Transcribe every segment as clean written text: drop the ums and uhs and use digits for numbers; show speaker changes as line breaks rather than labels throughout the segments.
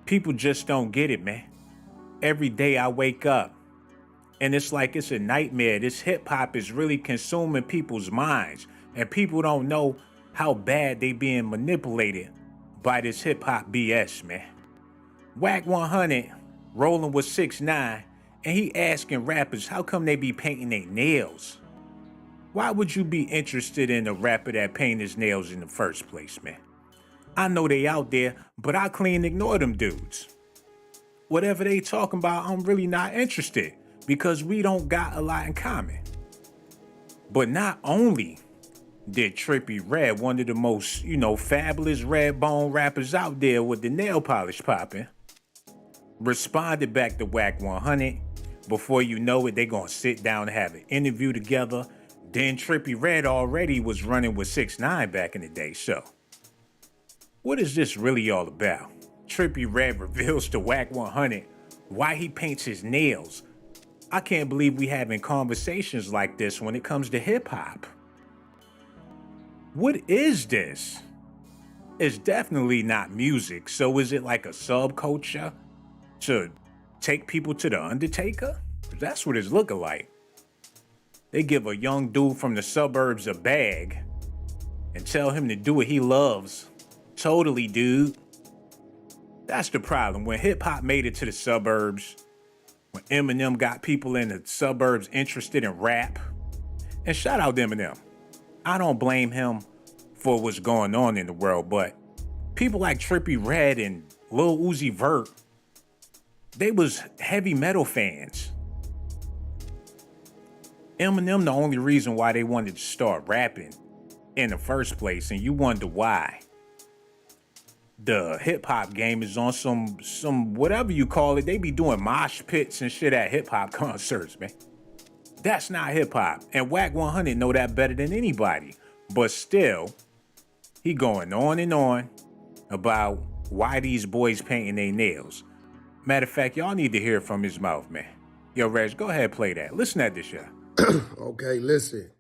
People just don't get it, man. Every day I wake up and it's like it's a nightmare. This hip hop is really consuming people's minds, and people don't know how bad they being manipulated by this hip hop BS, man. Wack 100 rolling with 6ix9ine, and he asking rappers how come they be painting their nails. Why would you be interested in a rapper that paint his nails in the first place, man? I know they out there, but I clean ignore them dudes. Whatever they talking about, I'm really not interested because we don't got a lot in common. But not only did Trippie Redd, one of the most, fabulous red bone rappers out there with the nail polish popping, responded back to Wack 100. Before you know it, they gonna sit down and have an interview together. Then Trippie Redd already was running with 6ix9ine back in the day, so what is this really all about? Trippie Redd reveals to Wack 100 why he paints his nails. I can't believe we having conversations like this when it comes to hip hop. What is this? It's definitely not music, so is it like a subculture to take people to the Undertaker? That's what it's looking like. They give a young dude from the suburbs a bag and tell him to do what he loves. Totally, dude. That's the problem. When hip-hop made it to the suburbs, when Eminem got people in the suburbs interested in rap, and shout out to Eminem. I don't blame him for what's going on in the world, but people like Trippie Redd and Lil Uzi Vert, they was heavy metal fans. Eminem, the only reason why they wanted to start rapping in the first place, and you wonder why. The hip-hop game is on some whatever you call it. They be doing mosh pits and shit at hip-hop concerts, man. That's not hip-hop. And Wack 100 know that better than anybody. But still, he going on and on about why these boys painting their nails. Matter of fact, y'all need to hear it from his mouth, man. Yo, Reg, go ahead, play that. Listen at this, y'all.
Okay, listen.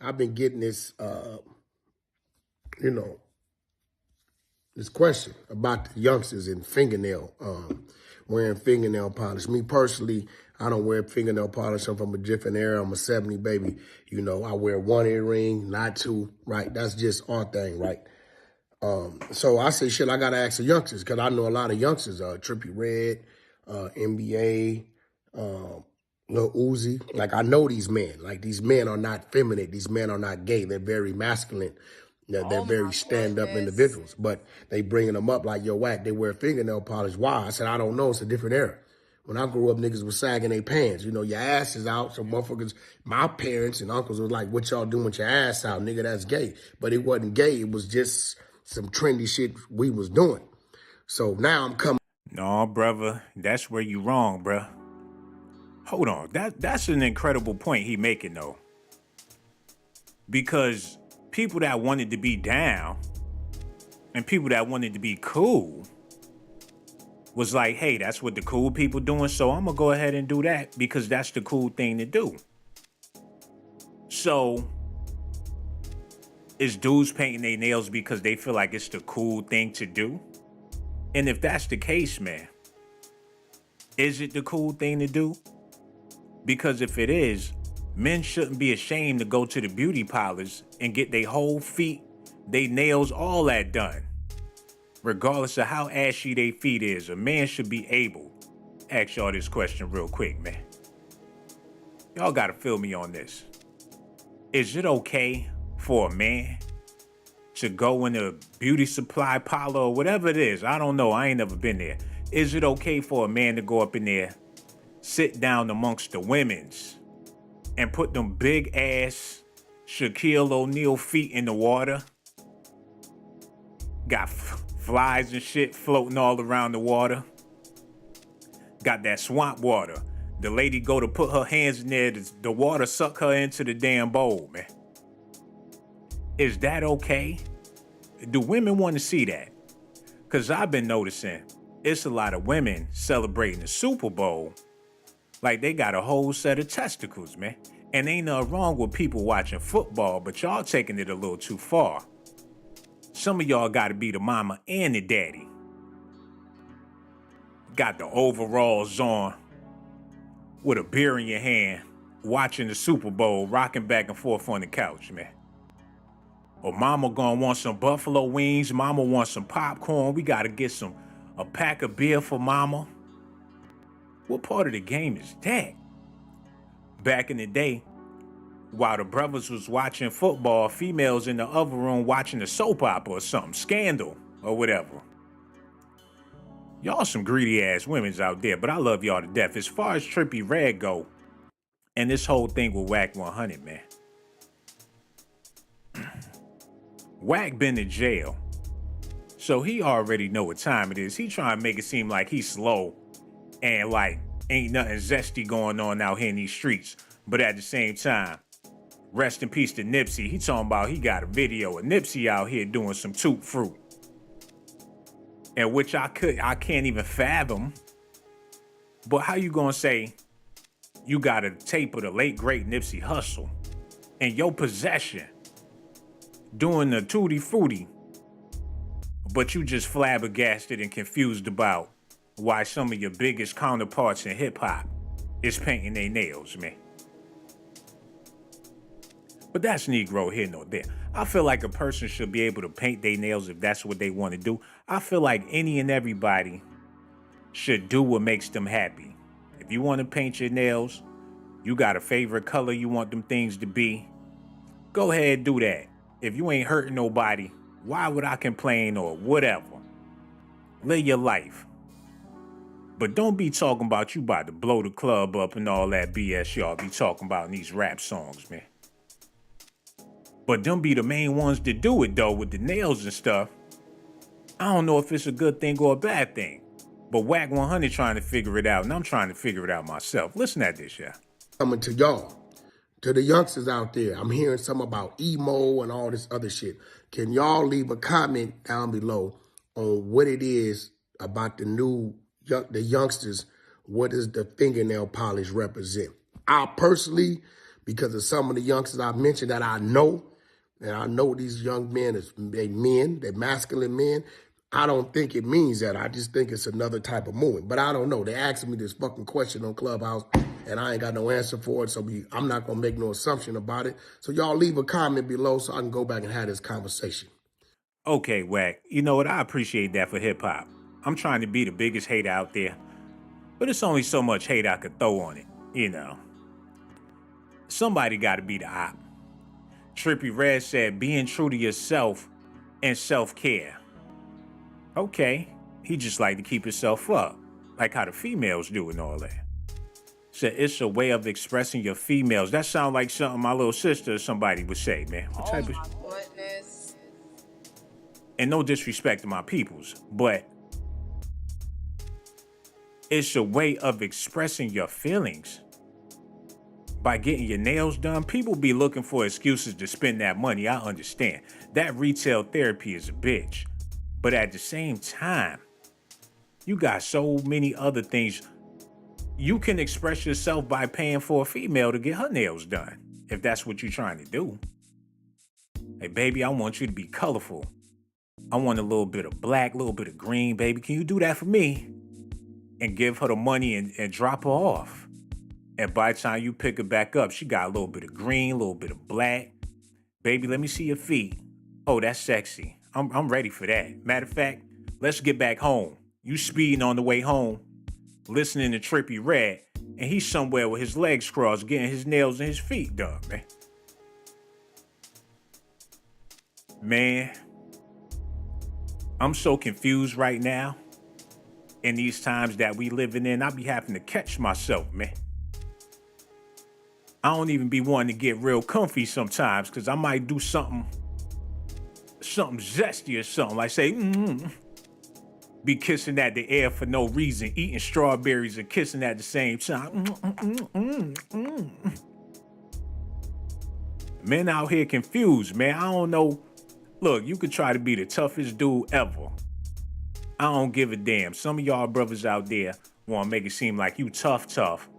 I've been getting this, this question about the youngsters and wearing fingernail polish. Me personally, I don't wear fingernail polish. I'm from a different era. I'm a 70 baby. I wear one earring, not two, right? That's just our thing, right? So I say, shit, I got to ask the youngsters because I know a lot of youngsters, Trippie Redd, NBA, Lil Uzi. Like, I know these men. Like, these men are not feminine. These men are not gay. They're very masculine. They're very stand-up individuals. But they bringing them up like, yo, Wack, they wear fingernail polish. Why? I said, I don't know. It's a different era. When I grew up, niggas was sagging their pants. Your ass is out. So motherfuckers, my parents and uncles was like, what y'all doing with your ass out? Nigga, that's gay. But it wasn't gay. It was just some trendy shit we was doing. So now I'm coming.
No, brother, that's where you wrong, bruh. Hold on, that's an incredible point he making though. Because people that wanted to be down and people that wanted to be cool was like, hey, that's what the cool people doing, so I'm gonna go ahead and do that because that's the cool thing to do. So, is dudes painting their nails because they feel like it's the cool thing to do? And if that's the case, man, is it the cool thing to do? Because if it is, men shouldn't be ashamed to go to the beauty parlors and get their whole feet, their nails, all that done. Regardless of how ashy their feet is, a man should be able. Ask y'all this question real quick, man. Y'all gotta feel me on this. Is it okay for a man to go in a beauty supply parlor or whatever it is? I don't know. I ain't never been there. Is it okay for a man to go up in there, sit down amongst the women's, and put them big ass Shaquille O'Neal feet in the water? Got flies and shit floating all around the water. Got that swamp water. The lady go to put her hands in there, the water suck her into the damn bowl, man. Is that okay? Do women want to see that? Because I've been noticing it's a lot of women celebrating the Super Bowl like they got a whole set of testicles, man. And ain't nothing wrong with people watching football, but y'all taking it a little too far. Some of y'all got to be the mama and the daddy. got the overalls on, with a beer in your hand, watching the Super Bowl, rocking back and forth on the couch, man. Or mama gonna want some buffalo wings, mama wants some popcorn, we gotta get a pack of beer for mama. What part of the game is that? Back in the day, while the brothers was watching football, females in the other room watching a soap opera or something, Scandal or whatever. Y'all some greedy ass women's out there, but I love y'all to death. As far as Trippie Redd go, and this whole thing with Wack 100, man. Wack been to jail, so he already know what time it is. He trying to make it seem like he's slow and like ain't nothing zesty going on out here in these streets. But at the same time, rest in peace to Nipsey. He talking about he got a video of Nipsey out here doing some toot fruit. And which I can't even fathom. But how you gonna say you got a tape of the late great Nipsey Hussle in your possession doing the tutti frutti, but you just flabbergasted and confused about why some of your biggest counterparts in hip hop is painting their nails, man? But that's Negro here nor there. I feel like a person should be able to paint their nails if that's what they want to do. I feel like any and everybody should do what makes them happy. If you want to paint your nails, you got a favorite color you want them things to be, go ahead and do that. If you ain't hurting nobody, why would I complain or whatever? Live your life. But don't be talking about you about to blow the club up and all that BS y'all be talking about in these rap songs, man. But them be the main ones that do it, though, with the nails and stuff. I don't know if it's a good thing or a bad thing. But Wack 100 trying to figure it out, and I'm trying to figure it out myself. Listen at this, yeah.
Coming to y'all, to the youngsters out there, I'm hearing something about emo and all this other shit. Can y'all leave a comment down below on what it is about the youngsters? What does the fingernail polish represent? I personally, because of some of the youngsters I mentioned that I know, and I know these young men, they're masculine men. I don't think it means that. I just think it's another type of movement. But I don't know. They asked me this fucking question on Clubhouse, and I ain't got no answer for it, so I'm not going to make no assumption about it. So y'all leave a comment below so I can go back and have this conversation.
Okay, Wack. You know what? I appreciate that for hip-hop. I'm trying to be the biggest hater out there, but it's only so much hate I could throw on it, you know. Somebody got to be the op. Trippie Redd said, being true to yourself and self-care. Okay, he just like to keep himself up, like how the females do and all that. Said it's a way of expressing your females. That sound like something my little sister or somebody would say, man. What type of...
goodness.
And no disrespect to my peoples, but it's a way of expressing your feelings. By getting your nails done, people be looking for excuses to spend that money. I understand. That retail therapy is a bitch. But at the same time, you got so many other things. You can express yourself by paying for a female to get her nails done, if that's what you're trying to do. Hey, baby, I want you to be colorful. I want a little bit of black, a little bit of green, baby. Can you do that for me? And give her the money and drop her off. And by the time you pick her back up, she got a little bit of green, a little bit of black. Baby, let me see your feet. Oh, that's sexy. I'm ready for that. Matter of fact, let's get back home. You speeding on the way home, listening to Trippie Redd, and he's somewhere with his legs crossed, getting his nails and his feet done, man. Man, I'm so confused right now. In these times that we living in, I be having to catch myself, man. I don't even be wanting to get real comfy sometimes because I might do something zesty or something. Like say, be kissing at the air for no reason, eating strawberries and kissing at the same time. Men out here confused, man. I don't know. Look, you could try to be the toughest dude ever. I don't give a damn. Some of y'all brothers out there want to make it seem like you tough.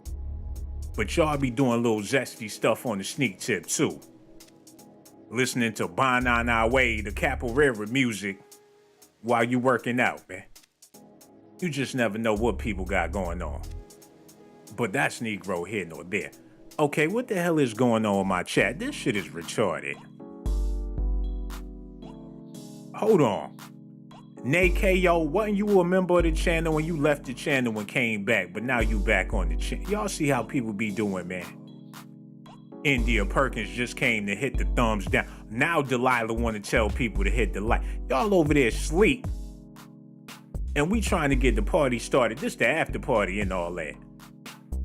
But y'all be doing a little zesty stuff on the sneak tip, too. Listening to Banana Way, the capoeira music, while you working out, man. You just never know what people got going on. But that's Negro here nor there. Okay, what the hell is going on in my chat? This shit is retarded. Hold on. Nay KO, wasn't you a member of the channel when you left the channel and came back, but now you back on the channel? Y'all see how people be doing, man. India Perkins just came to hit the thumbs down. Now Delilah want to tell people to hit the like. Y'all over there sleep. And we trying to get the party started. This the after party and all that.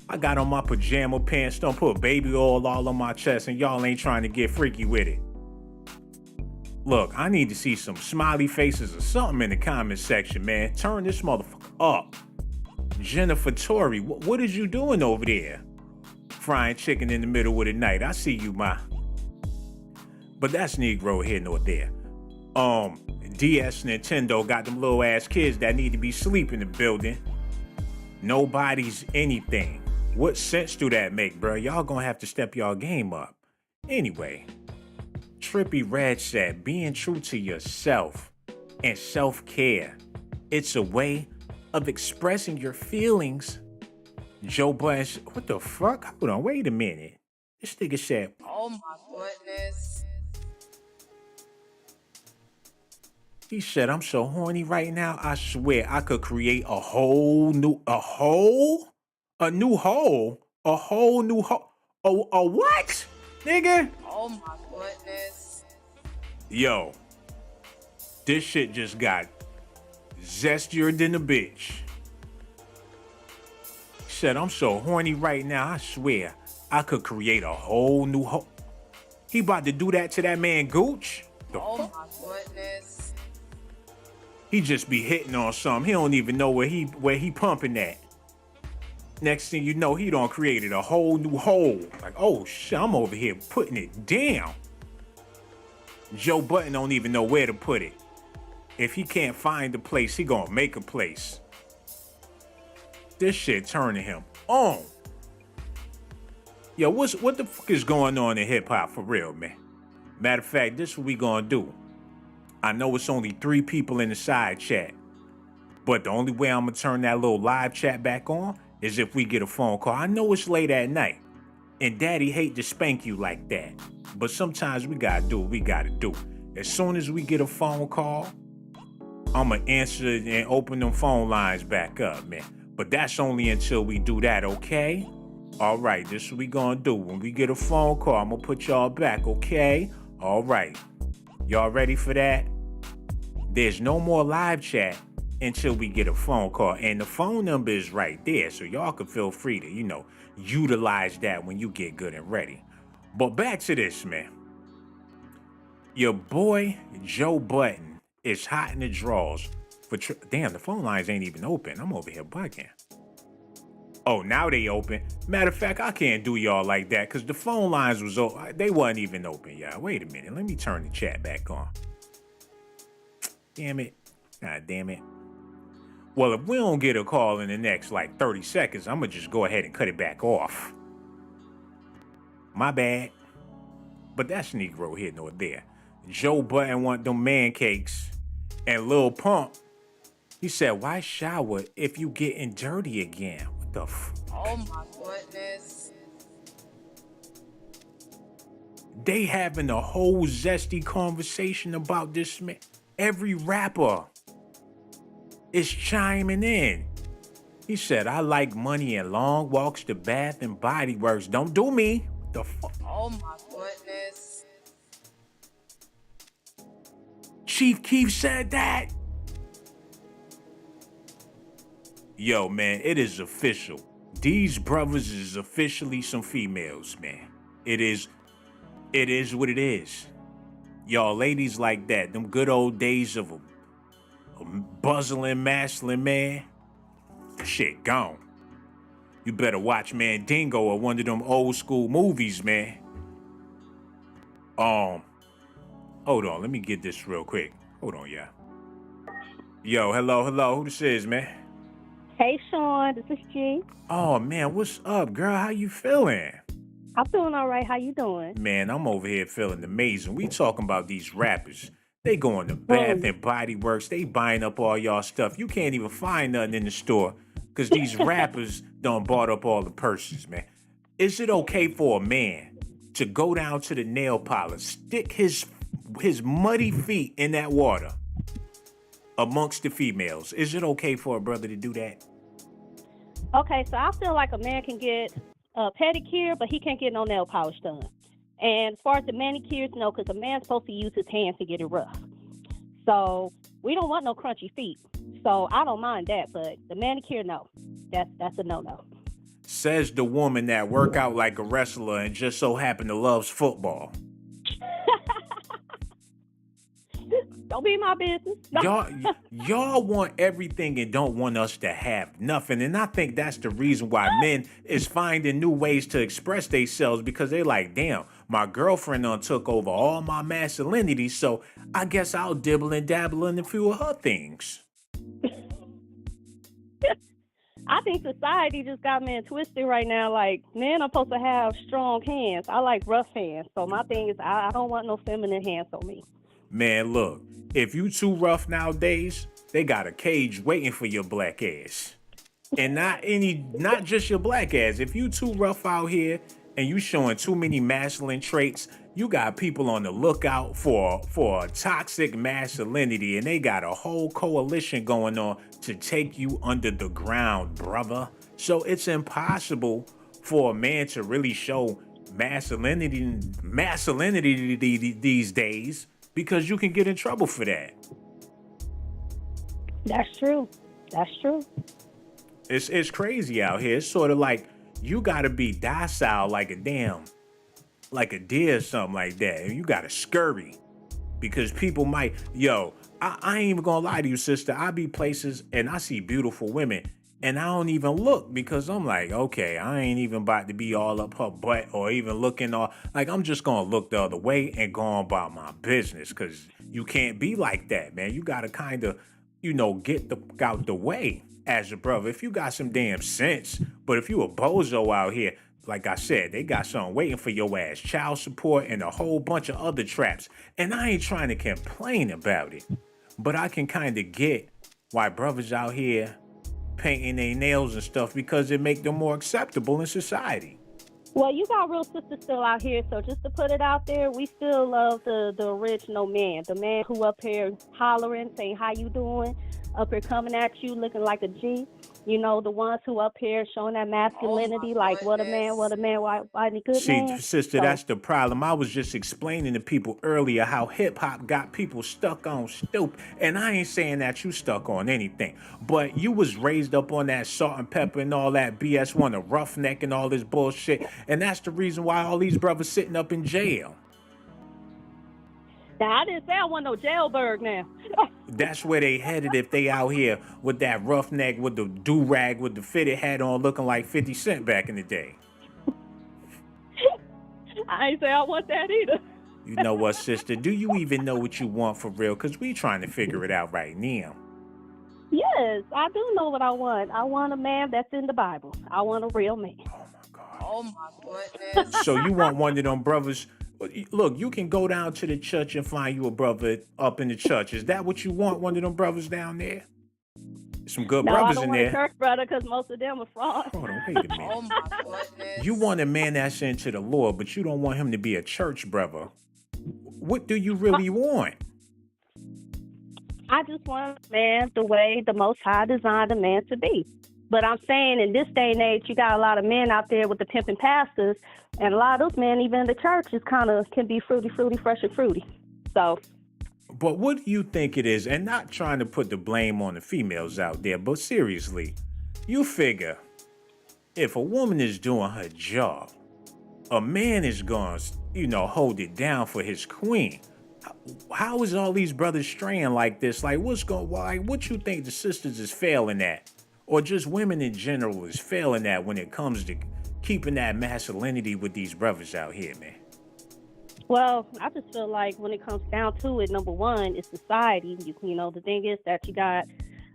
I got on my pajama pants, don't put baby oil all on my chest, and y'all ain't trying to get freaky with it. Look, I need to see some smiley faces or something in the comment section, man. Turn this motherfucker up. Jennifer Torrey, what is you doing over there? Frying chicken in the middle of the night. I see you, ma. But that's Negro here nor there. DS Nintendo got them little ass kids that need to be sleep in the building. Nobody's anything. What sense do that make, bro? Y'all gonna have to step y'all game up. Anyway, Trippie Redd said, being true to yourself and self-care, it's a way of expressing your feelings. Joe Budden, what the fuck? Hold on, wait a minute. This nigga said,
oh my goodness.
He said, I'm so horny right now, I swear I could create a new hole? A what? Nigga?
Oh my goodness.
Yo, this shit just got zestier than a bitch. He said, I'm so horny right now, I swear I could create a whole new hole. He about to do that to that man Gooch?
Oh my goodness.
He just be hitting on something. He don't even know where he pumping at. Next thing you know, he done created a whole new hole. Like, oh shit, I'm over here putting it down. Joe Budden don't even know where to put it. If he can't find a place, he gonna make a place. This shit turning him on. Yo, what the fuck is going on in hip hop for real, man? Matter of fact, this is what we gonna do. I know it's only 3 people in the side chat, but the only way I'm gonna turn that little live chat back on is if we get a phone call. I know it's late at night, and daddy hate to spank you like that, but sometimes we gotta do what we gotta do. As soon as we get a phone call, I'ma answer and open them phone lines back up, man. But that's only until we do that, okay? All right, this is what we gonna do. When we get a phone call, I'm gonna put y'all back, okay? All right. Y'all ready for that? There's no more live chat until we get a phone call. And the phone number is right there, so y'all can feel free to, utilize that when you get good and ready. But back to this, man. Your boy, Joe Budden, is hot in the draws for... Damn, the phone lines ain't even open. I'm over here bugging. Oh, now they open. Matter of fact, I can't do y'all like that because the phone lines was open. They wasn't even open, y'all. Wait a minute. Let me turn the chat back on. Damn it. God damn it. Well, if we don't get a call in the next, 30 seconds, I'm going to just go ahead and cut it back off. My bad. But that's Negro here nor there. Joe Budden want them man cakes. And Lil Pump, he said, why shower if you getting dirty again? What the f...
Oh my goodness.
They having a whole zesty conversation about this man. Every rapper is chiming in. He said, I like money and long walks to Bath and Body Works. Don't do me. What the fuck?
Oh my goodness.
Chief Keef said that. Yo, man, it is official. These brothers is officially some females, man. It is what it is. Y'all ladies like that, them good old days of a buzzling, masculine man, shit gone. You better watch Mandingo or one of them old school movies, man. Hold on, let me get this real quick. Hold on, y'all. Yo, hello, who this is, man?
Hey, Shawn, this is G.
Oh, man, what's up, girl? How you feeling?
I'm feeling all right. How you doing?
Man, I'm over here feeling amazing. We talking about these rappers They going to Bath and Body Works. They buying up all y'all stuff. You can't even find nothing in the store because these rappers done bought up all the purses, man. Is it okay for a man to go down to the nail polish, stick his muddy feet in that water amongst the females? Is it okay for a brother to do that?
Okay, so I feel like a man can get a pedicure, but he can't get no nail polish done. And as far as the manicures, no, because a man's supposed to use his hands to get it rough. So we don't want no crunchy feet. So I don't mind that, but the manicure, no. That's a no-no.
Says the woman that work out like a wrestler and just so happen to loves football.
Don't be my business. No.
Y'all want everything and don't want us to have nothing. And I think that's the reason why men is finding new ways to express themselves, because they like, damn, my girlfriend done took over all my masculinity, so I guess I'll dibble and dabble in a few of her things.
I think society just got men twisted right now. Like, men are supposed to have strong hands. I like rough hands. So my thing is, I don't want no feminine hands on me.
Man, look, if you too rough nowadays, they got a cage waiting for your black ass. And not just your black ass. If you too rough out here and you showing too many masculine traits, you got people on the lookout for toxic masculinity, and they got a whole coalition going on to take you under the ground, brother. So it's impossible for a man to really show masculinity these days, because you can get in trouble for that.
That's true.
It's crazy out here. It's sort of like you gotta be docile like a deer or something like that. And you gotta scurry because people might, I ain't even gonna lie to you, sister. I be places and I see beautiful women and I don't even look, because I'm like, okay, I ain't even about to be all up her butt or even looking all, like, I'm just gonna look the other way and go on about my business, because you can't be like that, man. You gotta kind of, get out the way as a brother. If you got some damn sense, but if you a bozo out here, like I said, they got something waiting for your ass, child support and a whole bunch of other traps. And I ain't trying to complain about it, but I can kind of get why brothers out here painting their nails and stuff, because it make them more acceptable in society.
Well, you got real sisters still out here, so just to put it out there, we still love the original man, the man who up here hollering, saying, how you doing? Up here coming at you looking like a G. The ones who up here showing that masculinity, like what a man, why any good man.
See, sister, that's the problem. I was just explaining to people earlier how hip-hop got people stuck on stupid. And I ain't saying that you stuck on anything, but you was raised up on that salt and pepper and all that BS, one, a roughneck and all this bullshit. And that's the reason why all these brothers sitting up in jail.
Now, I didn't say I want no jailbird now.
That's where they headed if they out here with that roughneck with the do-rag with the fitted hat on looking like 50 Cent back in the day.
I ain't say I want that either.
You know what, sister? Do you even know what you want for real? Because we trying to figure it out right now.
Yes, I do know what I want. I want a man that's in the Bible. I want a real man.
Oh, my God.
Oh, my goodness.
So you want one of them brothers? Look, you can go down to the church and find you a brother up in the church. Is that what you want, one of them brothers down there? Some good brothers in there.
No, I don't want a church brother, because most of them are frauds.
Hold on, wait a minute.
Oh, my goodness.
You want a man that's into the Lord, but you don't want him to be a church brother. What do you really want?
I just want a man the way the Most High designed a man to be. But I'm saying in this day and age, you got a lot of men out there with the pimping pastors, and a lot of those men, even in the churches, can be fruity, fresh and fruity. So.
But what do you think it is? And not trying to put the blame on the females out there, but seriously, you figure if a woman is doing her job, a man is going to, hold it down for his queen. How is all these brothers straying like this? Like, what you think the sisters is failing at? Or just women in general is failing at when it comes to keeping that masculinity with these brothers out here, man?
Well, I just feel like when it comes down to it, number one, is society. The thing is that you got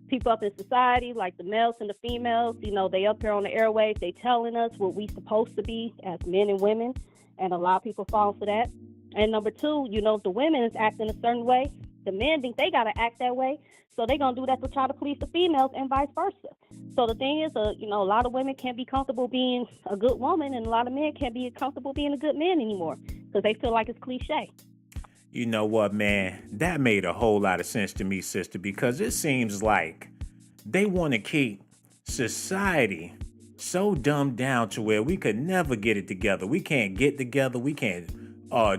people up in society, like the males and the females, they up here on the airwaves, they telling us what we supposed to be as men and women, and a lot of people fall for that. And number two, if the women is acting a certain way, the men think they gotta act that way, so they're gonna do that to try to please the females and vice versa. So the thing is, a lot of women can't be comfortable being a good woman, and a lot of men can't be comfortable being a good man anymore because they feel like it's cliche.
You know what, man? That made a whole lot of sense to me, sister, because it seems like they want to keep society so dumbed down to where we could never get it together. We can't get together. We can't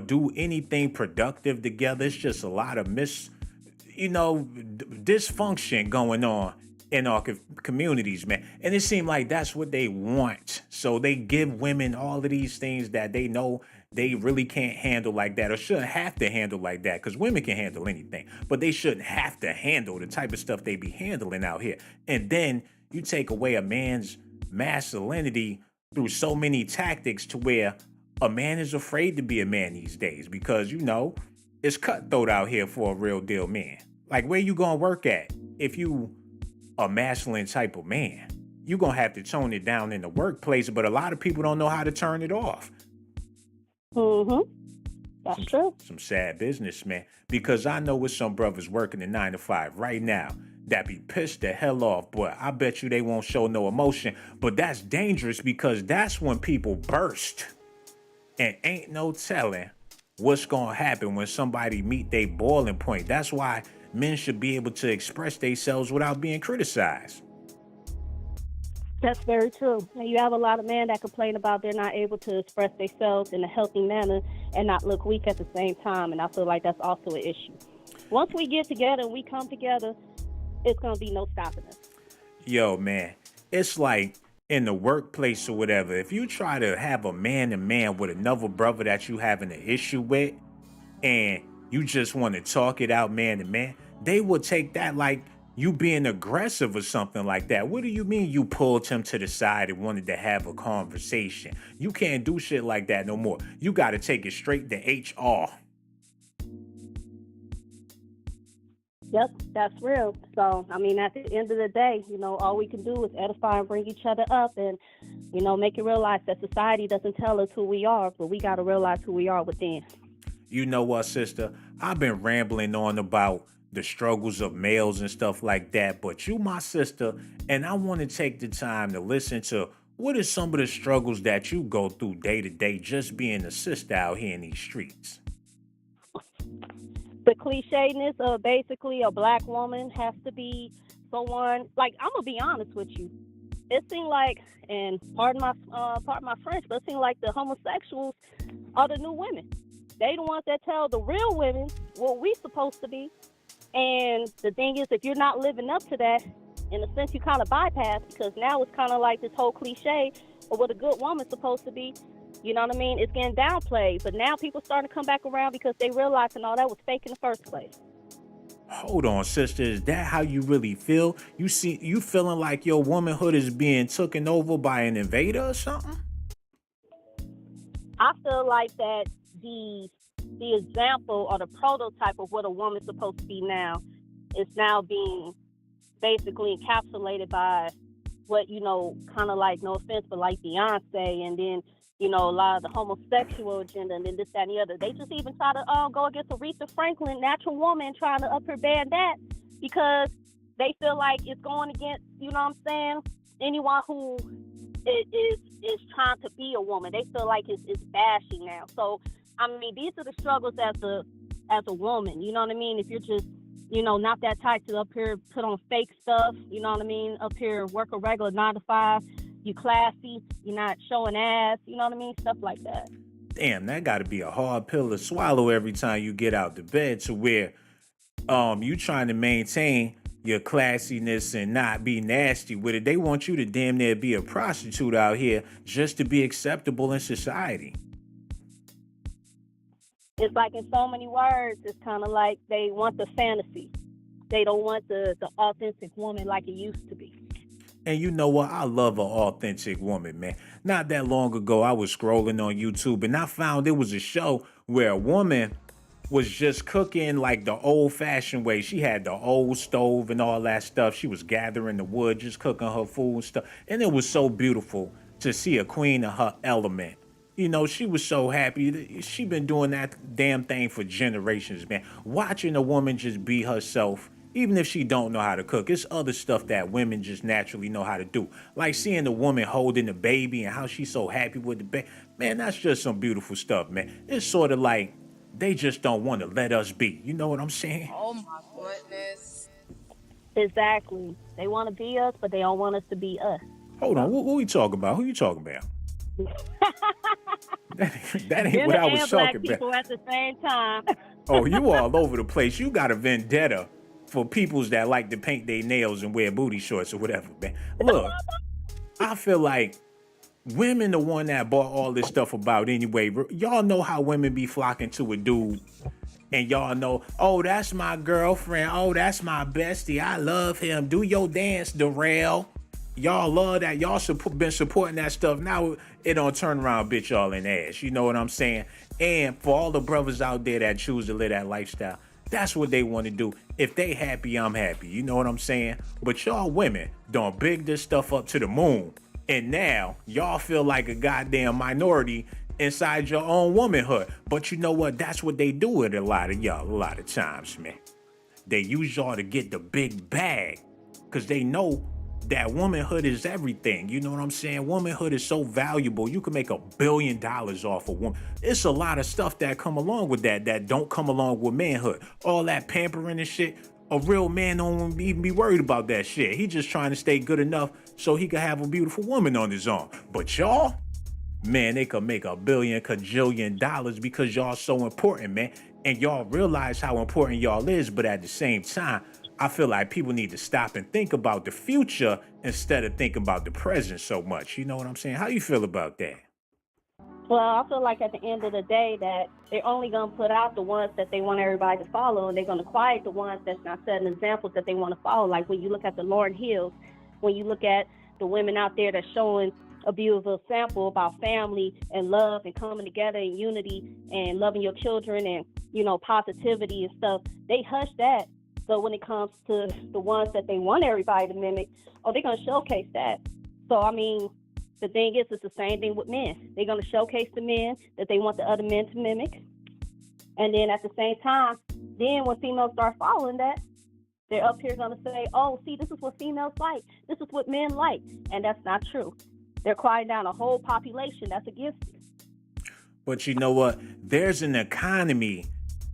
do anything productive together. It's just a lot of dysfunction going on in our communities, man. And it seemed like that's what they want. So they give women all of these things that they know they really can't handle like that, or shouldn't have to handle like that, because women can handle anything, but they shouldn't have to handle the type of stuff they be handling out here. And then you take away a man's masculinity through so many tactics to where a man is afraid to be a man these days, because it's cutthroat out here for a real deal man. Like, where you gonna work at if you a masculine type of man? You gonna have to tone it down in the workplace, but a lot of people don't know how to turn it off.
That's true.
Some sad business, man, because I know with some brothers working a 9 to 5 right now that be pissed the hell off, boy. I bet you they won't show no emotion, but that's dangerous, because that's when people burst, and ain't no telling what's gonna happen when somebody meet their boiling point. That's why men should be able to express themselves without being criticized.
That's very true. And you have a lot of men that complain about they're not able to express themselves in a healthy manner and not look weak at the same time. And I feel like that's also an issue. Once we get together and we come together, it's going to be no stopping us.
Yo, man, it's like in the workplace or whatever, if you try to have a man-to-man with another brother that you having an issue with, and you just want to talk it out man-to-man, they will take that like you being aggressive or something like that. What do you mean you pulled him to the side and wanted to have a conversation? You can't do shit like that no more. You got to take it straight to HR.
Yep, that's real. So, I mean, at the end of the day, all we can do is edify and bring each other up and, make it realize that society doesn't tell us who we are, but we got to realize who we are within.
You know what, sister? I've been rambling on about the struggles of males and stuff like that, but you my sister, and I want to take the time to listen to what are some of the struggles that you go through day to day just being a sister out here in these streets.
The clichéness of basically a black woman has to be someone, like, I'm gonna be honest with you, it seemed like, and pardon my French, but it seemed like the homosexuals are the new women. They the ones that tell the real women what we supposed to be. And the thing is, if you're not living up to that, in a sense, you kind of bypass, because now it's kind of like this whole cliche of what a good woman's supposed to be. You know what I mean? It's getting downplayed, but now people starting to come back around because they realizing all that was fake in the first place.
Hold on, sister. Is that how you really feel? You feeling like your womanhood is being taken over by an invader or something?
I feel like that the example or the prototype of what a woman's supposed to be now is now being basically encapsulated by what, kind of like, no offense, but like Beyonce, and then, a lot of the homosexual agenda, and then this, that, and the other. They just even try to go against Aretha Franklin, natural woman, trying to up her band that, because they feel like it's going against, anyone who is trying to be a woman. They feel like it's bashing now. So, I mean, these are the struggles as a woman, you know what I mean? If you're just, not that type to up here put on fake stuff, you know what I mean? Up here work a regular 9 to 5, you classy, you're not showing ass, you know what I mean? Stuff like that.
Damn, that got to be a hard pill to swallow every time you get out the bed, to where you trying to maintain your classiness and not be nasty with it. They want you to damn near be a prostitute out here just to be acceptable in society.
It's like, in so many words, it's kind of like they want the fantasy. They don't want the authentic woman like it used to be.
And you know what? I love an authentic woman, man. Not that long ago, I was scrolling on YouTube and I found there was a show where a woman was just cooking like the old-fashioned way. She had the old stove and all that stuff. She was gathering the wood, just cooking her food and stuff. And it was so beautiful to see a queen of her element You know, she was so happy. She been doing that damn thing for generations, man. Watching a woman just be herself, even if she don't know how to cook. It's other stuff that women just naturally know how to do. Like seeing the woman holding the baby and how she's so happy with the baby. Man, that's just some beautiful stuff, man. It's sort of like they just don't want to let us be. You know what I'm saying?
Oh my goodness.
Exactly. They want to be us, but they don't want us to be us.
Hold on, who we talking about? Who you talking about? that ain't what I was
and black
talking
people
about.
at the same time.
Oh, you all over the place. You got a vendetta for peoples that like to paint their nails and wear booty shorts or whatever, man. Look, I feel like women the one that bought all this stuff about anyway. Y'all know how women be flocking to a dude and y'all know, oh, that's my girlfriend. Oh, that's my bestie. I love him. Do your dance, Darrell. Y'all love that. Y'all been supporting that stuff. Now it don't turn around, bitch y'all in ass. You know what I'm saying? And for all the brothers out there that choose to live that lifestyle, that's what they want to do. If they happy, I'm happy. You know what I'm saying? But y'all women don't big this stuff up to the moon. And now y'all feel like a goddamn minority inside your own womanhood. But you know what? That's what they do with a lot of y'all a lot of times, man. They use y'all to get the big bag because they know that womanhood is everything. You know what I'm saying? Womanhood is so valuable. You can make $1 billion off a woman. It's a lot of stuff that come along with that don't come along with manhood. All that pampering and shit. A real man don't even be worried about that shit. He just trying to stay good enough so he can have a beautiful woman on his arm. But y'all, man, they could make $1 billion, cajillion dollars because y'all so important, man. And y'all realize how important y'all is, but at the same time, I feel like people need to stop and think about the future instead of thinking about the present so much. You know what I'm saying? How you feel about that?
Well, I feel like at the end of the day that they're only going to put out the ones that they want everybody to follow, and they're going to quiet the ones that's not setting examples that they want to follow. Like when you look at the Lauryn Hills, when you look at the women out there that's showing a beautiful example about family and love and coming together and unity and loving your children and, you know, positivity and stuff, they hush that. So when it comes to the ones that they want everybody to mimic, oh, they're going to showcase that. So, I mean, the thing is, it's the same thing with men. They're going to showcase the men that they want the other men to mimic. And then at the same time, then when females start following that, they're up here going to say, oh, see, this is what females like. This is what men like. And that's not true. They're quieting down a whole population that's against it.
But you know what? There's an economy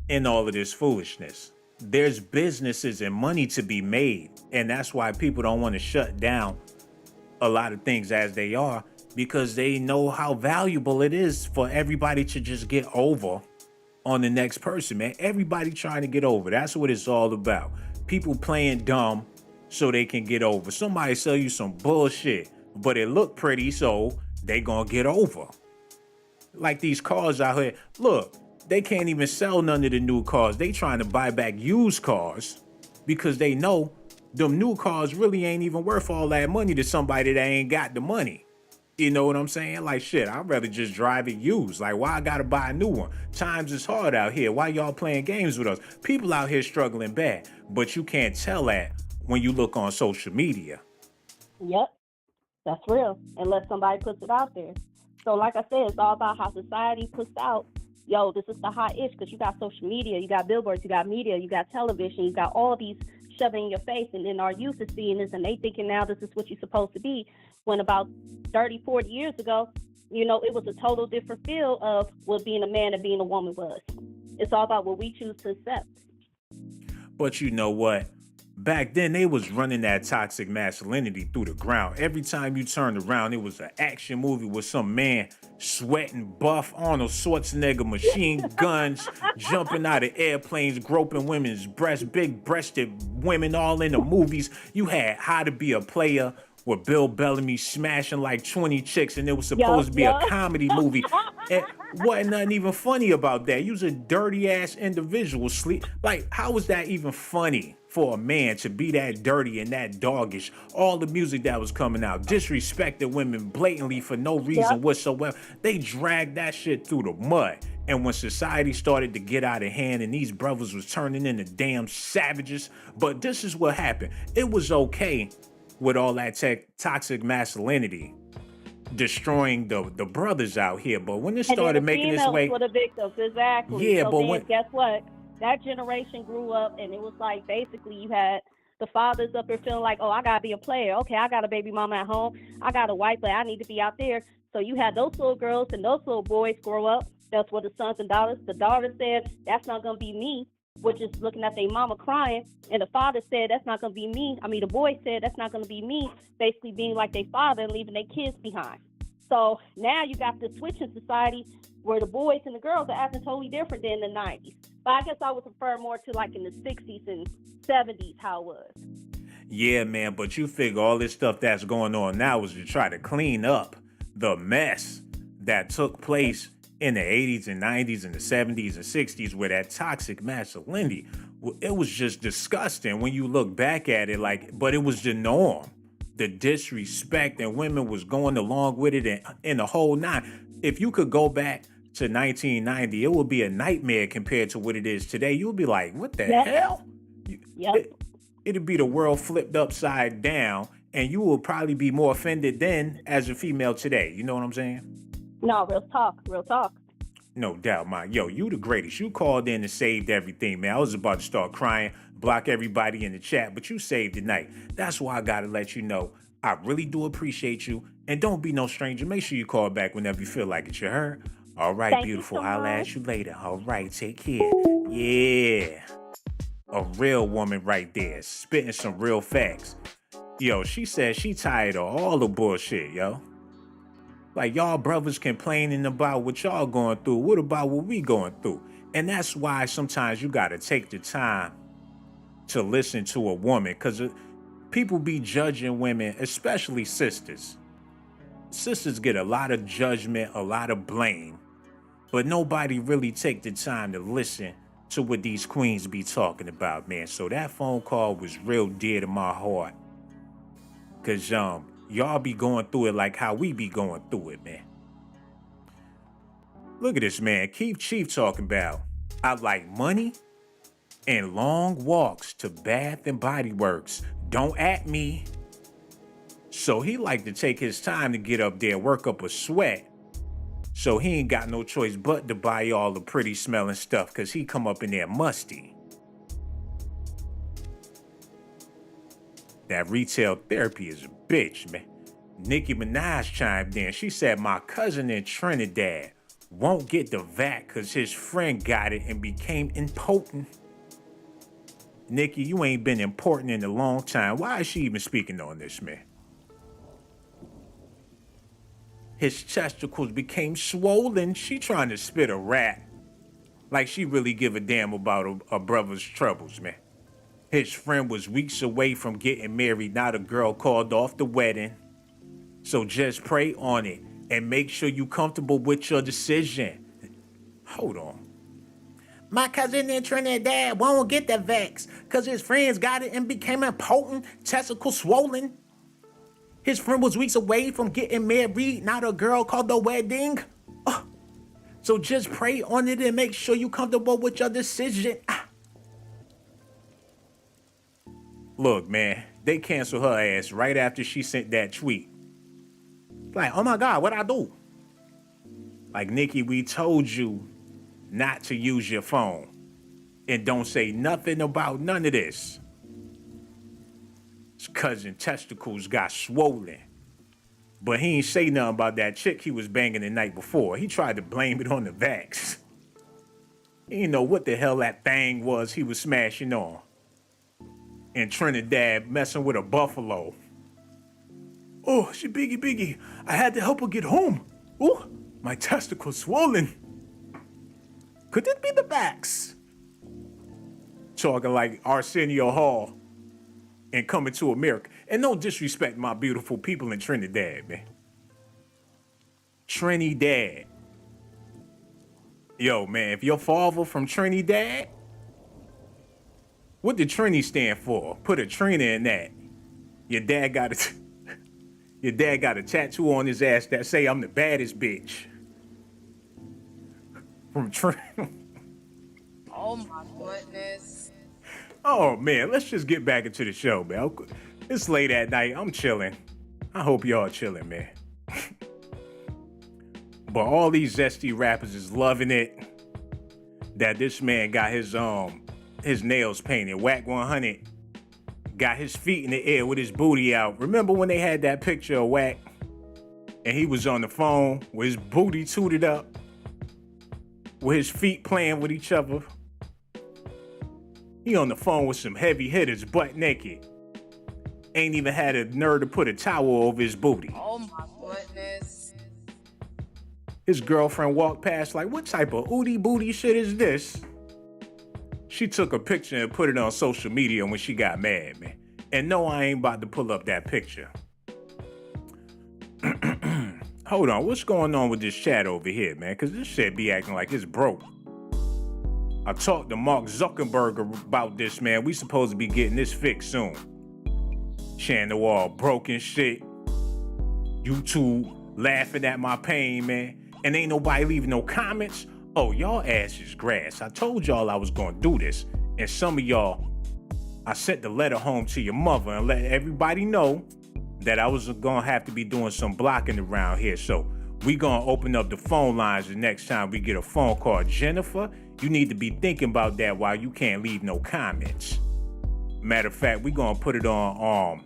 in all of this foolishness. There's businesses and money to be made. And that's why people don't want to shut down a lot of things as they are, because they know how valuable it is for everybody to just get over on the next person, man. Everybody trying to get over. That's what it's all about. People playing dumb so they can get over. Somebody sell you some bullshit, but it look pretty, so they gonna get over. Like these cars out here. Look, they can't even sell none of the new cars. They trying to buy back used cars because they know them new cars really ain't even worth all that money to somebody that ain't got the money. You know what I'm saying? Like, shit, I'd rather just drive it used. Like, why I gotta buy a new one? Times is hard out here. Why y'all playing games with us? People out here struggling bad, but you can't tell that when you look on social media.
Yep, that's real, unless somebody puts it out there. So like I said, it's all about how society puts out, yo, this is the hot ish, because you got social media, you got billboards, you got media, you got television, you got all these shoving in your face, and then our youth is seeing this and they thinking now this is what you're supposed to be, when about 30, 40 years ago, you know, it was a total different feel of what being a man and being a woman was. It's all about what we choose to accept.
But you know what? Back then, they was running that toxic masculinity through the ground. Every time you turned around, it was an action movie with some man sweating, buff, Arnold Schwarzenegger, machine guns, jumping out of airplanes, groping women's breasts, big-breasted women all in the movies. You had How to Be a Player with Bill Bellamy smashing like 20 chicks, and it was supposed to be a comedy movie. And wasn't nothing even funny about that. You was a dirty-ass individual. Like, how was that even funny for a man to be that dirty and that doggish? All the music that was coming out, disrespected women blatantly for no reason whatsoever. They dragged that shit through the mud. And when society started to get out of hand and these brothers was turning into damn savages, but this is what happened. It was okay with all that toxic masculinity. destroying the brothers out here. But when it
And then
started
the
making its
females
way,
were the victims, exactly.
yeah,
So
but
then, guess what? That generation grew up, and it was like basically you had the fathers up there feeling like, oh, I gotta be a player. Okay, I got a baby mama at home. I got a wife, but I need to be out there. So you had those little girls and those little boys grow up. That's what the sons and daughters. The daughter said, that's not gonna be me, which is looking at their mama crying, and the father said, that's not gonna be me. I mean, the boy said, that's not gonna be me, basically being like their father and leaving their kids behind. So now you got the switch in society where the boys and the girls are acting totally different than the 90s. But I guess I would prefer more to like in the 60s and 70s how it was.
yeah, man, but you figure all this stuff that's going on now is to try to clean up the mess that took place in the 80s and 90s and the 70s and 60s with that toxic masculinity. It was just disgusting when you look back at it, like, but it was the norm. The disrespect, and women was going along with it and the whole nine. If you could go back to 1990, it would be a nightmare compared to what it is today. You would be like, what the hell?
Yep.
It'd be the world flipped upside down, and you will probably be more offended then as a female today. You know what I'm saying?
No, real talk.
No doubt, man. Yo, you the greatest. You called in and saved everything, man. I was about to start crying, block everybody in the chat, but you saved the night. That's why I gotta let you know I really do appreciate you. And don't be no stranger. Make sure you call back whenever you feel like it. You heard? All right,
Thank
beautiful.
you so
Holla
much.
at you later. All right, take care. Yeah. A real woman right there, spitting some real facts. Yo, she said she tired of all the bullshit, yo. Like, y'all brothers complaining about what y'all going through. What about what we going through? And that's why sometimes you got to take the time to listen to a woman, because people be judging women, especially sisters. Sisters get a lot of judgment, a lot of blame, but nobody really take the time to listen to what these queens be talking about, man. So that phone call was real dear to my heart, because y'all be going through it like how we be going through it, man. Look at this, man. Keith Chief talking about, I like money and long walks to Bath and Body Works. Don't at me. So he like to take his time to get up there, work up a sweat. So he ain't got no choice but to buy all the pretty smelling stuff, because he come up in there musty. That retail therapy is a bitch, man. Nicki Minaj chimed in. She said, my cousin in Trinidad won't get the vac because his friend got it and became impotent. Nicki, you ain't been important in a long time. Why is she even speaking on this, man? His testicles became swollen. She trying to spit a rat. Like she really give a damn about a brother's troubles, man. His friend was weeks away from getting married. Now the girl called off the wedding. So just pray on it and make sure you comfortable with your decision. Hold on. My cousin in Trinidad won't get the vax because his friends got it and became impotent, testicles swollen. His friend was weeks away from getting married. Now the girl called the wedding. So just pray on it and make sure you comfortable with your decision. Look, man, they canceled her ass right after she sent that tweet. Like, oh my God, what'd I do? Like, Nicki, we told you not to use your phone. And don't say nothing about none of this. His cousin testicles got swollen. But he ain't say nothing about that chick he was banging the night before. He tried to blame it on the vax. He didn't know what the hell that thing was he was smashing on. In Trinidad, messing with a buffalo. Oh, she biggie. I had to help her get home. Oh, my testicles swollen. Could it be the vax? Talking like Arsenio Hall and Coming to America. And don't disrespect my beautiful people in Trinidad, man. Trinidad. Yo, man, if your father from Trinidad, what did Trini stand for? Put a Trina in that. Your dad got a tattoo on his ass that say I'm the baddest bitch. From Trini.
Oh my goodness.
Oh man, let's just get back into the show, man. It's late at night. I'm chilling. I hope y'all chilling, man. But all these zesty rappers is loving it that this man got his nails painted. Wack 100 got his feet in the air with his booty out. Remember when they had that picture of Wack and he was on the phone with his booty tooted up, with his feet playing with each other? He on the phone with some heavy hitters, butt naked. Ain't even had a nerve to put a towel over his booty.
Oh my goodness.
His girlfriend walked past like, what type of ooty booty shit is this? She took a picture and put it on social media when she got mad, man. And no, I ain't about to pull up that picture. Hold on, what's going on with this chat over here, man? Because this shit be acting like it's broke. I talked to Mark Zuckerberg about this, man. We supposed to be getting this fixed soon. Channel all broken shit. YouTube laughing at my pain, man. And ain't nobody leaving no comments. Oh, y'all ass is grass. I told y'all I was gonna do this. And some of y'all, I sent the letter home to your mother and let everybody know that I was gonna have to be doing some blocking around here. So we gonna open up the phone lines the next time we get a phone call. Jennifer, you need to be thinking about that while you can't leave no comments. Matter of fact, we gonna put it on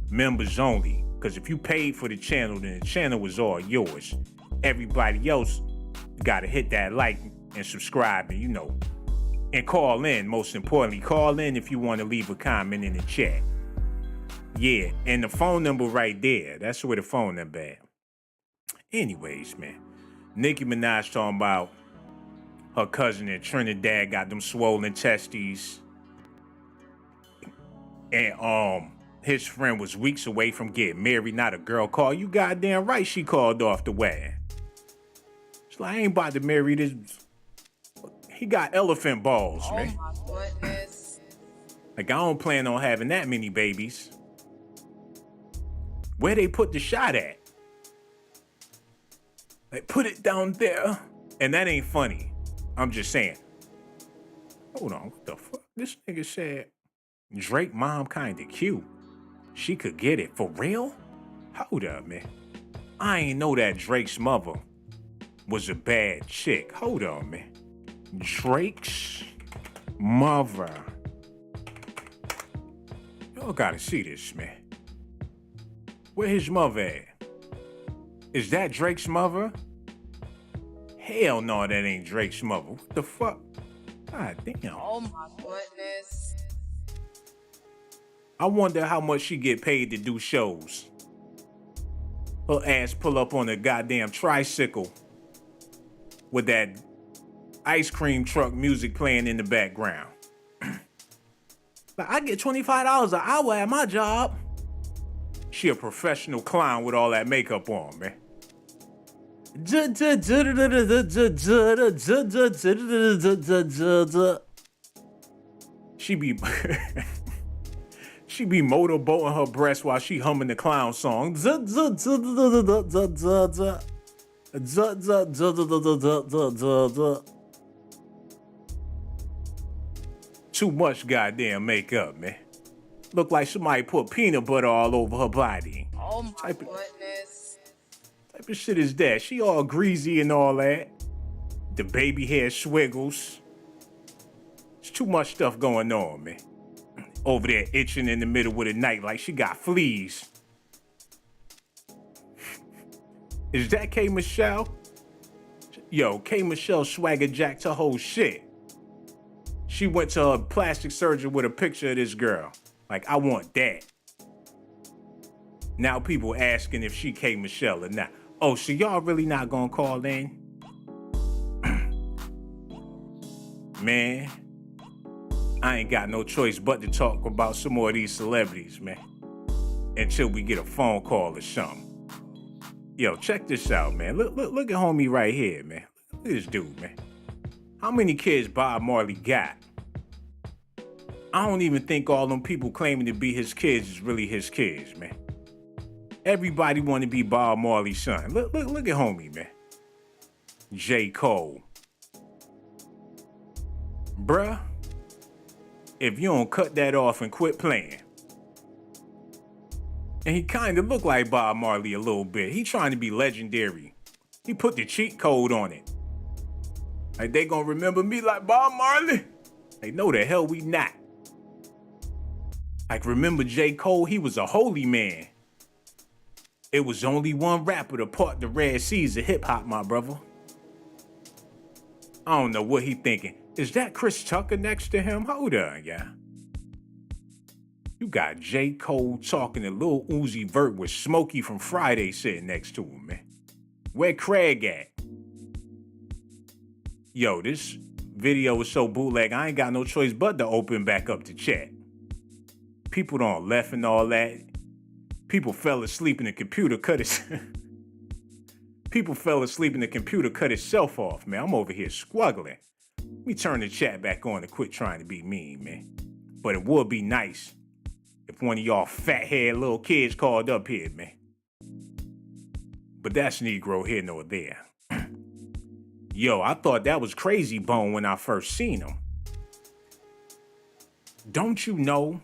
members only. Because if you paid for the channel, then the channel was all yours. Everybody else gotta hit that like and subscribe and, and call in. Most importantly, call in if you want to leave a comment in the chat. Yeah, and the phone number right there. That's where the phone number at. Anyways, man. Nicki Minaj talking about her cousin in Trinidad got them swollen testes. And his friend was weeks away from getting married. Not a girl call. You goddamn right she called off the wedding. She's like, I ain't about to marry this. He got elephant balls, man.
Oh my goodness.
Like, I don't plan on having that many babies. Where they put the shot at? Like, put it down there. And that ain't funny. I'm just saying. Hold on, what the fuck? This nigga said Drake mom kinda cute. She could get it. For real? Hold up, man. I ain't know that Drake's mother was a bad chick. Hold on, man. Drake's mother. Y'all gotta see this, man. Where his mother at? Is that Drake's mother? Hell no, that ain't Drake's mother. What the fuck? God damn.
Oh my goodness.
I wonder how much she get paid to do shows. Her ass pull up on a goddamn tricycle with that ice cream truck music playing in the background. Like, I get $25 an hour at my job. She a professional clown with all that makeup on, man. She be she be motorboating her breast while she humming the clown song. Too much goddamn makeup, man. Look like somebody put peanut butter all over her body.
Oh my goodness.
Type of shit is that? She all greasy and all that. The baby hair swiggles. There's too much stuff going on, man. Over there itching in the middle of the night like she got fleas. Is that K. Michelle? Yo, K. Michelle swagger jacked her whole shit. She went to her plastic surgeon with a picture of this girl. Like, I want that. Now people asking if she K. Michelle or not. Oh, so y'all really not gonna call in? Man, I ain't got no choice but to talk about some more of these celebrities, man. Until we get a phone call or something. Yo, check this out, man. Look at homie right here, man. Look at this dude, man. How many kids Bob Marley got? I don't even think all them people claiming to be his kids is really his kids, man. Everybody want to be Bob Marley's son. Look at homie, man. J. Cole. Bruh, if you don't cut that off and quit playing. And he kind of look like Bob Marley a little bit. He trying to be legendary. He put the cheat code on it. Like, they gonna remember me like Bob Marley? Like, no, the hell we not. Like, remember J. Cole? He was a holy man. It was only one rapper to part the Red Seas of hip-hop, my brother. I don't know what he thinking. Is that Chris Tucker next to him? Hold on, yeah. You got J. Cole talking to Lil Uzi Vert with Smokey from Friday sitting next to him, man. Where Craig at? Yo, this video was so bootleg, I ain't got no choice but to open back up the chat. People done left and all that. People fell asleep and the computer cut its... People fell asleep and the computer cut itself off, man. I'm over here squaggling. Let me turn the chat back on to quit trying to be mean, man. But it would be nice if one of y'all fat-head little kids called up here, man. But that's Negro here nor there. Yo, I thought that was Crazy Bone when I first seen him. Don't you know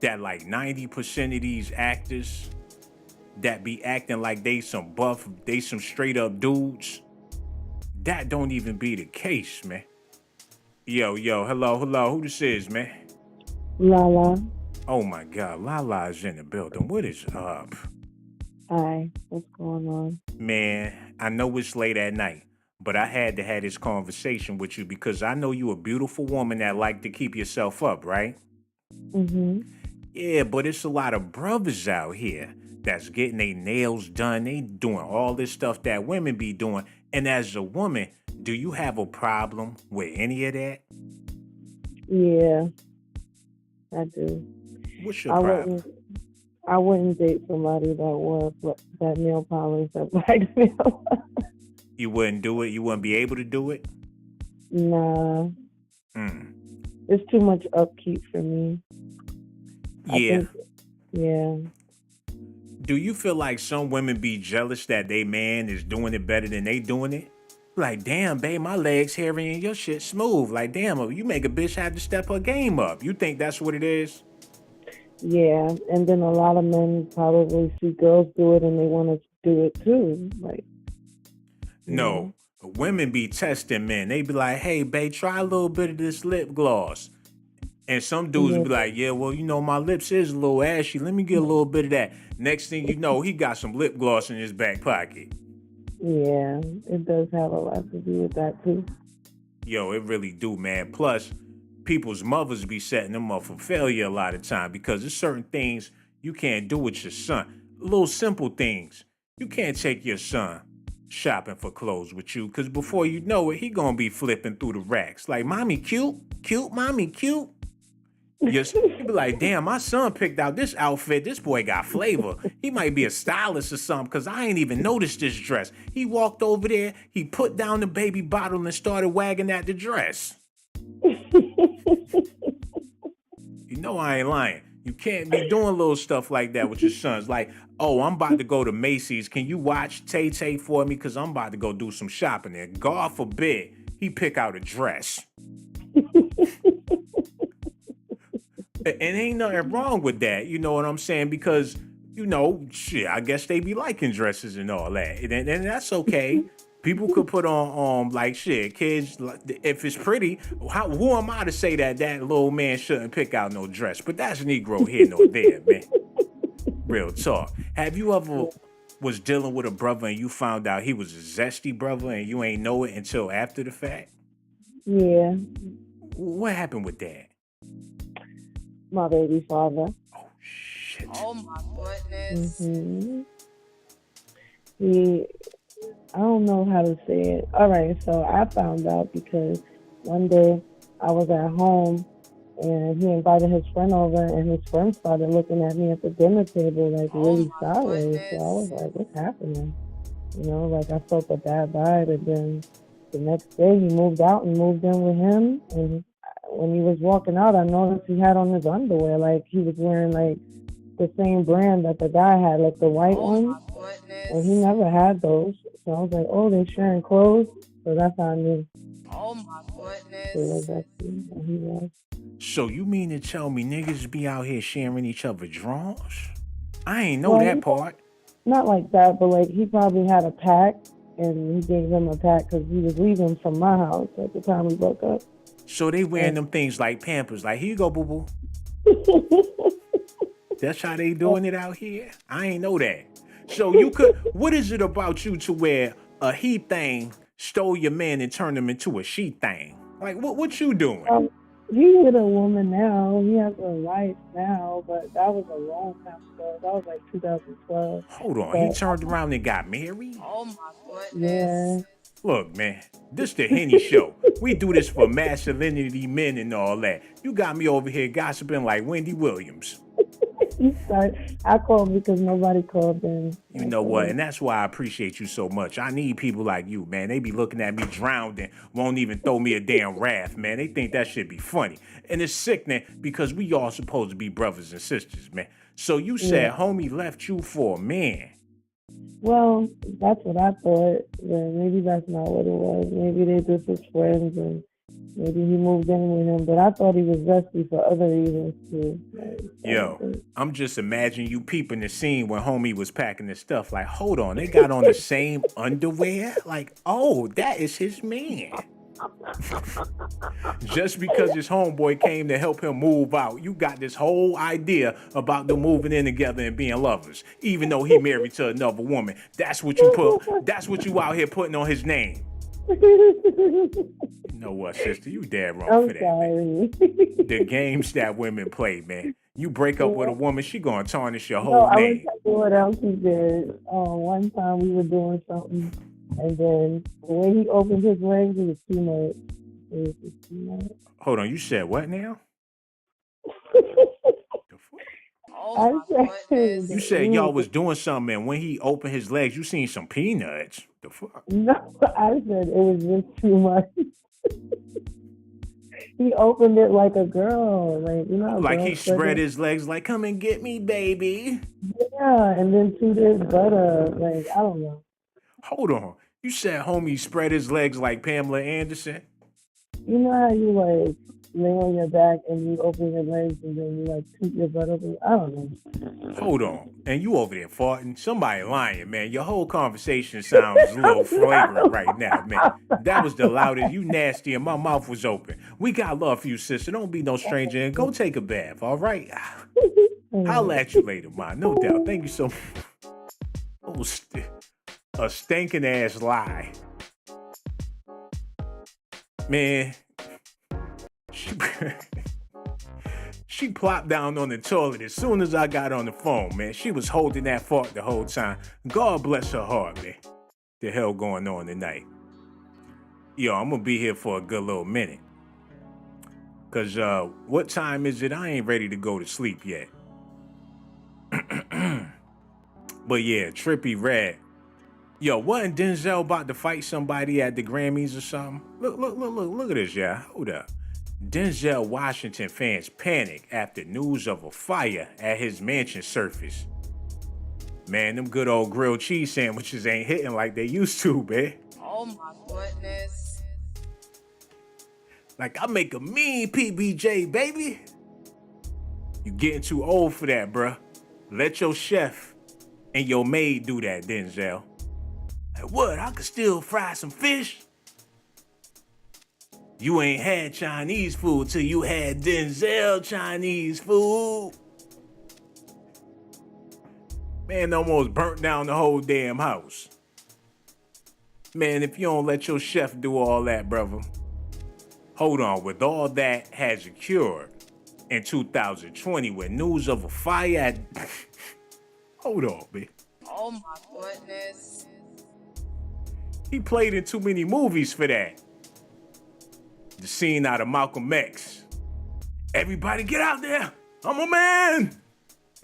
that like 90% of these actors that be acting like they some buff, they some straight up dudes, that don't even be the case, man. Yo, hello, who this is, man?
Lala.
Oh my God, Lala's in the building. What is up?
Hi, what's going on?
Man, I know it's late at night, but I had to have this conversation with you because I know you a beautiful woman that like to keep yourself up, right?
Mm-hmm.
Yeah, but it's a lot of brothers out here that's getting their nails done. They doing all this stuff that women be doing. And as a woman, do you have a problem with any of that?
Yeah, I do.
What's your problem?
I wouldn't date somebody that wore that nail polish that black nail.
You wouldn't do it? You wouldn't be able to do it?
Nah. It's too much upkeep for me.
Yeah.
Yeah.
Do you feel like some women be jealous that they man is doing it better than they doing it? Like, damn, babe, my legs hairy and your shit smooth. Like, damn, you make a bitch have to step her game up. You think that's what it is?
Yeah, and then a lot of men probably see girls do it and they want to do it too. Like,
no, women be testing men. They be like, hey, babe, try a little bit of this lip gloss. And some dudes be like, yeah, well, you know, my lips is a little ashy. Let me get a little bit of that. Next thing you know, he got some lip gloss in his back pocket.
Yeah, it does have a lot to do with that too.
Yo, it really do, man. Plus, people's mothers be setting them up for failure a lot of time because there's certain things you can't do with your son. Little simple things. You can't take your son shopping for clothes with you because before you know it, he gonna be flipping through the racks. Like, mommy cute, mommy cute. You be like, damn, my son picked out this outfit. This boy got flavor. He might be a stylist or something because I ain't even noticed this dress. He walked over there, he put down the baby bottle and started wagging at the dress. You know I ain't lying. You can't be doing little stuff like that with your sons. Like, oh, I'm about to go to Macy's. Can you watch Tay-Tay for me? Because I'm about to go do some shopping there. God forbid he pick out a dress. And ain't nothing wrong with that, you know what I'm saying? Because, you know, shit, I guess they be liking dresses and all that. And that's okay. People could put on like, shit, kids, if it's pretty, who am I to say that little man shouldn't pick out no dress? But that's Negro here nor there, man. Real talk. Have you ever was dealing with a brother and you found out he was a zesty brother and you ain't know it until after the fact?
Yeah.
What happened with that?
My baby father.
Oh, shit.
Oh my goodness.
Mm-hmm. I don't know how to say it. All right, so I found out because one day I was at home and he invited his friend over and his friend started looking at me at the dinner table like really sideways. So I was like, what's happening? You know, like I felt a bad vibe. And then the next day he moved out and moved in with him. And when he was walking out, I noticed he had on his underwear. Like he was wearing like the same brand that the guy had, like the white ones. And he never had those. So I was like, oh, they're sharing clothes. So that's how I knew.
Oh my goodness.
He was.
So you mean to tell me niggas be out here sharing each other drawers? I ain't know that part.
Not like that, but like he probably had a pack and he gave him a pack because he was leaving from my house at the time we broke up.
So they wearing them things like Pampers, like, here you go, boo-boo. That's how they doing it out here? I ain't know that. So what is it about you to where a he thing stole your man and turned him into a she thing? Like, what you doing?
He with a woman now. He has a wife now, but that was a long time ago. That was like 2012.
Hold on, he turned around and got married?
Oh my goodness.
Yeah.
Look, man, this the Henny Show. We do this for masculinity men and all that. You got me over here gossiping like Wendy Williams.
I called because nobody called them.
You know what? And that's why I appreciate you so much. I need people like you, man. They be looking at me drowned and won't even throw me a damn wrath, man. They think that should be funny. And it's sickening because we all supposed to be brothers and sisters, man. So you said homie left you for a man.
Well, that's what I thought. But maybe that's not what it was. Maybe they just was friends and maybe he moved in with him. But I thought he was rusty for other reasons too.
Yo, I'm just imagining you peeping the scene when homie was packing his stuff. Like, hold on, they got on the same underwear? Like, oh, that is his man. Just because his homeboy came to help him move out, you got this whole idea about them moving in together and being lovers, even though he married to another woman. That's what you out here putting on his name. You know what, sister? You dead wrong for that, man. The games that women play, man. You break up with a woman, she gonna tarnish your whole name.
I was telling you what else he did. One time we were doing something, and then the way he opened his legs, it was too much. It was just too much.
Hold on, you said what now?
Oh my goodness.
You said y'all was doing something, and when he opened his legs, you seen some peanuts. The fuck?
No, I said it was just too much. He opened it like a girl,
like he spread his legs, like, come and get me, baby.
Yeah, and then chewed his butt up, like, I don't know.
Hold on, you said homie spread his legs like Pamela Anderson?
You know how you like lay on your back and you open your legs and then you like toot your butt open? I don't know.
Hold on, and you over there farting? Somebody lying, man. Your whole conversation sounds a little flagrant right now, man. That was the loudest. You nasty, and my mouth was open. We got love for you, sister. Don't be no stranger, and go take a bath, all right? I'll at you later, man. No doubt. Thank you so much. Oh, a stinking ass lie. Man, she plopped down on the toilet as soon as I got on the phone, man. She was holding that fart the whole time. God bless her heart, man. The hell going on tonight? Yo, I'm gonna be here for a good little minute. Cause what time is it? I ain't ready to go to sleep yet. But yeah, Trippie Redd. Yo, wasn't Denzel about to fight somebody at the Grammys or something? Look at this, y'all. Hold up. Denzel Washington fans panic after news of a fire at his mansion surfaced. Man, them good old grilled cheese sandwiches ain't hitting like they used to, man.
Oh my goodness.
Like, I make a mean PBJ, baby. You getting too old for that, bruh. Let your chef and your maid do that, Denzel. Like, what? I could still fry some fish? You ain't had Chinese food till you had Denzel Chinese food. Man almost burnt down the whole damn house. Man, if you don't let your chef do all that, brother. Hold on, with all that has occurred in 2020 with news of a fire at... Hold on, man.
Oh my goodness.
He played in too many movies for that. The scene out of Malcolm X. Everybody get out there. I'm a man.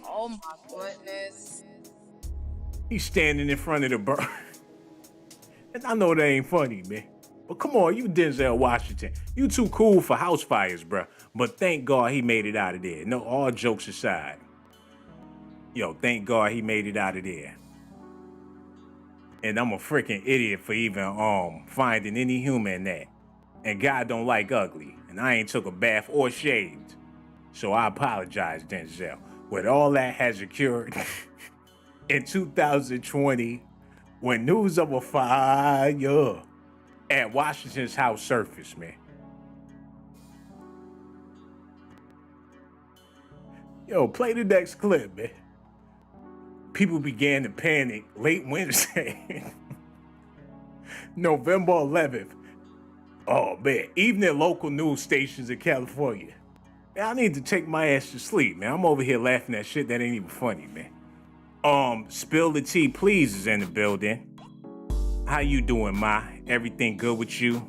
Oh my goodness.
He's standing in front of the bird. And I know that ain't funny, man. But come on, you Denzel Washington. You too cool for house fires, bruh. But thank God he made it out of there. No, all jokes aside. Yo, thank God he made it out of there. And I'm a freaking idiot for even finding any humor in that. And God don't like ugly. And I ain't took a bath or shaved. So I apologize, Denzel. With all that has occurred in 2020 when news of a fire at Washington's house surfaced, man. Yo, play the next clip, man. People began to panic late Wednesday, November 11th. Oh, man, even at local news stations in California. Man, I need to take my ass to sleep, man. I'm over here laughing at shit that ain't even funny, man. Spill the tea, please, is in the building. How you doing, Ma? Everything good with you?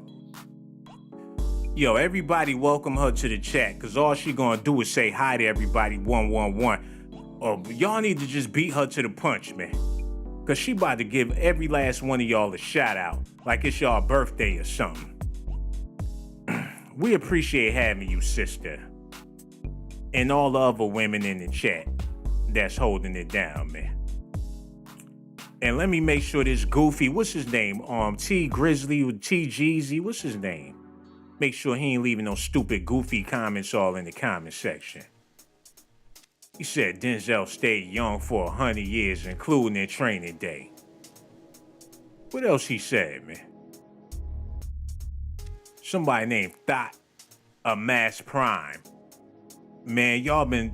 Yo, everybody welcome her to the chat, because all she gonna do is say hi to everybody 111. Y'all need to just beat her to the punch, man. Because she about to give every last one of y'all a shout out, like it's y'all birthday or something. We appreciate having you, sister. And all the other women in the chat that's holding it down, man. And let me make sure this goofy, what's his name? T Grizzly or T Jeezy, what's his name? Make sure he ain't leaving no stupid goofy comments all in the comment section. He said Denzel stayed young for 100 years, including their training day. What else he said, man? Somebody named Thought Amass Prime. Man, y'all been,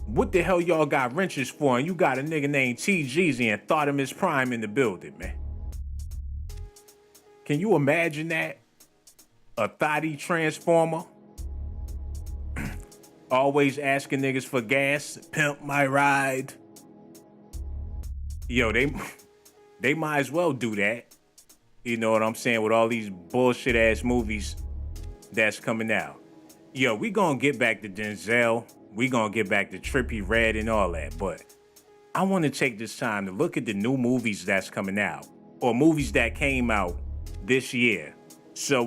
what the hell y'all got wrenches for? And you got a nigga named T Jeezy and Thought Amass Prime in the building, man. Can you imagine that? A thotty transformer? Always asking niggas for gas, pimp my ride. Yo, they might as well do that. You know what I'm saying? With all these bullshit ass movies that's coming out. Yo, we gonna get back to Denzel. We gonna get back to Trippie Redd and all that. But I want to take this time to look at the new movies that's coming out. Or movies that came out this year. So,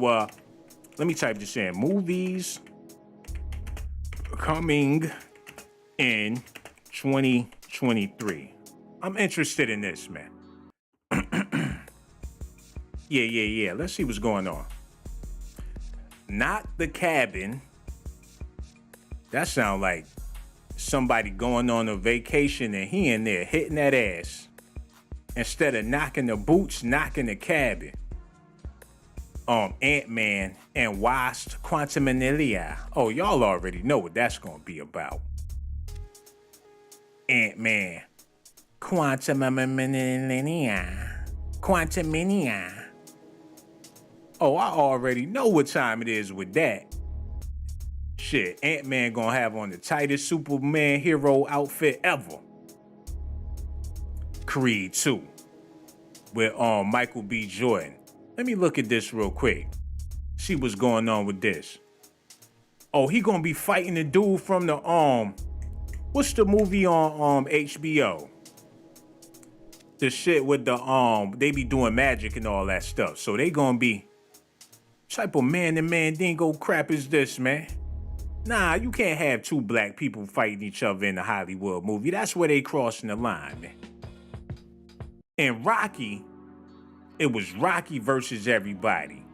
let me type this in. Movies coming in 2023. I'm interested in this, man. Yeah. Let's see what's going on. Not The Cabin. That sound like somebody going on a vacation and he in there hitting that ass. Instead of knocking the boots, knocking the cabin. Ant-Man and Wasp Quantumania. Oh, y'all already know what that's gonna be about. Ant-Man. Quantumania. Oh, I already know what time it is with that. Shit, Ant-Man gonna have on the tightest Superman hero outfit ever. Creed 2 with Michael B. Jordan. Let me look at this real quick. See what's going on with this. Oh, he gonna be fighting the dude from the what's the movie on HBO? The shit with the they be doing magic and all that stuff. So they gonna be type of man-to-man dingo crap is this, man? Nah, you can't have two black people fighting each other in a Hollywood movie. That's where they crossing the line, man. And Rocky, it was Rocky versus everybody.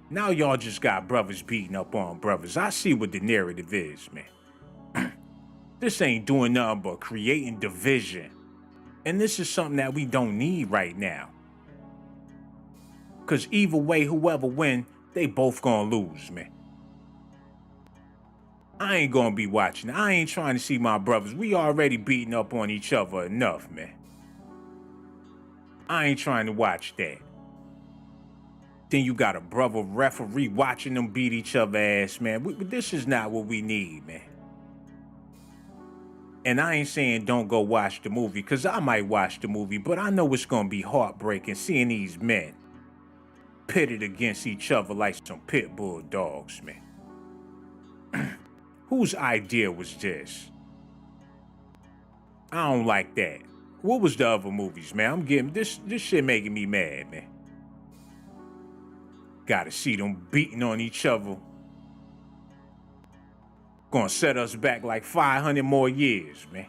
Now y'all just got brothers beating up on brothers. I see what the narrative is, man. This ain't doing nothing but creating division. And this is something that we don't need right now. Because either way, whoever win, they both gonna lose, man. I ain't gonna be watching. I ain't trying to see my brothers. We already beating up on each other enough, man. I ain't trying to watch that. Then you got a brother referee watching them beat each other ass, man. This is not what we need, man. And I ain't saying don't go watch the movie, because I might watch the movie, but I know it's going to be heartbreaking seeing these men pitted against each other like some pit bull dogs, man. Whose idea was this? I don't like that. What was the other movies, man? I'm getting this shit making me mad, man. Gotta see them beating on each other. Gonna set us back like 500 more years, man.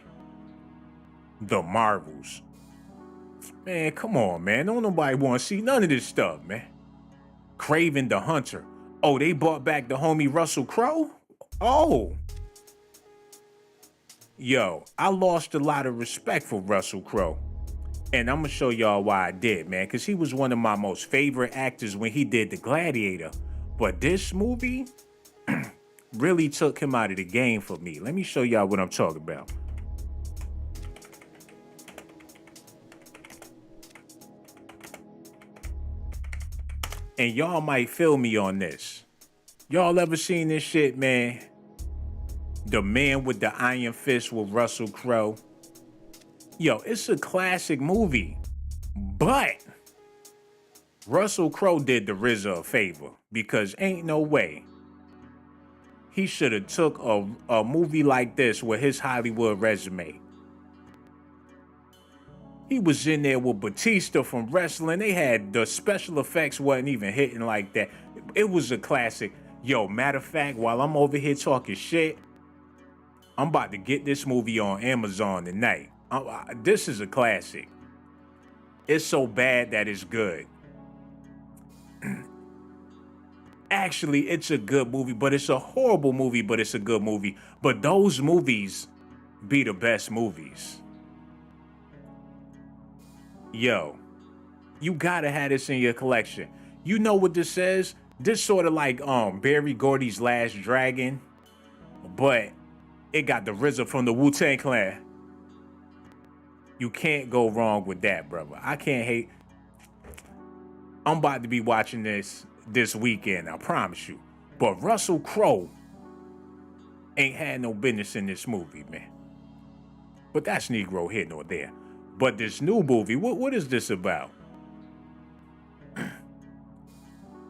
The Marvels. Man, come on, man. Don't nobody want to see none of this stuff, man. Kraven the Hunter. Oh, they brought back the homie Russell Crowe? Oh. Yo, I lost a lot of respect for Russell Crowe. And I'm gonna show y'all why I did, man, because he was one of my most favorite actors when he did The Gladiator. But this movie really took him out of the game for me. Let me show y'all what I'm talking about. And y'all might feel me on this. Y'all ever seen this shit, man? The Man with the Iron Fist with Russell Crowe. Yo, it's a classic movie. But Russell Crowe did the RZA a favor because ain't no way he should have took a movie like this with his Hollywood resume. He was in there with Batista from wrestling. They had the special effects wasn't even hitting like that. It was a classic. Yo, matter of fact, while I'm over here talking shit, I'm about to get this movie on Amazon tonight. This is a classic. It's so bad that it's good. Actually, it's a good movie, but it's a horrible movie, but it's a good movie. But those movies be the best movies. Yo, you gotta have this in your collection. You know what this says? This sort of like Barry Gordy's Last Dragon, but it got the RZA from the Wu-Tang Clan. You can't go wrong with that, brother. I can't hate. I'm about to be watching this weekend, I promise you. But Russell Crowe ain't had no business in this movie, man. But that's Negro here nor there. But this new movie, what is this about?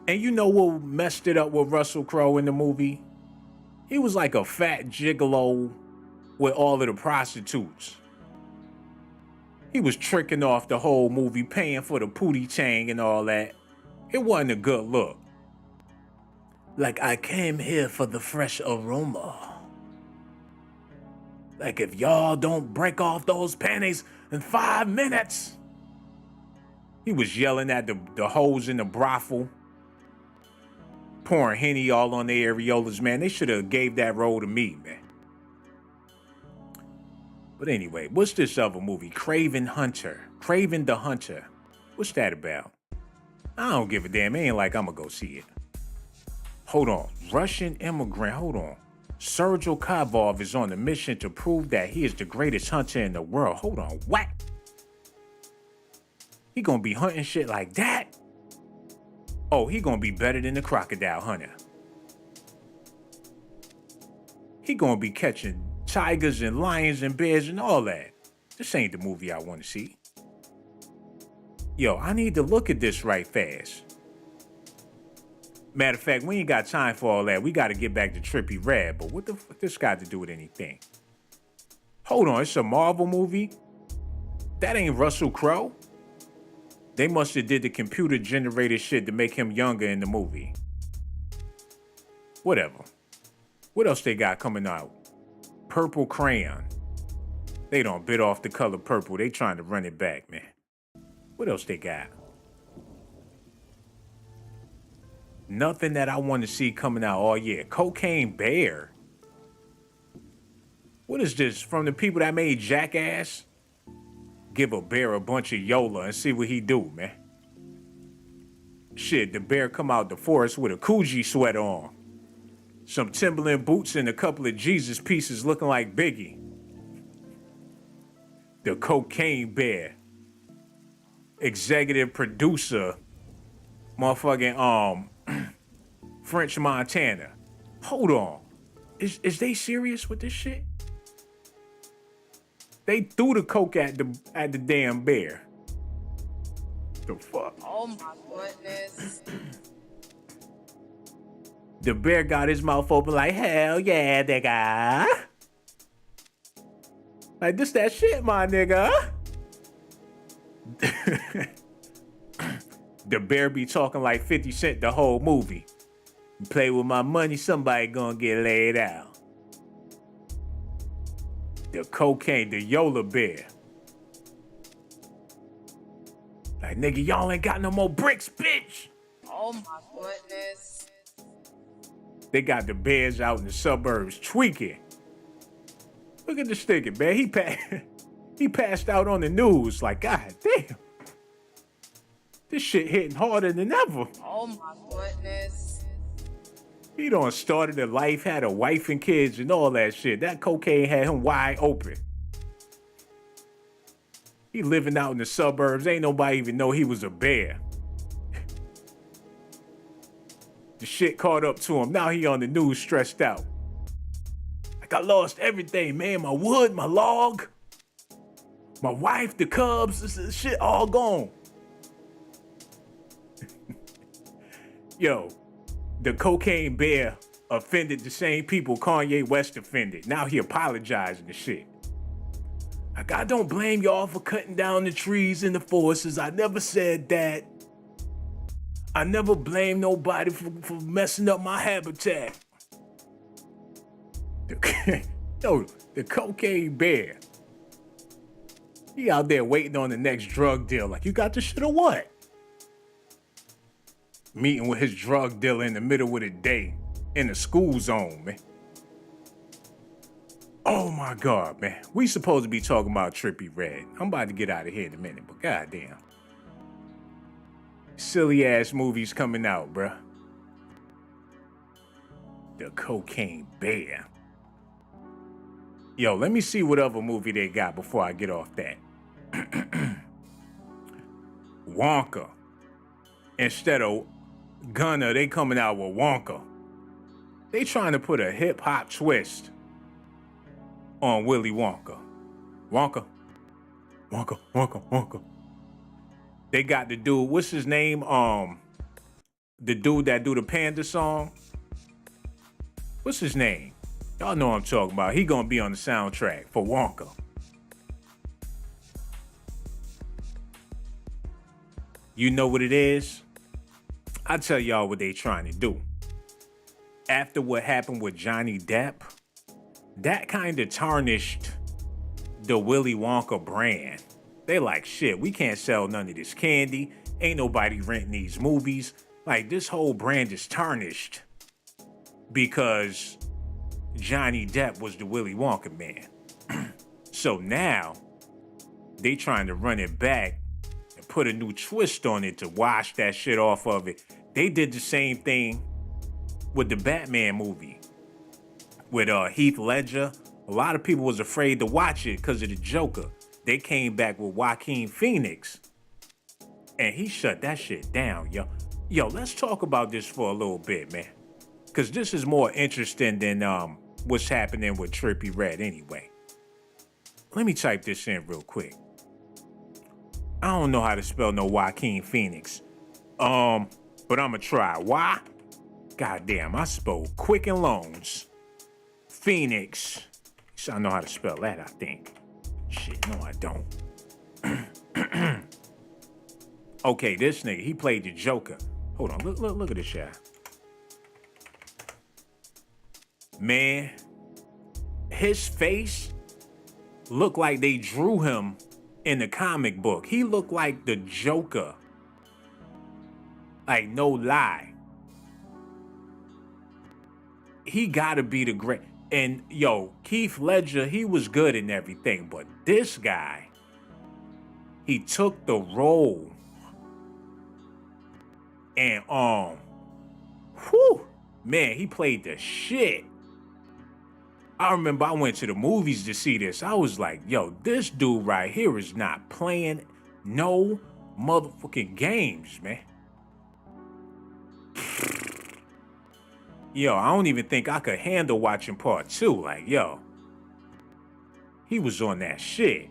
And you know what messed it up with Russell Crowe in the movie? He was like a fat gigolo with all of the prostitutes. He was tricking off the whole movie, paying for the pootie tang and all that. It wasn't a good look. Like, I came here for the fresh aroma. Like, if y'all don't break off those panties in 5 minutes. He was yelling at the hoes in the brothel, pouring Henny all on their areolas, man. They should have gave that role to me, man. But anyway, what's this other movie? Craven the Hunter. What's that about? I don't give a damn. It ain't like I'm gonna go see it. Hold on. Russian immigrant. Hold on. Sergei Kavov is on a mission to prove that he is the greatest hunter in the world. Hold on. Wack. He gonna be hunting shit like that? Oh, he gonna be better than the crocodile hunter. He gonna be catching tigers and lions and bears and all that. This ain't the movie I want to see. Yo, I need to look at this right fast. Matter of fact, we ain't got time for all that. We got to get back to Trippie Redd, but what the fuck this got to do with anything? Hold on, it's a Marvel movie? That ain't Russell Crowe? They must have did the computer-generated shit to make him younger in the movie. Whatever. What else they got coming out? Purple Crayon. They don't bit off the color purple. They trying to run it back, man. What else they got? Nothing that I want to see coming out all year. Cocaine Bear. What is this? From the people that made Jackass? Give a bear a bunch of Yola and see what he do, man. Shit, the bear come out the forest with a Coogee sweater on. Some Timberland boots and a couple of Jesus pieces looking like Biggie. The Cocaine Bear. Executive producer. Motherfucking, French Montana. Hold on. Is they serious with this shit? They threw the coke at the damn bear. The fuck?
Oh my goodness.
The bear got his mouth open like, hell yeah, nigga. Like, this that shit, my nigga. The bear be talking like 50 Cent the whole movie. You play with my money, somebody gonna get laid out. The cocaine, the Yola bear. Like, nigga, y'all ain't got no more bricks, bitch.
Oh my goodness.
They got the bears out in the suburbs tweaking. Look at the sticker, man. He passed out on the news. Like, God damn. This shit hitting harder than ever.
Oh my goodness.
He done started a life, had a wife and kids and all that shit. That cocaine had him wide open. He living out in the suburbs. Ain't nobody even know he was a bear. The shit caught up to him. Now he on the news stressed out. Like, I lost everything, man. My wood, my log, my wife, the cubs, this shit all gone. Yo, the cocaine bear offended the same people Kanye West offended. Now he apologizing to shit. Like, I don't blame y'all for cutting down the trees in the forests. I never said that. I never blame nobody for messing up my habitat. Yo, the cocaine bear. He out there waiting on the next drug deal. Like, you got this shit or what? Meeting with his drug dealer in the middle of the day in the school zone, man. Oh my God, man. We supposed to be talking about Trippie Redd. I'm about to get out of here in a minute, but goddamn. Silly ass movies coming out, bruh. The Cocaine Bear. Yo, let me see what other movie they got before I get off that. Wonka. Instead of Gunna, they coming out with Wonka. They trying to put a hip hop twist on Willy Wonka. Wonka. Wonka, Wonka, Wonka. They got the dude, what's his name? The dude that do the Panda song. What's his name? Y'all know what I'm talking about. He gonna be on the soundtrack for Wonka. You know what it is? I'll tell y'all what they trying to do. After what happened with Johnny Depp, that kind of tarnished the Willy Wonka brand. They like, shit, we can't sell none of this candy. Ain't nobody renting these movies. Like, this whole brand is tarnished because Johnny Depp was the Willy Wonka man. So now, they trying to run it back and put a new twist on it to wash that shit off of it. They did the same thing with the Batman movie with Heath Ledger. A lot of people was afraid to watch it because of the Joker. They came back with Joaquin Phoenix, and he shut that shit down, yo. Yo, let's talk about this for a little bit, man, because this is more interesting than what's happening with Trippie Redd anyway. Let me type this in real quick. I don't know how to spell no Joaquin Phoenix, but I'ma try. Why? Goddamn, I spell Quicken Loans. Phoenix. So I know how to spell that, I think. Shit, no, I don't. Okay, this nigga, he played the Joker. Hold on, look at this shit. Man, his face looked like they drew him in the comic book. He looked like the Joker. Like, no lie. He gotta be the great. And yo, Heath Ledger, he was good in everything, but this guy, he took the role and man, he played the shit. I remember I went to the movies to see this. I was like, yo, this dude right here is not playing no motherfucking games, man. Yo, I don't even think I could handle watching part 2. Like, yo, he was on that shit.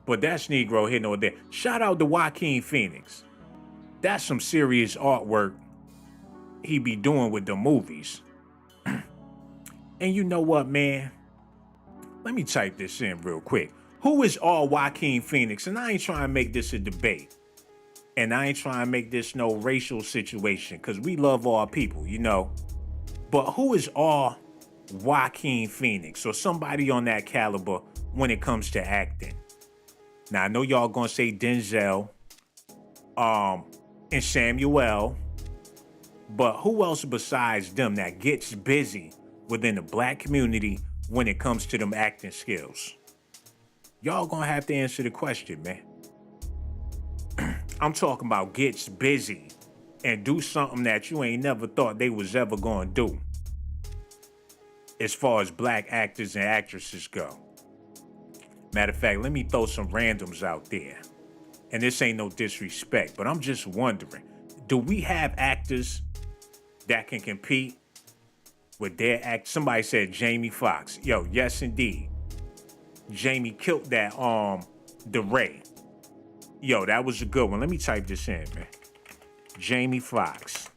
But that's Negro hitting over there. Shout out to Joaquin Phoenix. That's some serious artwork he be doing with the movies. And you know what, man? Let me type this in real quick. Who is all Joaquin Phoenix? And I ain't trying to make this a debate. And I ain't trying to make this no racial situation, because we love all people, you know. But who is all Joaquin Phoenix or somebody on that caliber when it comes to acting? Now, I know y'all gonna say Denzel and Samuel, but who else besides them that gets busy within the black community when it comes to them acting skills? Y'all gonna have to answer the question, man. I'm talking about gets busy and do something that you ain't never thought they was ever gonna do. As far as black actors and actresses go. Matter of fact, let me throw some randoms out there. And this ain't no disrespect, but I'm just wondering, do we have actors that can compete with their act? Somebody said Jamie Foxx. Yo, yes indeed. Jamie killed that the Ray. Yo, that was a good one. Let me type this in, man. Jamie Foxx.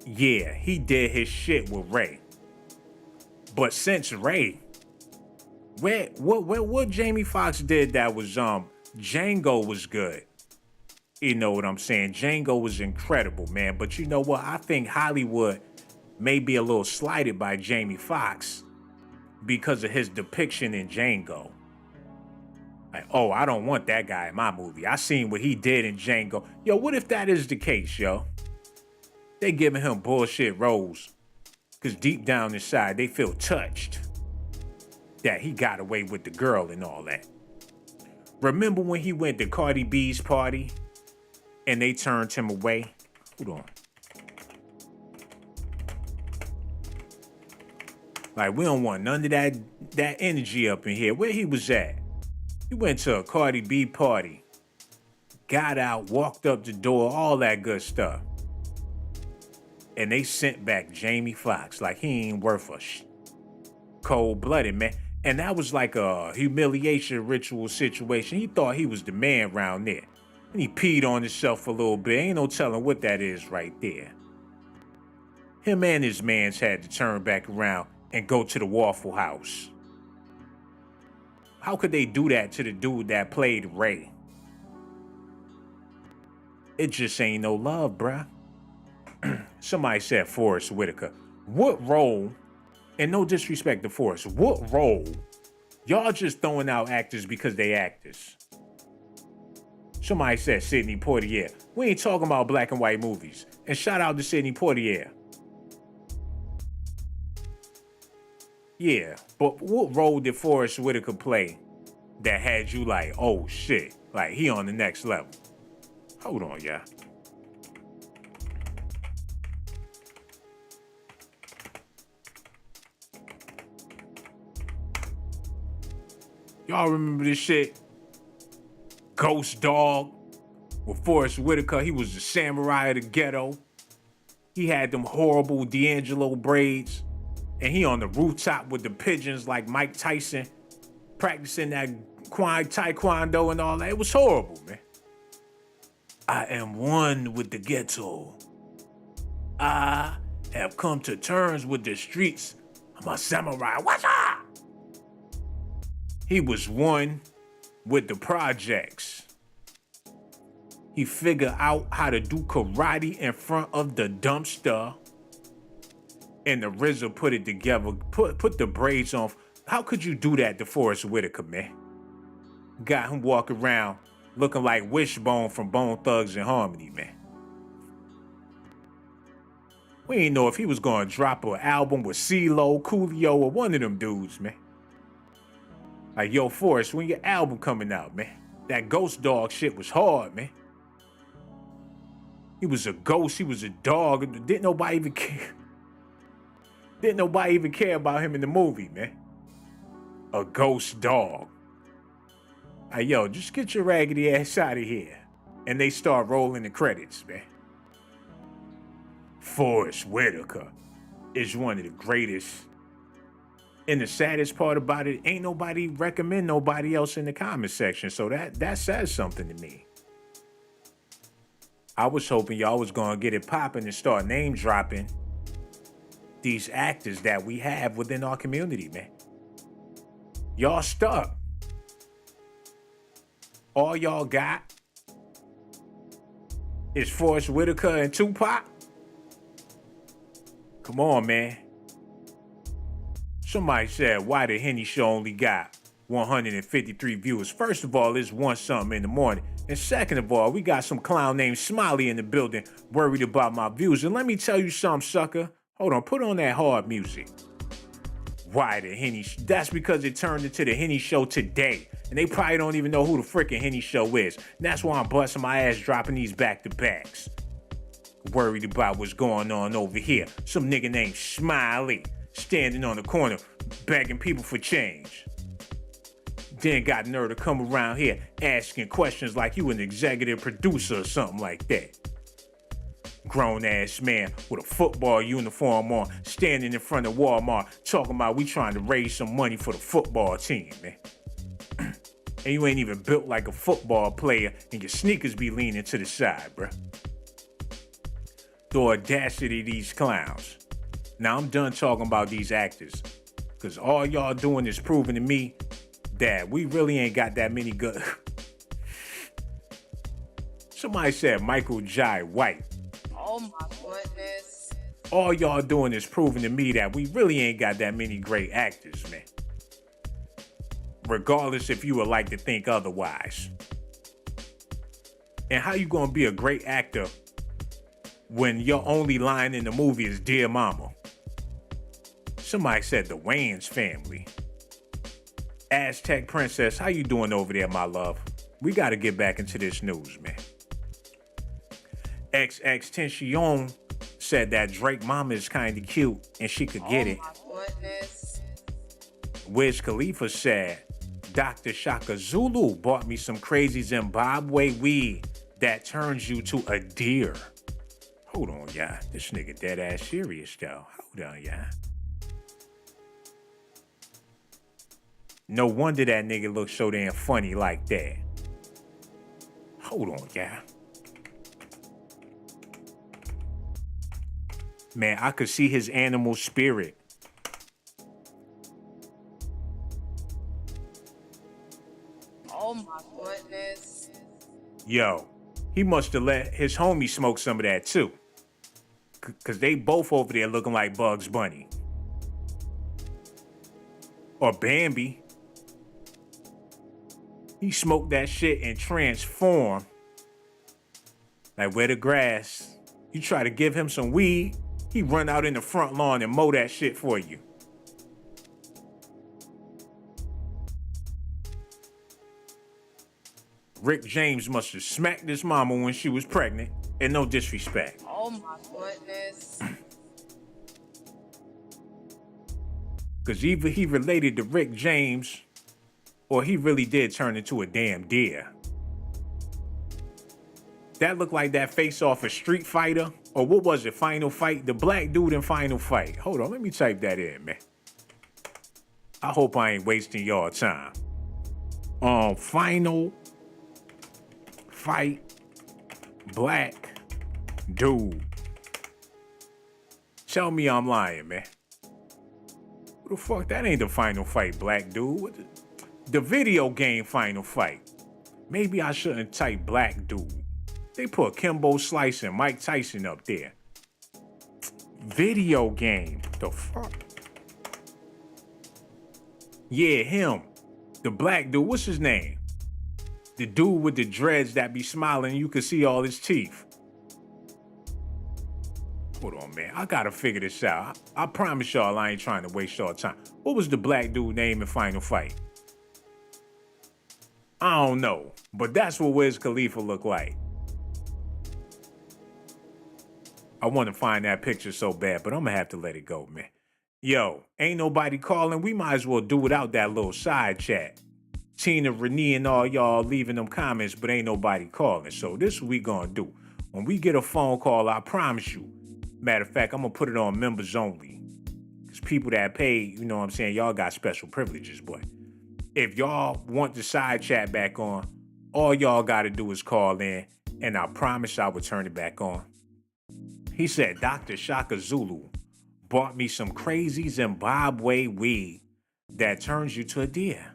Yeah, he did his shit with Ray. But since Ray, what Jamie Foxx did that was Django was good. You know what I'm saying? Django was incredible, man. But you know what? I think Hollywood may be a little slighted by Jamie Foxx because of his depiction in Django. Like, oh, I don't want that guy in my movie. I seen what he did in Django. Yo, what if that is the case, yo? They giving him bullshit roles because deep down inside they feel touched that he got away with the girl and all that. Remember when he went to Cardi B's party and they turned him away? Hold on. Like, we don't want none of that energy up in here. Where he was at? He went to a Cardi B party, got out, walked up the door, all that good stuff. And they sent back Jamie Foxx like he ain't worth a cold-blooded, man. And that was like a humiliation ritual situation. He thought he was the man around there. And he peed on himself a little bit. Ain't no telling what that is right there. Him and his mans had to turn back around and go to the Waffle House. How could they do that to the dude that played Ray? It just ain't no love, bruh. Somebody said Forrest Whitaker. What role, and no disrespect to Forrest, what role? Y'all just throwing out actors because they actors. Somebody said Sidney Poitier. We ain't talking about black and white movies. And shout out to Sidney Poitier. Yeah, but what role did Forrest Whitaker play that had you like, oh shit, like he on the next level? Hold on, y'all. Y'all remember this shit? Ghost Dog with Forrest Whitaker. He was the samurai of the ghetto. He had them horrible D'Angelo braids. And he on the rooftop with the pigeons like Mike Tyson, practicing that taekwondo and all that. It was horrible, man. I am one with the ghetto. I have come to terms with the streets. I'm a samurai. What's up? He was one with the projects. He figured out how to do karate in front of the dumpster. And the RZA put it together, put the braids on. How could you do that to Forrest Whitaker, man? Got him walking around looking like Wishbone from Bone Thugs and Harmony, man. We ain't know if he was gonna drop an album with CeeLo, Coolio, or one of them dudes, man. Like, yo, Forrest, when your album coming out, man? That Ghost Dog shit was hard, man. He was a ghost, he was a dog. Didn't nobody even care. Didn't nobody even care about him in the movie, man. A ghost dog. Like, yo, just get your raggedy ass out of here. And they start rolling the credits, man. Forrest Whitaker is one of the greatest. And the saddest part about it, ain't nobody recommend nobody else in the comment section. So that says something to me. I was hoping y'all was gonna get it popping and start name dropping these actors that we have within our community, man. Y'all stuck. All y'all got is Forrest Whitaker and Tupac. Come on, man. Somebody said, why the Henny Show only got 153 viewers? First of all, it's 1 something in the morning. And second of all, we got some clown named Smiley in the building worried about my views. And let me tell you something, sucker. Hold on, put on that hard music. Why the Henny? That's because it turned into the Henny Show today. And they probably don't even know who the freaking Henny Show is. And that's why I'm busting my ass dropping these back-to-backs. Worried about what's going on over here. Some nigga named Smiley standing on the corner begging people for change. Then got nerve to come around here asking questions like you an executive producer or something like that. Grown-ass man with a football uniform on, standing in front of Walmart, talking about we trying to raise some money for the football team, man. And you ain't even built like a football player, and your sneakers be leaning to the side, bruh. The audacity of these clowns. Now I'm done talking about these actors, because all y'all doing is proving to me that we really ain't got that many good... Somebody said Michael Jai White.
Oh my goodness.
All y'all doing is proving to me that we really ain't got that many great actors, man. Regardless if you would like to think otherwise. And how you gonna be a great actor when your only line in the movie is Dear Mama? Somebody said the Wayans family. Aztec Princess, how you doing over there, my love? We gotta get back into this news, man. XXXTentacion said that Drake mama is kinda cute and she could get it.
Oh my goodness.
Wiz Khalifa said, Dr. Shaka Zulu bought me some crazy Zimbabwe weed that turns you to a deer. Hold on, y'all. This nigga dead ass serious, though. Hold on, y'all. No wonder that nigga looks so damn funny like that. Hold on, y'all. Man, I could see his animal spirit.
Oh my goodness.
Yo, he must have let his homie smoke some of that too. Cause they both over there looking like Bugs Bunny. Or Bambi. He smoked that shit and transformed. Like where the grass. You try to give him some weed, he run out in the front lawn and mow that shit for you. Rick James must have smacked his mama when she was pregnant, and no disrespect.
Oh my goodness.
Because either he related to Rick James, or he really did turn into a damn deer. That looked like that face off a Street Fighter, or what was it, Final Fight? The black dude in Final Fight. Hold on, let me type that in, man. I hope I ain't wasting y'all time. Final Fight black dude. Tell me I'm lying, man. What the fuck? That ain't the Final Fight black dude. The video game Final Fight. Maybe I shouldn't type black dude. They put Kimbo Slice and Mike Tyson up there. Video game. The fuck? Yeah, him. The black dude. What's his name? The dude with the dreads that be smiling, you can see all his teeth. Hold on, man. I gotta figure this out. I promise y'all I ain't trying to waste y'all time. What was the black dude name in Final Fight? I don't know, but that's what Wiz Khalifa looked like. I want to find that picture so bad, but I'm gonna have to let it go, man. Yo, ain't nobody calling. We might as well do without that little side chat. Tina, Renee, and all y'all leaving them comments, but ain't nobody calling. So this is what we gonna do. When we get a phone call, I promise you. Matter of fact, I'm gonna put it on members only. Because people that pay, you know what I'm saying, y'all got special privileges, boy. If y'all want the side chat back on, all y'all gotta do is call in, and I promise I will turn it back on. He said, Dr. Shaka Zulu bought me some crazy Zimbabwe weed that turns you to a deer.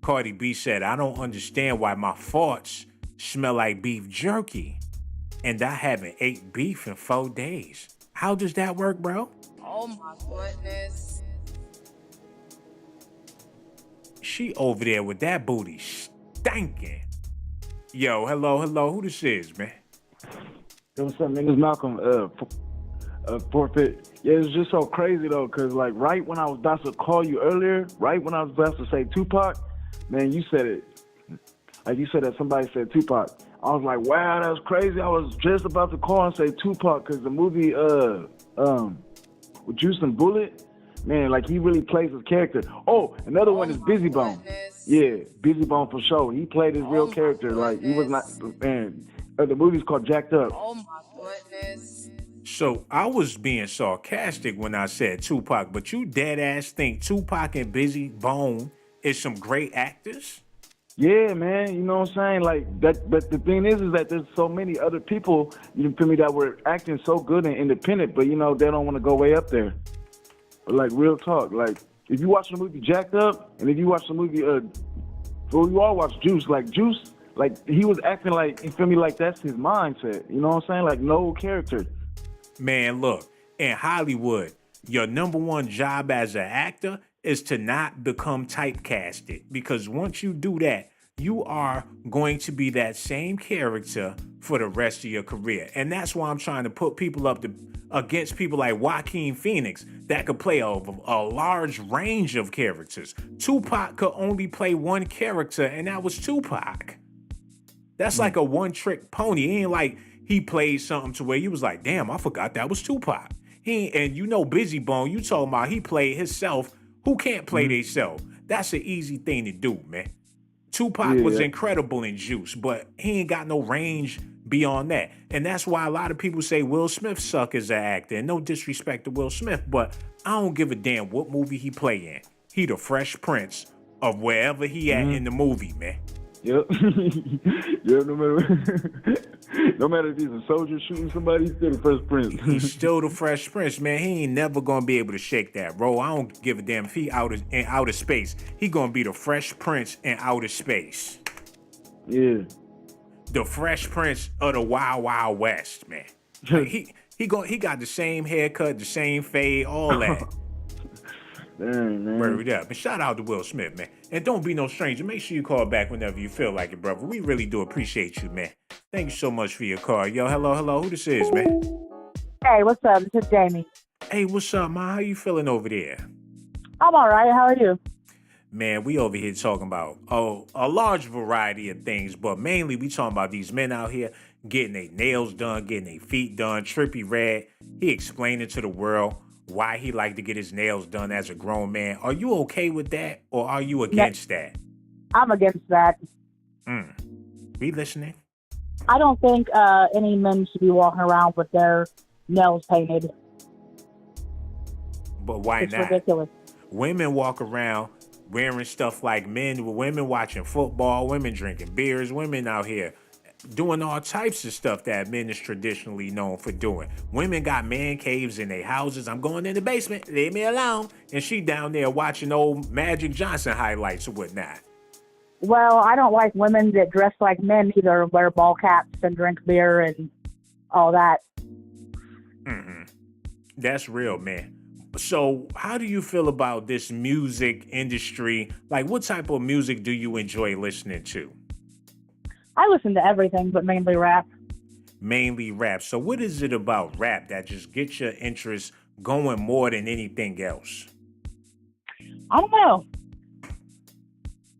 Cardi B said, I don't understand why my farts smell like beef jerky, and I haven't ate beef in 4 days. How does that work, bro?
Oh my goodness.
She over there with that booty stinking. Yo, hello, who this is, man?
Yo, what's up, niggas? Malcolm. Forfeit. Yeah, it's just so crazy though, cause like right when I was about to call you earlier, right when I was about to say Tupac, man, you said it. Like you said that somebody said Tupac. I was like, wow, that's crazy. I was just about to call and say Tupac, cause the movie with Juice and Bullet, man, like he really plays his character. Oh, another one is Busy Bone. Yeah, Busy Bone for sure. He played his real character. Like he was not, man. The movie's called Jacked Up.
Oh my goodness.
So I was being sarcastic when I said Tupac, but you dead ass think Tupac and Busy Bone is some great actors?
Yeah, man, you know what I'm saying? Like that, but the thing is that there's so many other people, you feel me, that were acting so good and independent, but you know, they don't want to go way up there. But like real talk, like if you watch the movie Jacked Up, and if you watch the movie, well, you all watch Juice, like he was acting like, you feel me, like that's his mindset. You know what I'm saying? Like no character.
Man, look, in Hollywood, your number one job as an actor is to not become typecasted, because once you do that, you are going to be that same character for the rest of your career. And that's why I'm trying to put people up against people like Joaquin Phoenix that could play a large range of characters. Tupac could only play one character, and that was Tupac. That's like a one-trick pony. It ain't like he played something to where you was like, damn, I forgot that was Tupac. And you know Busy Bone, you talking about he played himself. Who can't play theyself? That's an easy thing to do, man. Tupac was incredible in Juice, but he ain't got no range beyond that. And that's why a lot of people say Will Smith suck as an actor. And no disrespect to Will Smith, but I don't give a damn what movie he play in. He the Fresh Prince of wherever he at in the movie, man.
Yep. Yep. No matter if he's a soldier shooting somebody, he's still the Fresh Prince.
He's still the Fresh Prince, man. He ain't never gonna be able to shake that role. I don't give a damn if he in outer space. He gonna be the Fresh Prince in outer space.
Yeah.
The Fresh Prince of the Wild Wild West, man. Like, he got the same haircut, the same fade, all that.
Dang, man.
Word up. And shout out to Will Smith, man. And don't be no stranger. Make sure you call back whenever you feel like it, brother. We really do appreciate you, man. Thank you so much for your call. Yo, hello. Who this is, man?
Hey, what's up? This is Jamie.
Hey, what's up, man? How you feeling over there?
I'm all right. How are you?
Man, we over here talking about a large variety of things, but mainly we talking about these men out here getting their nails done, getting their feet done. Trippie Redd, he explained it to the world why he like to get his nails done as a grown man. Are you okay with that, or are you against that?
I'm against that.
We listening?
I don't think any men should be walking around with their nails painted.
But why
It's
not?
ridiculous.
Women walk around wearing stuff like men, women watching football, women drinking beers, women out here doing all types of stuff that men is traditionally known for doing. Women got man caves in their houses. I'm going in the basement, leave me alone. And she down there watching old Magic Johnson highlights or whatnot.
Well, I don't like women that dress like men either, wear ball caps and drink beer and all that.
That's real, man. So how do you feel about this music industry? Like, what type of music do you enjoy listening to?
I listen to everything, but mainly rap.
Mainly rap. So what is it about rap that just gets your interest going more than anything else?
I don't know.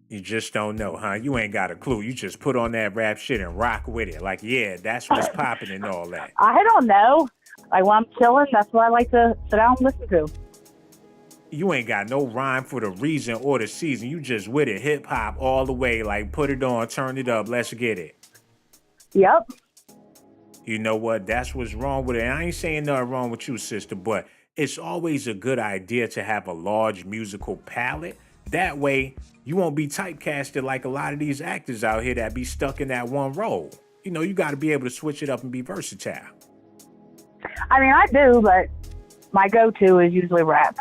You just don't know, huh? You ain't got a clue. You just put on that rap shit and rock with it. Like, yeah, that's what's popping and all that.
I don't know. Like, when I'm chilling, that's what I like to sit down and listen to.
You ain't got no rhyme for the reason or the season. You just with it, hip hop all the way. Like, put it on, turn it up, let's get it.
Yep.
You know what? That's what's wrong with it. And I ain't saying nothing wrong with you, sister, but it's always a good idea to have a large musical palette. That way, you won't be typecasted like a lot of these actors out here that be stuck in that one role. You know, you got to be able to switch it up and be versatile.
I mean, I do, but my go-to is usually rap.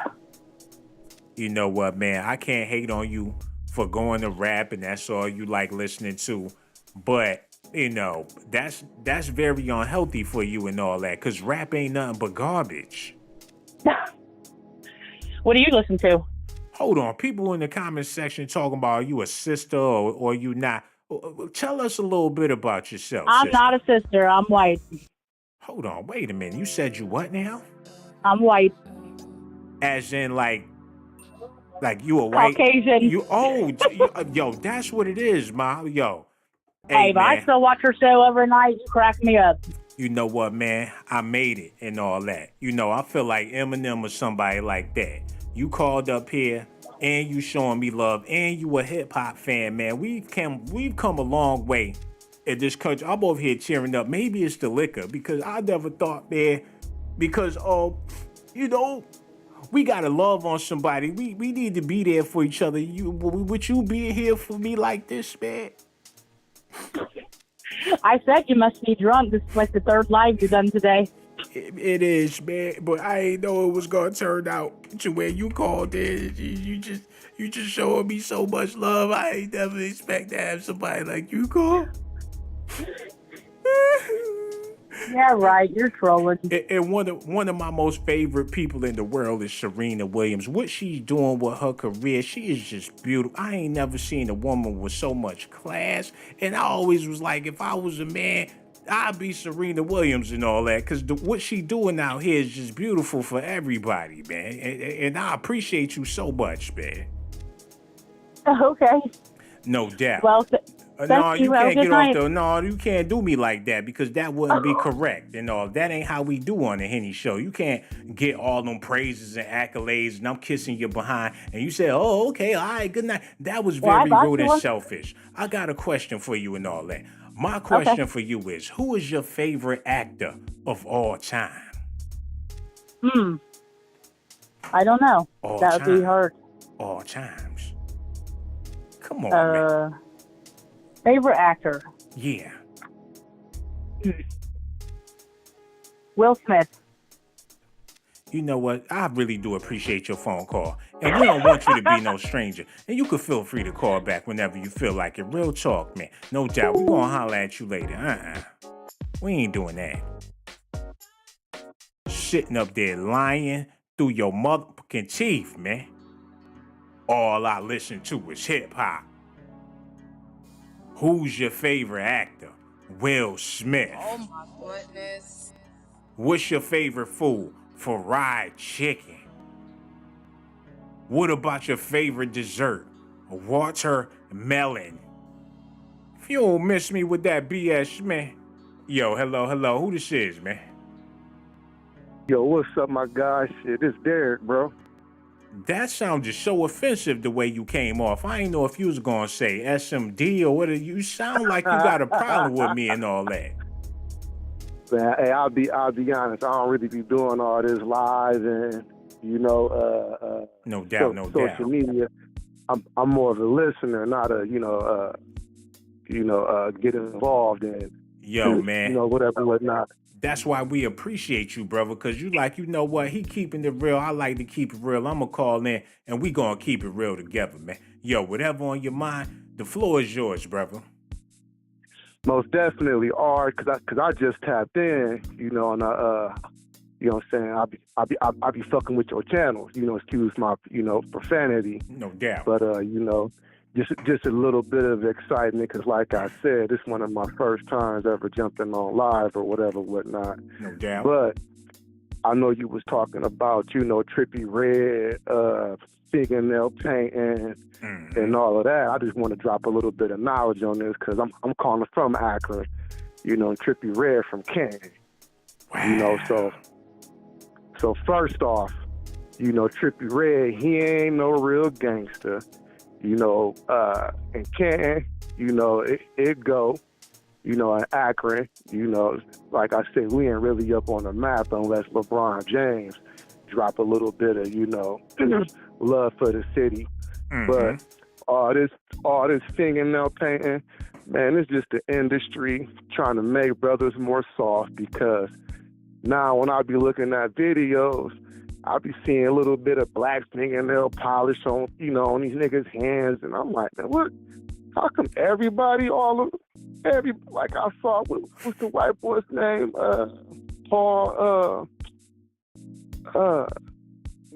You know what, man? I can't hate on you for going to rap and that's all you like listening to. But, you know, that's very unhealthy for you and all that, because rap ain't nothing but garbage.
What do you listen to?
Hold on. People in the comment section talking about, are you a sister or you not? Tell us a little bit about yourself,
I'm
sister.
not a sister. I'm white.
Hold on, wait a minute. You said you what now?
I'm white.
As in, like you a white?
Caucasian.
Yo, that's what it is, ma. Yo,
Hey, but I
man.
still watch your show every night. You crack me up.
You know what, man? I made it and all that. You know, I feel like Eminem or somebody like that. You called up here and you showing me love and you a hip hop fan, man. We've come a long way in this country. I'm over here cheering up. Maybe it's the liquor because I never thought, man, because you know, we gotta love on somebody. We need to be there for each other. Would you be here for me like this, man?
I said you must be drunk. This is like the third live you've done today.
It is, man, but I ain't know it was gonna turn out to where you called in. You just showing me so much love. I ain't never expect to have somebody like you call.
Yeah, right. You're trolling.
And one of my most favorite people in the world is Serena Williams. What she's doing with her career, she is just beautiful. I ain't never seen a woman with so much class. And I always was like, if I was a man, I'd be Serena Williams and all that. Because what she doing out here is just beautiful for everybody, man. And I appreciate you so much, man.
Okay.
No doubt.
Well,
No, you can't get off
the.
No, you can't do me like that because that wouldn't be correct and all. That ain't how we do on the Henny Show. You can't get all them praises and accolades and I'm kissing you behind and you say, oh, okay, all right, good night. That was very rude and selfish. I got a question for you and all that. My question for you is, who is your favorite actor of all time?
I don't know. That would be hard.
All times. Come on, man.
Favorite actor?
Yeah.
Will Smith.
You know what? I really do appreciate your phone call. And we don't want you to be no stranger. And you can feel free to call back whenever you feel like it. Real talk, man. No doubt. We're going to holler at you later. We ain't doing that. Sitting up there lying through your motherfucking teeth, man. All I listen to is hip-hop. Who's your favorite actor? Will Smith.
Oh my goodness.
What's your favorite food? Fried chicken. What about your favorite dessert? Watermelon. If you don't miss me with that BS, man. Yo, hello. Who this is, man?
Yo, what's up, my guy? Shit, it's Derek, bro.
That sounded so offensive the way you came off. I ain't know if you was gonna say SMD or whatever. You sound like you got a problem with me and all that.
Man, hey, I'll be honest. I don't really be doing all this live and
no doubt.
Social media. I'm more of a listener, not a get involved in.
Yo, man.
Whatever, whatnot.
That's why we appreciate you, brother, because you know what? He keeping it real. I like to keep it real. I'm going to call in, and we going to keep it real together, man. Yo, whatever on your mind, the floor is yours, brother.
Most definitely, Art, because I just tapped in, and you know what I'm saying? I'll be fucking with your channels, excuse my, profanity.
No doubt.
But, just a little bit of excitement because, like I said, it's one of my first times ever jumping on live or whatnot.
No doubt.
But I know you was talking about, Trippie Redd, fingernail painting, and all of that. I just want to drop a little bit of knowledge on this because I'm calling from Akron, Trippie Redd from Canton.
Wow.
So first off, Trippie Redd, he ain't no real gangster. In Canton, it go, in Akron, like I said, we ain't really up on the map unless LeBron James drop a little bit of, love for the city. But all this fingernail painting, man, it's just the industry trying to make brothers more soft because now when I be looking at videos, I'll be seeing a little bit of black fingernail polish on, on these niggas' hands. And I'm like, man, what? How come everybody, like I saw, what's the white boy's name? Paul,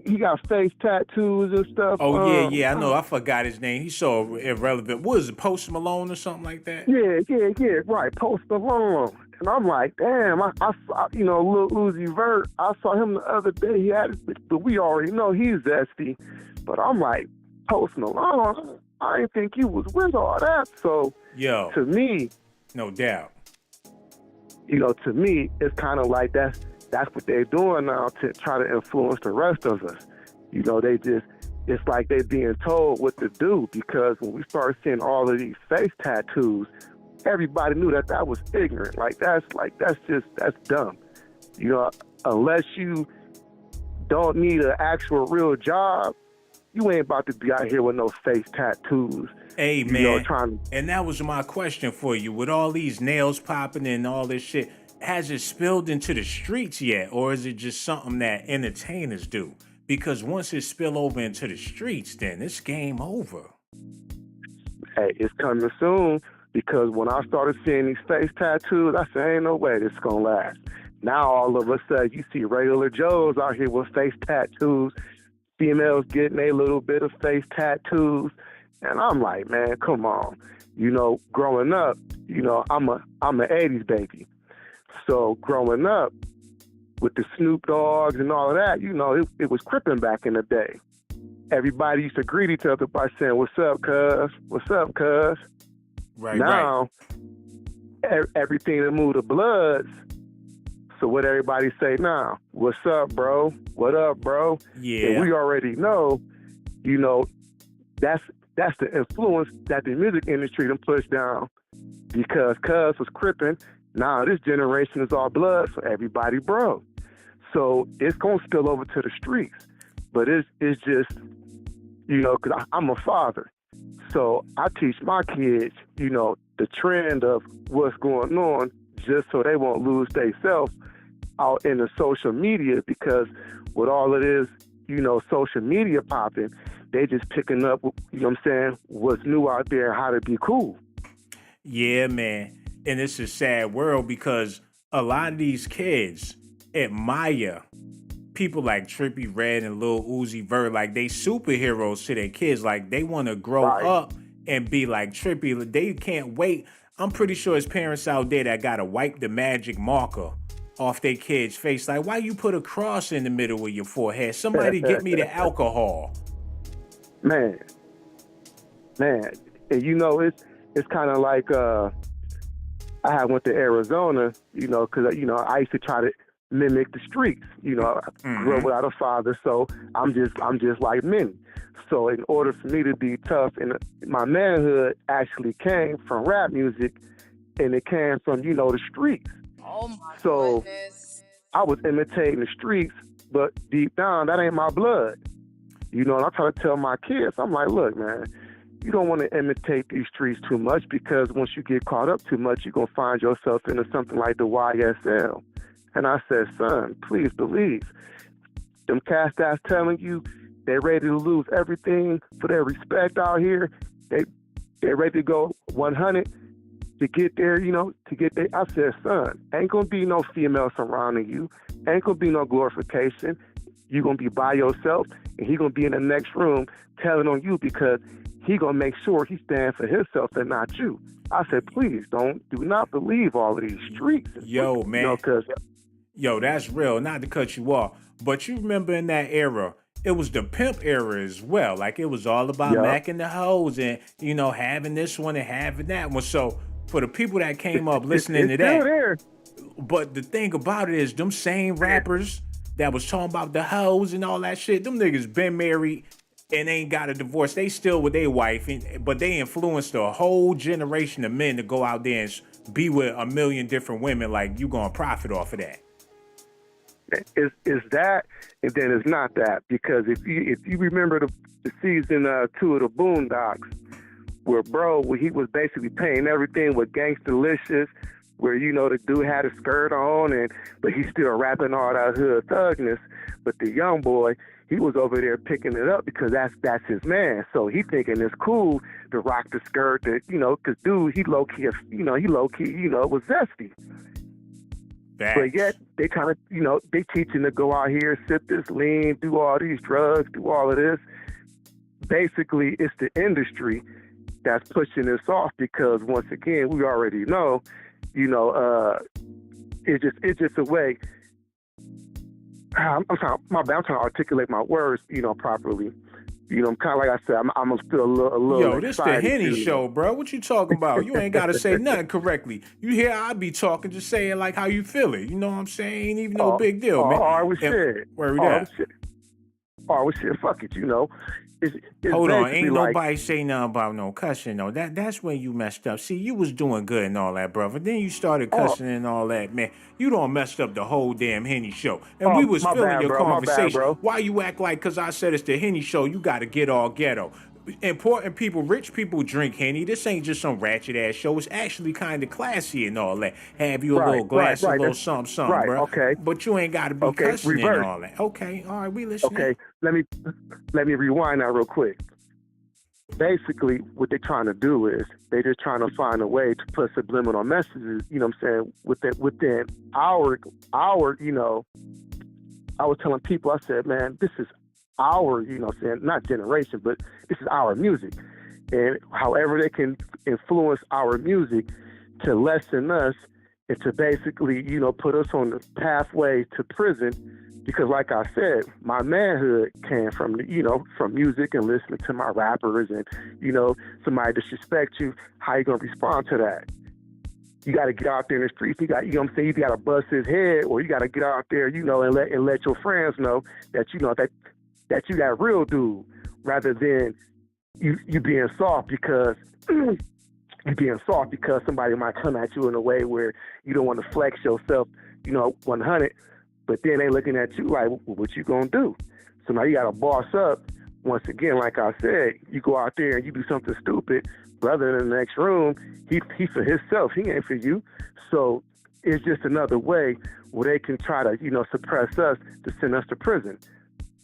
he got face tattoos and stuff.
Oh, yeah, I know. I forgot his name. He's so irrelevant. What is it, Post Malone or something like that?
Yeah, right. Post Malone. And I'm like, damn, I saw, Lil Uzi Vert, I saw him the other day. He had it, but we already know he's zesty. But I'm like, Post Malone, I didn't think you was with all that. So, to me,
no doubt.
To me, it's kind of like that's what they're doing now to try to influence the rest of us. It's like they're being told what to do, because when we started seeing all of these face tattoos, everybody knew that was ignorant. That's dumb. Unless you don't need an actual real job, you ain't about to be out here with no face tattoos.
Hey, man, and that was my question for you. With all these nails popping and all this shit, has it spilled into the streets yet? Or is it just something that entertainers do? Because once it spill over into the streets, then it's game over.
Hey, it's coming soon, because when I started seeing these face tattoos, I said, ain't no way this is going to last. Now, all of a sudden, you see regular Joes out here with face tattoos, females getting a little bit of face tattoos. And I'm like, man, come on. Growing up, I'm an 80s baby. So growing up with the Snoop Dogs and all of that, it was Crippin' back in the day. Everybody used to greet each other by saying, what's up, cuz? What's up, cuz?
Right,
now, everything that moved to Bloods. So what everybody say now? What's up, bro? What up, bro?
Yeah.
And we already know, that's the influence that the music industry done pushed down, because cuz was Crippin'. Now this generation is all Blood, so everybody bro. So it's gonna spill over to the streets. But it's just, because I'm a father. So I teach my kids, the trend of what's going on, just so they won't lose themselves out in the social media, because with all it is, social media popping, they just picking up, what's new out there, how to be cool.
Yeah, man. And it's a sad world, because a lot of these kids admire people like Trippie Redd and Lil Uzi Vert. Like, they superheroes to their kids. Like, they want to grow up and be like Trippie. They can't wait. I'm pretty sure there's parents out there that got to wipe the magic marker off their kid's face. Like, why you put a cross in the middle of your forehead? Somebody get me the alcohol.
Man. And it's kind of like, I had went to Arizona, because, I used to try to mimic the streets. I grew up without a father, so I'm just like many. So in order for me to be tough, and my manhood actually came from rap music, and it came from, the streets.
Oh my
goodness. I was imitating the streets, but deep down, that ain't my blood. And I try to tell my kids, I'm like, look, man, you don't want to imitate these streets too much, because once you get caught up too much, you're going to find yourself into something like the YSL. And I said, son, please believe. Them cats that's telling you they're ready to lose everything for their respect out here, they're ready to go 100 to get there, to get there. I said, son, ain't going to be no female surrounding you. Ain't going to be no glorification. You're going to be by yourself, and he's going to be in the next room telling on you, because he gonna make sure he stands for himself and not you. I said, please do not believe all of these streets.
Yo, man. Yo, that's real. Not to cut you off, but you remember in that era, it was the pimp era as well. Like, it was all about macking the hoes and, having this one and having that one. So for the people that came up listening to that, but the thing about it is, them same rappers that was talking about the hoes and all that shit, them niggas been married and ain't got a divorce. They still with their wife, but they influenced a whole generation of men to go out there and be with a million different women. Like, you gonna profit off of that.
It's that, and then it's not that. Because if you remember the season 2 of the Boondocks, where he was basically paying everything with Gangstalicious, where the dude had a skirt on, but he's still rapping all that hood thugness. But the young boy, he was over there picking it up because that's his man. So he thinking it's cool to rock the skirt, because dude, he low key, was zesty.
Facts.
But yet they kind of, they teaching to go out here, sip this lean, do all these drugs, do all of this. Basically, it's the industry that's pushing this off, because once again, we already know, it's just a way. I'm trying to articulate my words, properly. I'm kind of like I said, I'm still a little.
Yo, this the Henny show, bro. What you talking about? You ain't got to say nothing correctly. You hear I be talking, just saying like how you feel it. You know what I'm saying? Ain't even no big deal, man.
All right, shit.
Where we at?
Oh, shit, fuck it, It's
Hold on, ain't
like,
nobody say nothing about no cussing, though. That's when you messed up. See, you was doing good and all that, brother. Then you started cussing and all that, man. You done messed up the whole damn Henny show. And we was feeling your conversation. Why you act like, because I said it's the Henny show, you got to get all ghetto. Important people, rich people drink Henny. This ain't just some ratchet ass show. It's actually kind of classy and all that. Have you a little glass, a little something, bro.
Okay.
But you ain't got to be cussing and all that. Okay, all right, we listening.
Okay, let me rewind that real quick. Basically, what they're trying to do is they're just trying to find a way to put subliminal messages, within our, I was telling people, I said, man, this is our, not generation, but this is our music. And however they can influence our music to lessen us and to basically, put us on the pathway to prison. Because like I said, my manhood came from, from music and listening to my rappers and, somebody disrespect you, how you going to respond to that? You got to get out there in the streets. You got, you got to bust his head, or you got to get out there, and let your friends know that, that you that real dude, rather than you being soft because somebody might come at you in a way where you don't want to flex yourself, 100. But then they looking at you like, well, what you gonna do? So now you gotta boss up. Once again, like I said, you go out there and you do something stupid. Brother in the next room, he for himself. He ain't for you. So it's just another way where they can try to, suppress us to send us to prison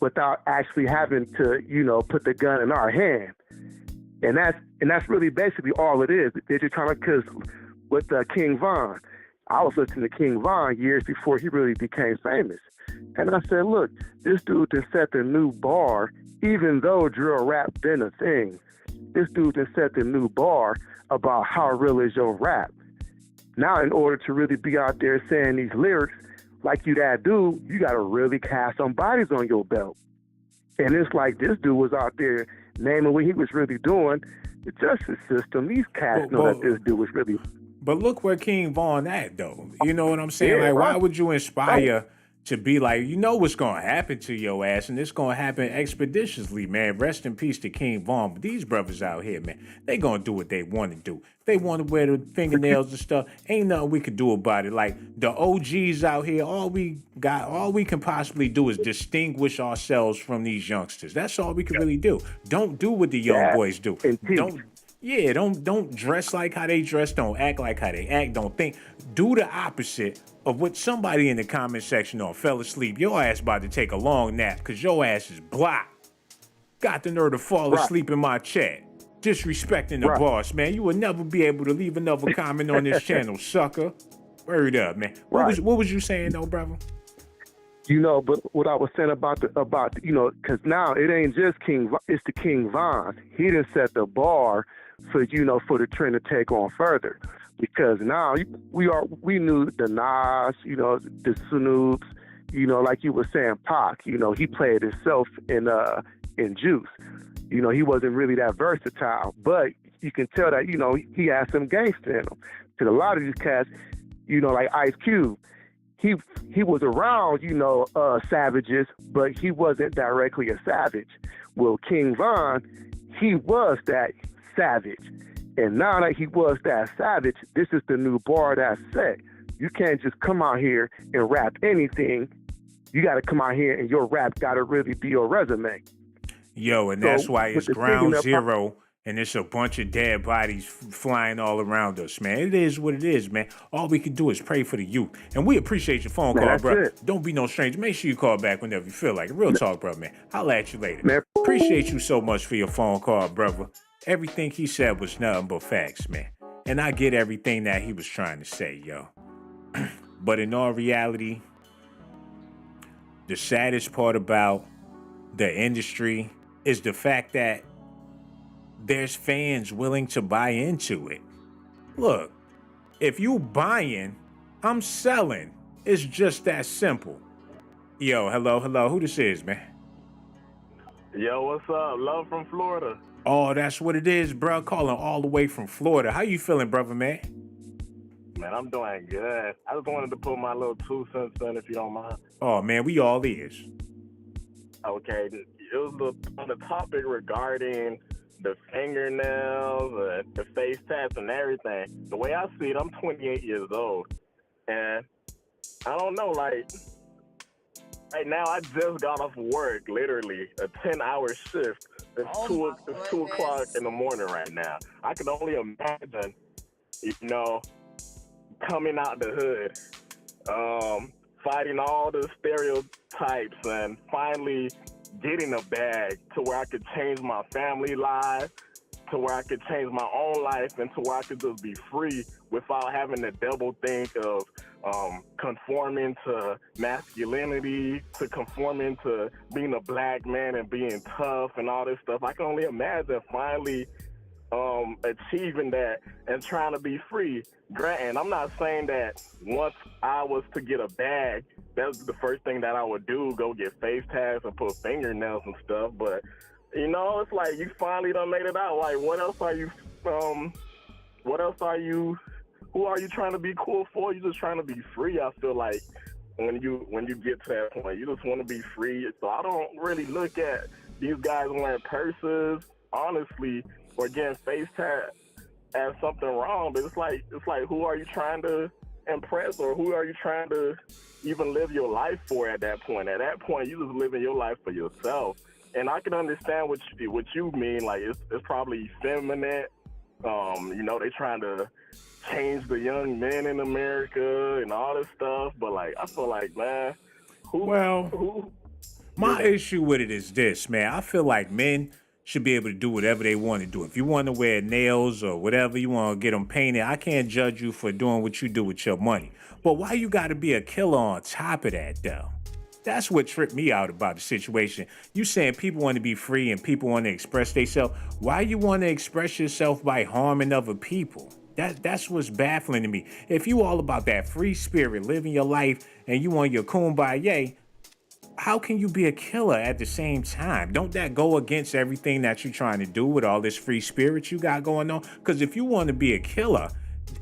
without actually having to, put the gun in our hand. And that's really basically all it is. They're just trying to, because with King Von, I was listening to King Von years before he really became famous. And I said, look, this dude just set the new bar, even though drill rap been a thing. This dude just set the new bar about how real is your rap. Now, in order to really be out there saying these lyrics like you that dude, you got to really cast some bodies on your belt. And it's like this dude was out there naming what he was really doing. The justice system, these cats know that this dude was really...
But look where King Von at, though. You know what I'm saying? Like, why would you inspire to be like, what's going to happen to your ass, and it's going to happen expeditiously, man. Rest in peace to King Von. But these brothers out here, man, they going to do what they want to do. If they want to wear the fingernails and stuff, ain't nothing we could do about it. Like, the OGs out here, all we can possibly do is distinguish ourselves from these youngsters. That's all we can really do. Don't do what the young boys do. Don't dress like how they dress. Don't act like how they act. Don't think. Do the opposite of what somebody in the comment section fell asleep. Your ass about to take a long nap because your ass is blocked. Got the nerve to fall asleep in my chat. Disrespecting the boss, man. You will never be able to leave another comment on this channel, sucker. Word up, man. What was you saying, though, brother?
But what I was saying about because now it ain't just King, it's the King Von. He done set the bar for the trend to take on further. Because now we knew the Nas, the Snoops, like you were saying, Pac, he played himself in Juice. He wasn't really that versatile, but you can tell that, he had some gangster in him. Because a lot of these cats, like Ice Cube, he was around, savages, but he wasn't directly a savage. Well, King Von, he was that savage. And now that he was that savage, this is the new bar that's set. You can't just come out here and rap anything. You got to come out here and your rap got to really be your resume.
Yo, and that's why it's ground zero and it's a bunch of dead bodies flying all around us, man. It is what it is, man. All we can do is pray for the youth. And we appreciate your phone call, bro. Don't be no stranger. Make sure you call back whenever you feel like it. Real talk, bro, man. Holla at you later. Man. Appreciate you so much for your phone call, brother. Everything he said was nothing but facts, man. And I get everything that he was trying to say, yo. But in all reality, the saddest part about the industry is the fact that there's fans willing to buy into it. Look, if you buying I'm selling. It's just that simple. Yo, hello. Who this is, man?
Yo, what's up? Love from Florida.
Oh, that's what it is, bro. Calling all the way from Florida. How you feeling, brother, man?
Man, I'm doing good. I just wanted to put my little 2 cents in, if you don't mind.
Oh, man, we all ears.
Okay, it was on the topic regarding the fingernails, the face tats, and everything. The way I see it, I'm 28 years old, and I don't know, like, right now I just got off work, literally, a 10-hour shift. It's 2 o'clock in the morning right now. I can only imagine, coming out the hood, fighting all the stereotypes and finally getting a bag to where I could change my family life, to where I could change my own life, and to where I could just be free without having to double think of conforming to masculinity, to conforming to being a black man and being tough and all this stuff. I can only imagine finally achieving that and trying to be free. And I'm not saying that once I was to get a bag, that's the first thing that I would do, go get face tags and put fingernails and stuff. But, it's like you finally done made it out. Like, who are you trying to be cool for? You're just trying to be free. I feel like when you get to that point, you just want to be free. So I don't really look at these guys wearing purses, honestly, or getting face tagged as something wrong. But it's like who are you trying to impress, or who are you trying to even live your life for at that point? At that point, you just living your life for yourself. And I can understand what you mean. Like, it's probably effeminate. They trying to change the young men in America and all this stuff. But, like, I feel like, man,
my issue with it is this, man. I feel like men should be able to do whatever they want to do. If you want to wear nails or whatever, you want to get them painted, I can't judge you for doing what you do with your money. But why you got to be a killer on top of that, though? That's what tripped me out about the situation. You saying people want to be free and people want to express themselves. Why you want to express yourself by harming other people? That's what's baffling to me. If you all about that free spirit, living your life, and you want your kumbaya, how can you be a killer at the same time? Don't that go against everything that you're trying to do with all this free spirit you got going on? Because if you want to be a killer,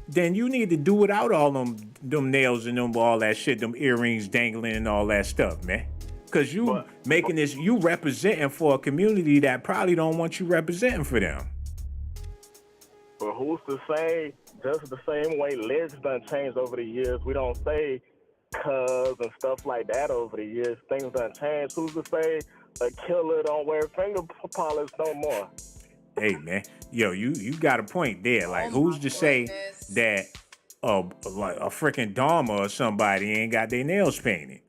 then you need to do without all them nails and all that shit, them earrings dangling and all that stuff, man. Because you representing for a community that probably don't want you representing for them.
But who's to say, just the same way lyrics done changed over the years, we don't say cuz and stuff like that over the years. Things done changed. Who's to say a killer don't wear finger polish no more?
Hey, man. Yo, you got a point there. Like, who's to say that like a freaking Dharma or somebody ain't got their nails painted?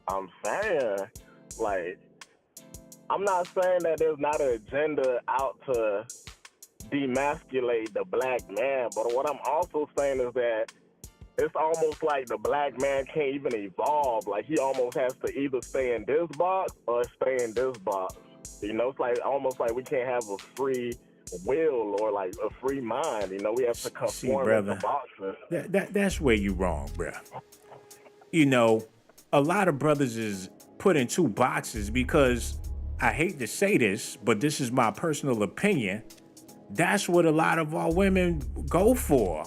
I'm saying, like, I'm not saying that there's not an agenda out to demasculate the black man, but what I'm also saying is that it's almost like the black man can't even evolve. Like, he almost has to either stay in this box or stay in this box. It's like almost like we can't have a free will or like a free mind. We have to conform to the boxes.
That's where you wrong, bro. A lot of brothers is put in 2 boxes because, I hate to say this, but this is my personal opinion, that's what a lot of our women go for.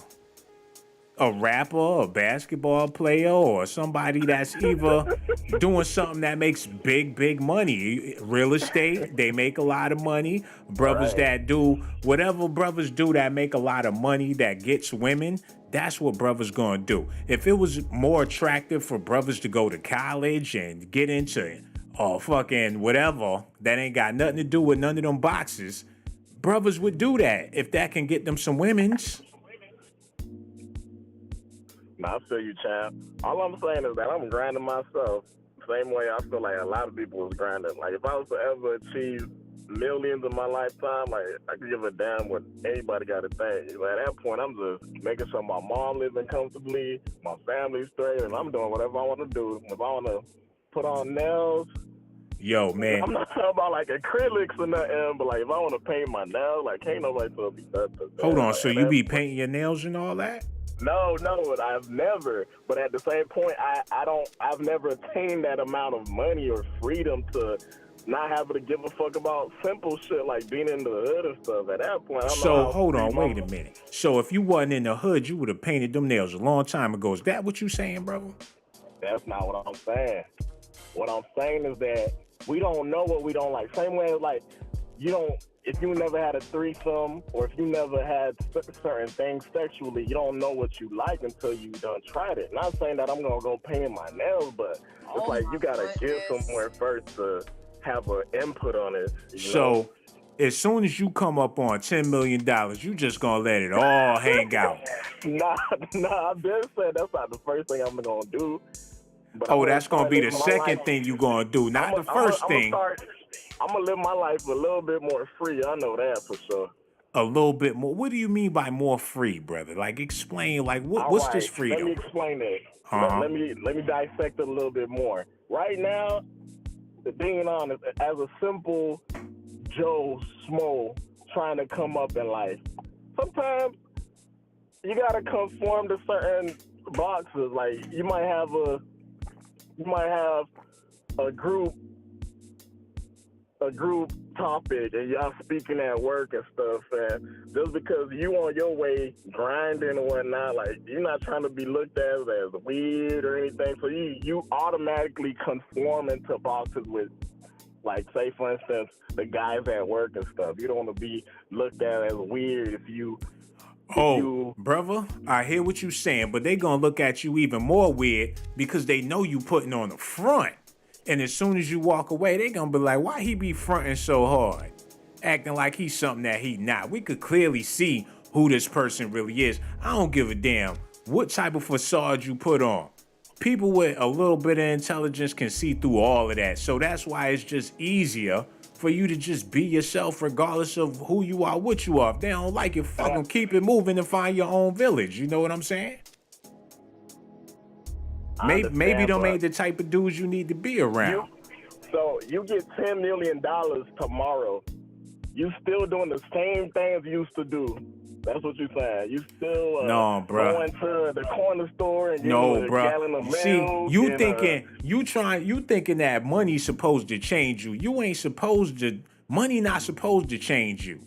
A rapper, a basketball player, or somebody that's either doing something that makes big money. Real estate, they make a lot of money. Brothers that do whatever brothers do that make a lot of money that gets women, that's what brothers gonna do. If it was more attractive for brothers to go to college and get into fucking whatever that ain't got nothing to do with none of them boxes, brothers would do that if that can get them some women's.
I feel you, champ. All I'm saying is that I'm grinding myself. Same way I feel like a lot of people was grinding. Like, if I was to ever achieve millions in my lifetime, like, I could give a damn what anybody got to think. At that point, I'm just making sure my mom living comfortably, my family's straight, and I'm doing whatever I want to do. If I want to put on nails,
yo, man,
I'm not talking about like acrylics or nothing, but like if I want to paint my nails, like, can't nobody tell me that.
Hold on, so you be painting your nails and all that?
No, I've never. But at the same point, I've never attained that amount of money or freedom to not having to give a fuck about simple shit like being in the hood and stuff. At that point, I don't know.
So hold on, wait a minute. So if you wasn't in the hood, you would have painted them nails a long time ago. Is that what you saying, bro?
That's not what I'm saying. What I'm saying is that we don't know what we don't like. Same way as like you don't. If you never had a threesome or if you never had certain things sexually, you don't know what you like until you done tried it. Not saying that I'm gonna go paint my nails, but it's like you gotta get somewhere first to have an input on it.
So as soon as you come up on $10 million, you just gonna let it all hang out.
Nah, I've been saying that's not the first thing I'm gonna do.
But that's gonna be the second thing you gonna do, not the first thing.
I'm gonna live my life a little bit more free. I know that for sure.
A little bit more. What do you mean by more free, brother? Like, explain. Like, what's this freedom?
Let me explain it. Let me dissect it a little bit more. Right now, being honest, as a simple Joe Smo trying to come up in life, sometimes you gotta conform to certain boxes. Like, you might have a group topic and y'all speaking at work and stuff, and just because you on your way grinding and whatnot, like you're not trying to be looked at as weird or anything, so you automatically conform into boxes with, like, say for instance, the guys at work and stuff. You don't want to be looked at as weird if you
brother, I hear what you saying, but they gonna look at you even more weird because they know you putting on the front. And as soon as you walk away, they gonna be like, why he be fronting so hard? Acting like he's something that he not. We could clearly see who this person really is. I don't give a damn what type of facade you put on. People with a little bit of intelligence can see through all of that. So that's why it's just easier for you to just be yourself regardless of who you are, what you are. If they don't like it, fucking keep it moving and find your own village. You know what I'm saying? Maybe them ain't the type of dudes you need to be around.
So you get $10 million tomorrow. You still doing the same things you used to do. That's what you're saying. You still going to the corner store and getting a gallon of milk.
See, you thinking that money's supposed to change you. You ain't supposed to. Money not supposed to change you.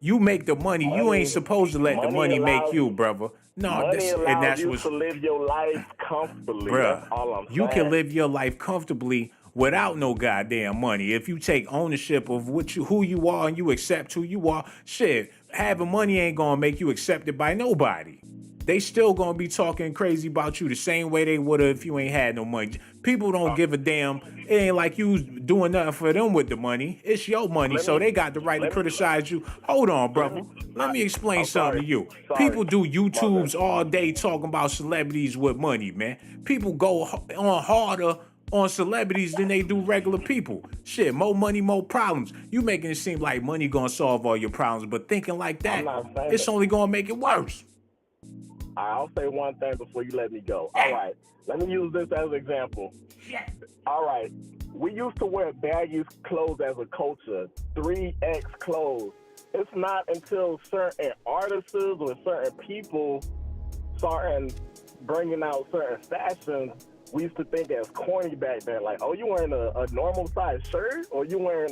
You make the money. You ain't supposed to let the money make you, brother. No,
that's you to live your life comfortably.
Bruh,
that's all I'm saying.
You can live your life comfortably without no goddamn money. If you take ownership of who you are and you accept who you are, shit, having money ain't gonna make you accepted by nobody. They still gonna be talking crazy about you the same way they would have if you ain't had no money. People don't give a damn. It ain't like you doing nothing for them with the money. It's your money, so they got the right to criticize you. Hold on, brother. Let me explain something to you. People do YouTubes all day talking about celebrities with money, man. People go on harder on celebrities than they do regular people. Shit, more money, more problems. You making it seem like money gonna solve all your problems, but thinking like that, it's only gonna make it worse.
I'll say one thing before you let me go. All right, let me use this as an example. All right, we used to wear baggy clothes as a culture, 3X clothes. It's not until certain artists or certain people started bringing out certain fashions, we used to think as corny back then. Like, oh, you wearing a normal size shirt, or you wearing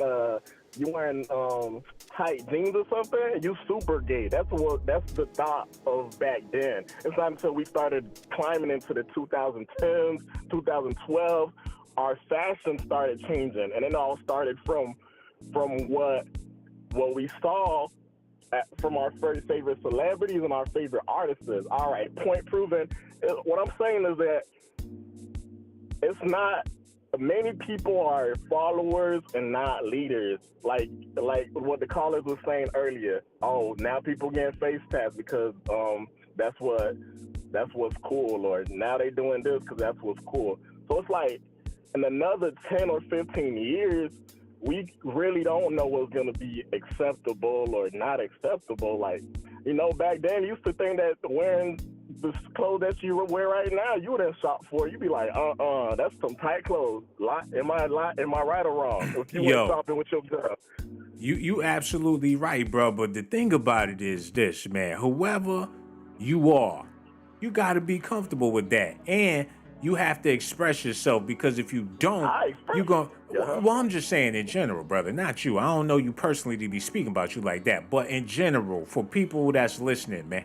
tight jeans or something? You super gay. That's the thought of back then. It's not until we started climbing into the 2010s, 2012, our fashion started changing, and it all started from what we saw from our favorite celebrities and our favorite artists. All right, point proven. What I'm saying is that it's not, many people are followers and not leaders. Like what the callers were saying earlier. Oh, now people getting face tats because that's what's cool, or now they doing this because that's what's cool. So it's like in another 10 or 15 years, we really don't know what's going to be acceptable or not acceptable. Like, back then you used to think that wearing the clothes that you wear right now, you wouldn't shop for. You'd be like, that's some tight clothes. Am I right or wrong? If you went shopping with your girl. You
absolutely right, bro. But the thing about it is this, man. Whoever you are. You got to be comfortable with that. And you have to express yourself, because if you don't, you're going to... Well, I'm just saying in general, brother, not you. I don't know you personally to be speaking about you like that. But in general, for people that's listening, man,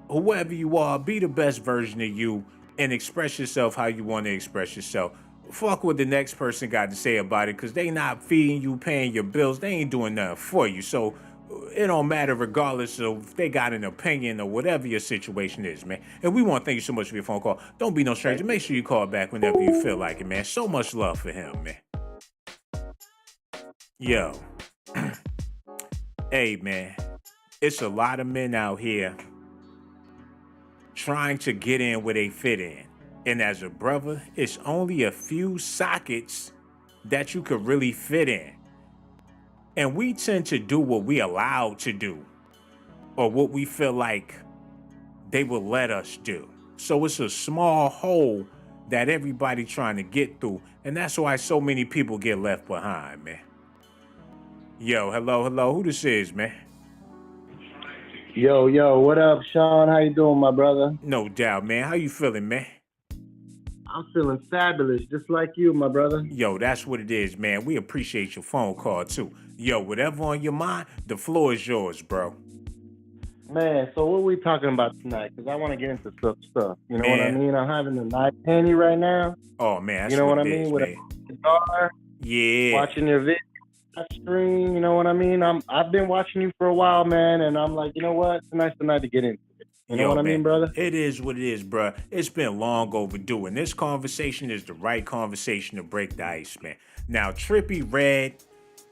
whoever you are, be the best version of you and express yourself how you want to express yourself. Fuck what the next person got to say about it, because they not feeding you, paying your bills. They ain't doing nothing for you. So it don't matter regardless of if they got an opinion or whatever your situation is, man. And we want to thank you so much for your phone call. Don't be no stranger. Make sure you call back whenever you feel like it, man. So much love for him, man. Yo. Hey, man. It's a lot of men out here trying to get in where they fit in. And as a brother, it's only a few sockets that you could really fit in. And we tend to do what we allowed to do, or what we feel like they will let us do. So it's a small hole that everybody trying to get through. And that's why so many people get left behind, man. Yo, hello. Who this is, man?
Yo, what up, Shawn? How you doing, my brother?
No doubt, man. How you feeling, man?
I'm feeling fabulous, just like you, my brother.
Yo, that's what it is, man. We appreciate your phone call, too. Yo, whatever on your mind, the floor is yours, bro.
Man, so what are we talking about tonight? Because I want to get into some stuff. You know what I mean? I'm having a nice handy right now.
Oh, man, that's
you know what I
it
mean?
is,
With
man.
a guitar, watching your video stream. You know what I mean? I've been watching you for a while, man, and I'm like, you know what? Tonight's the night to get into it. You know what I mean, brother?
It is what it is, bro. It's been long overdue, and this conversation is the right conversation to break the ice, man. Now, Trippie Redd,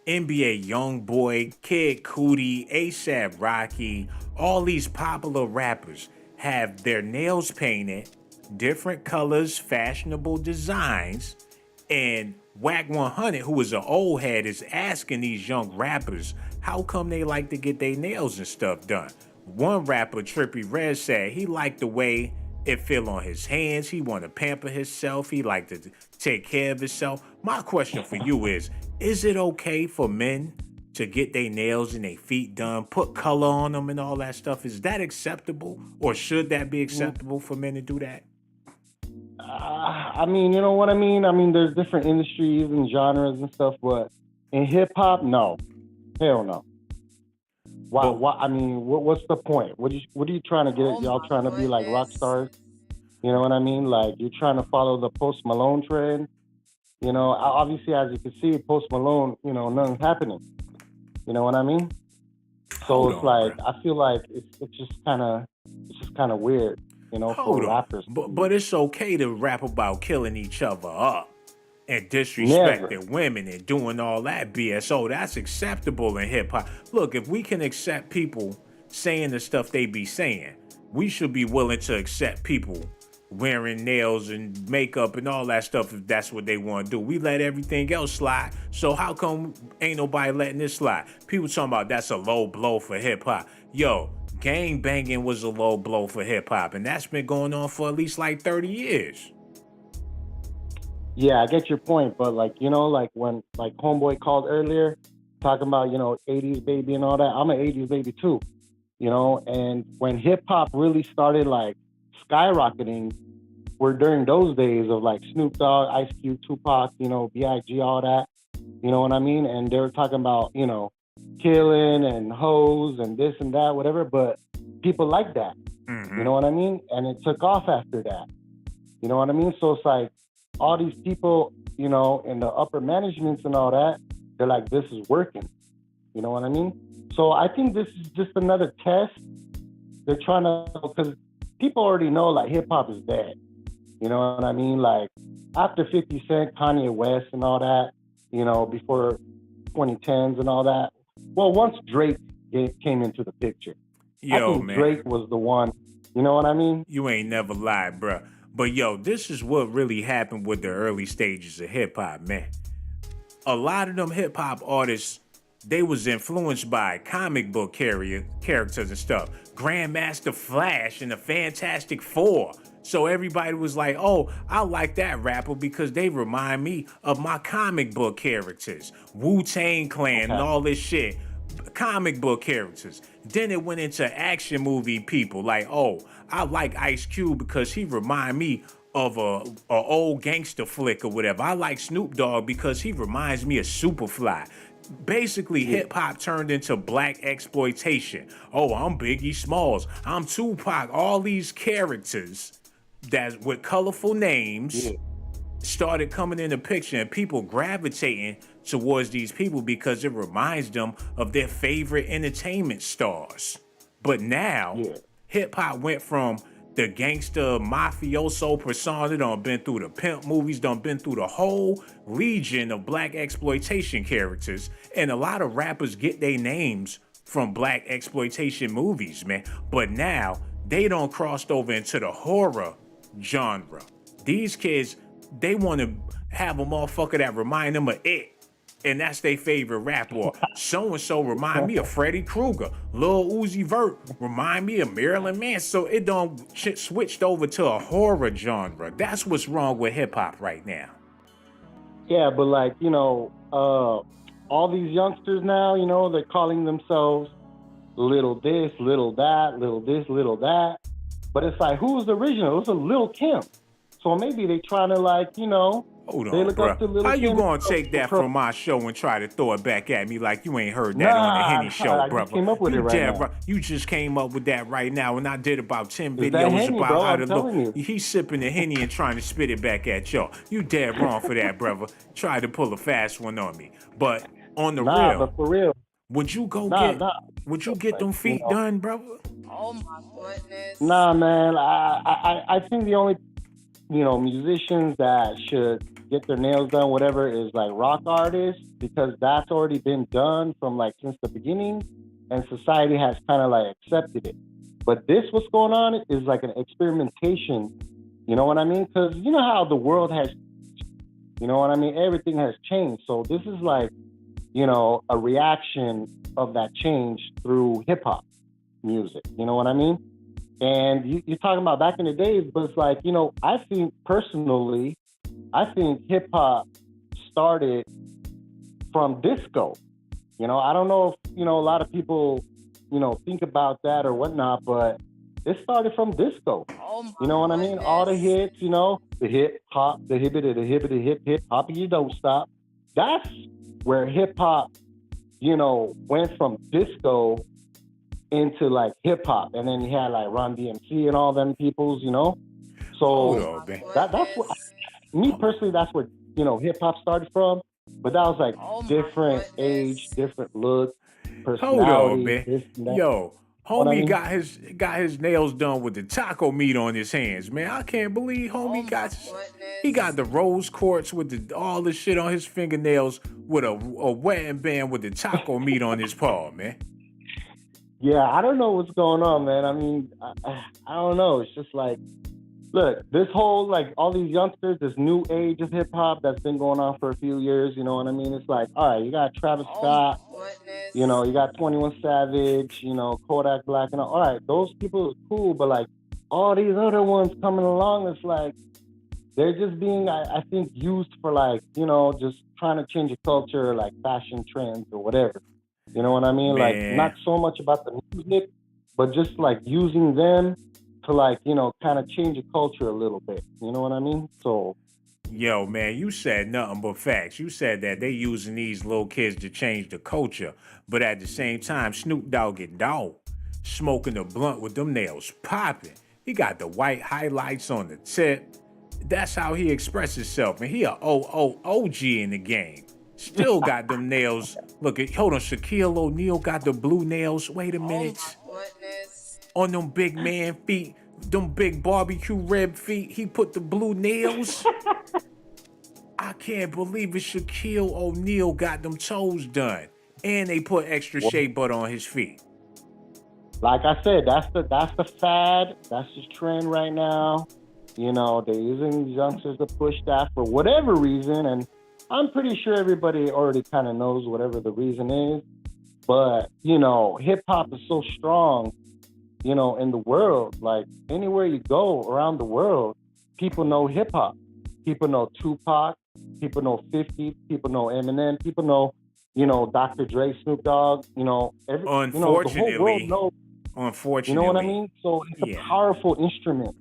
NBA Youngboy, Kid Cudi, ASAP Rocky, all these popular rappers have their nails painted, different colors, fashionable designs, and Wack 100, who is an old head, is asking these young rappers how come they like to get their nails and stuff done. One rapper, Trippie Redd, said he liked the way it feel on his hands. He want to pamper himself. He like to take care of himself. My question for you is it okay for men to get their nails and their feet done, put color on them and all that stuff? Is that acceptable, or should that be acceptable for men to do that?
I mean, you know what I mean? I mean, there's different industries and genres and stuff, but in hip-hop, no. Hell no. Why? I mean, what's the point? What are you trying to get at? Y'all trying to be like rock stars? You know what I mean? Like, you're trying to follow the Post Malone trend? You know, obviously, as you can see, Post Malone, you know, nothing's happening. You know what I mean? So it's like, bro. I feel like it's just kind of weird, you know, for rappers.
But it's okay to rap about killing each other up and disrespecting women and doing all that BS. Oh, that's acceptable in hip hop. Look, if we can accept people saying the stuff they be saying, we should be willing to accept people wearing nails and makeup and all that stuff if that's what they want to do. We let everything else slide. So how come ain't nobody letting this slide? People talking about that's a low blow for hip hop. Yo, gang banging was a low blow for hip hop, and that's been going on for at least like 30 years.
Yeah, I get your point, but like, you know, like when like Homeboy called earlier, talking about, you know, 80s baby and all that. I'm an 80s baby too, you know, and when hip hop really started like skyrocketing were during those days of like Snoop Dogg, Ice Cube, Tupac, you know, B.I.G., all that, you know what I mean? And they were talking about, you know, killing and hoes and this and that, whatever, but people like that, you know what I mean? And it took off after that, you know what I mean? So it's like, all these people, you know, in the upper managements and all that, they're like, this is working. You know what I mean? So I think this is just another test. They're trying to, because people already know like hip hop is dead. You know what I mean? Like after 50 Cent, Kanye West and all that, you know, before 2010s and all that. Well, once Drake came into the picture, I think Drake was the one, you know what I mean?
You ain't never lied, bruh. But yo, this is what really happened with the early stages of hip hop, man. A lot of them hip hop artists, they was influenced by comic book characters and stuff. Grandmaster Flash and the Fantastic Four. So everybody was like, oh, I like that rapper because they remind me of my comic book characters. Wu-Tang Clan and all this shit. comic book characters. Then it went into action movie people. Like, oh, I like Ice Cube because he remind me of a old gangster flick or whatever. I like Snoop Dogg because he reminds me of Superfly. Basically, hip hop turned into black exploitation. Oh, I'm Biggie Smalls. I'm Tupac. All these characters that with colorful names started coming in the picture, and people gravitating towards these people because it reminds them of their favorite entertainment stars. But now, hip hop went from the gangster mafioso persona, done been through the pimp movies, done been through the whole legion of black exploitation characters, and a lot of rappers get their names from black exploitation movies, man. But now they done crossed over into the horror genre. These kids, they want to have a motherfucker that remind them of it, and that's their favorite rapper. So-and-so remind me of Freddy Krueger. Lil Uzi Vert remind me of Marilyn Manson. So it done switched over to a horror genre. That's what's wrong with hip-hop right now.
Yeah, but like, you know, all these youngsters now, you know, they're calling themselves little this, little that, little this, little that. But it's like, who's the original? It's a Lil Kim. So maybe they trying to, like, you know,
hold
they
on,
look
bro.
up to Lil
How
Kim.
you gonna take that from my show and try to throw it back at me like you ain't heard that on the Henny show,
I
brother?
just came up with it right now.
You just came up with that right now, and I did about 10
Is that
videos
Henny,
about
bro?
how
I'm
to
telling
look.
you.
He's sipping the Henny and trying to spit it back at y'all. You dead wrong for that, brother. Try to pull a fast one on me. But on the real,
but for real,
would you go would you get them feet done, brother?
Oh my goodness.
Nah, man. I think the only, you know, musicians that should get their nails done, whatever, is like rock artists, because that's already been done from like since the beginning, and society has kind of like accepted it. But this, what's going on, is like an experimentation. You know what I mean? Because you know how the world has, you know what I mean? Everything has changed. So this is like, you know, a reaction of that change through hip hop music. You know what I mean? And you're talking about back in the days, but it's like, you know, I think personally, hip hop started from disco. You know, I don't know if, you know, a lot of people, you know, think about that or whatnot, but it started from disco. You know what I mean? All the hits, you know, the hip hop, the hibbity, the hibbity, hip hop, you don't stop. That's where hip hop, you know, went from disco into like hip hop, and then you had like Run DMC and all them peoples, you know. So that's what me personally, that's where, you know, hip hop started from. But that was like different age, different look, personality.
Hold on, man.
This and that.
Yo, homie,
What I mean?
got his nails done with the taco meat on his hands, man. I can't believe homie he got the rose quartz with all the shit on his fingernails with a wedding band with the taco meat on his paw, man.
Yeah, I don't know what's going on, man. I mean, I don't know. It's just like, look, this whole, like, all these youngsters, this new age of hip-hop that's been going on for a few years, you know what I mean? It's like, all right, you got Travis Scott, you know, you got 21 Savage, you know, Kodak Black, and all right, those people are cool, but, like, all these other ones coming along, it's like, they're just being, I think, used for, like, you know, just trying to change a culture, like fashion trends or whatever. You know what I mean?
Man.
Like, not so much about the music, but just, like, using them to, like, you know, kind of change the culture a little bit. You know what I mean? So,
yo, man, you said nothing but facts. You said that they using these little kids to change the culture, but at the same time, Snoop Dogg and Dogg smoking a blunt with them nails popping. He got the white highlights on the tip. That's how he expresses himself, and he a OG in the game. Still got them nails. Look, hold on, Shaquille O'Neal got the blue nails. Wait a minute. On them big man feet, them big barbecue rib feet, he put the blue nails. I can't believe it. Shaquille O'Neal got them toes done, and they put extra shea butter on his feet.
like I said, that's the fad. That's the trend right now. You know, they're using youngsters to push that for whatever reason, and I'm pretty sure everybody already kind of knows whatever the reason is. But, you know, hip-hop is so strong, you know, in the world. Like, anywhere you go around the world, people know hip-hop. People know Tupac. People know 50. People know Eminem. People know Dr. Dre, Snoop Dogg, the whole world knows.
Unfortunately.
You know what I mean? So it's a powerful instrument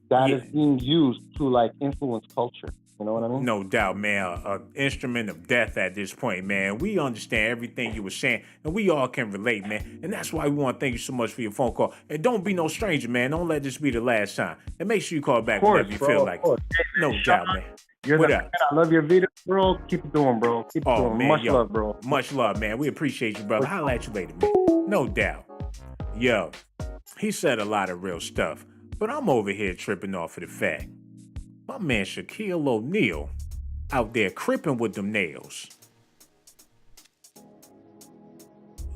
that is being used to like influence culture. You know what I mean?
No doubt, man. An instrument of death at this point, man. We understand everything you were saying, and we all can relate, man. And that's why we want to thank you so much for your phone call. And don't be no stranger, man. Don't let this be the last time. And make sure you call back whenever you feel like it. No doubt, man. What up?
I love your video, bro. Keep it doing, bro. Keep it doing.
Man,
Much love, bro.
Much love, man. We appreciate you, brother. Holla at you later, man. No doubt. Yo, he said a lot of real stuff, but I'm over here tripping off of the fact my man Shaquille O'Neal out there cripping with them nails.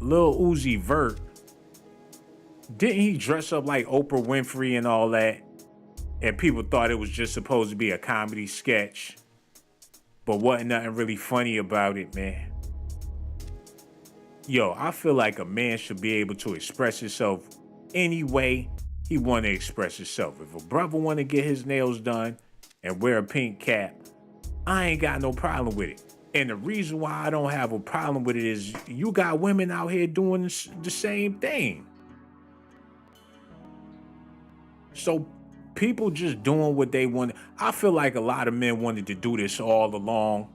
Lil Uzi Vert, didn't he dress up like Oprah Winfrey and all that? And people thought it was just supposed to be a comedy sketch, but wasn't nothing really funny about it, man. Yo, I feel like a man should be able to express himself any way he want to express himself. If a brother want to get his nails done and wear a pink cap, I ain't got no problem with it. And the reason why I don't have a problem with it is you got women out here doing the same thing. So people just doing what they want. I feel like a lot of men wanted to do this all along,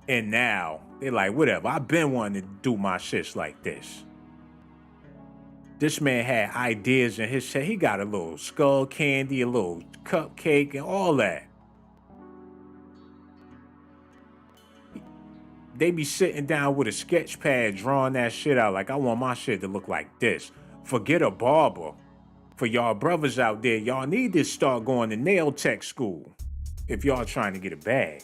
and now they're like, whatever, I've been wanting to do my shits like this. This man had ideas in his head. He got a little skull candy, a little cupcake, and all that. They be sitting down with a sketch pad drawing that shit out like, I want my shit to look like this. Forget a barber. For y'all brothers out there, y'all need to start going to nail tech school if y'all trying to get a bag.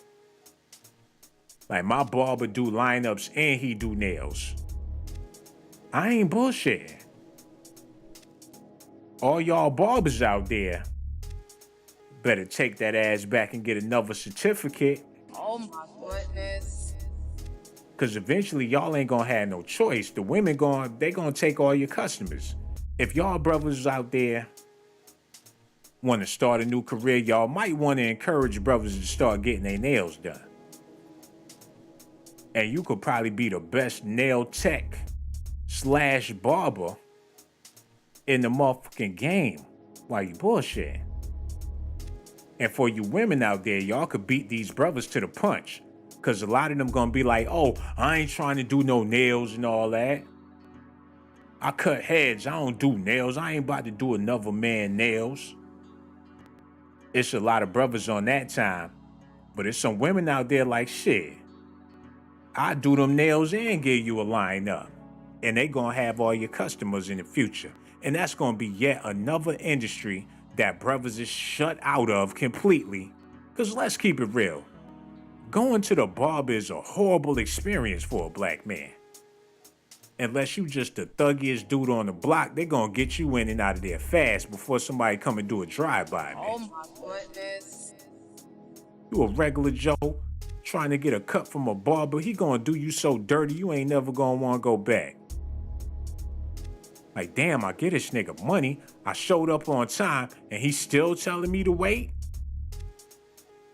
Like my barber do lineups and he do nails. I ain't bullshitting. All y'all barbers out there better take that ass back and get another certificate.
Oh my goodness.
Cause eventually y'all ain't gonna have no choice. The women they gonna take all your customers. If y'all brothers out there want to start a new career, y'all might want to encourage brothers to start getting their nails done. And you could probably be the best nail tech / barber in the motherfucking game while you bullshitting. And for you women out there, y'all could beat these brothers to the punch. Cause a lot of them gonna be like, oh, I ain't trying to do no nails and all that. I cut heads, I don't do nails. I ain't about to do another man nails. It's a lot of brothers on that time. But there's some women out there like, shit, I do them nails and give you a lineup. And they gonna have all your customers in the future. And that's gonna be yet another industry that brothers is shut out of completely. Cause let's keep it real. Going to the barber is a horrible experience for a black man. Unless you just the thuggiest dude on the block, they gonna get you in and out of there fast before somebody come and do a drive-by, man.
Oh my goodness.
You a regular Joe trying to get a cut from a barber, he gonna do you so dirty you ain't never gonna wanna go back. Like, damn, I get this nigga money. I showed up on time and he's still telling me to wait?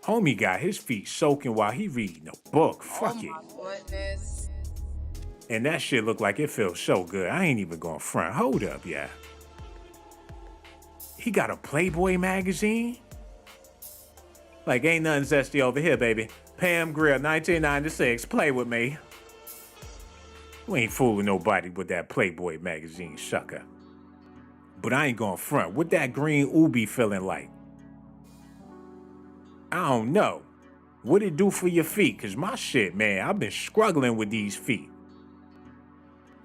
Homie got his feet soaking while he reading a book. Fuck it.
Oh my goodness.
And that shit look like it feels so good. I ain't even gonna front. Hold up, yeah. He got a Playboy magazine? Like, ain't nothing zesty over here, baby. Pam Grier, 1996. Play with me. You ain't fooling nobody with that Playboy magazine, sucker. But I ain't gonna front. What that green Ubi feeling like? I don't know. What it do for your feet? Cause my shit, man, I've been struggling with these feet.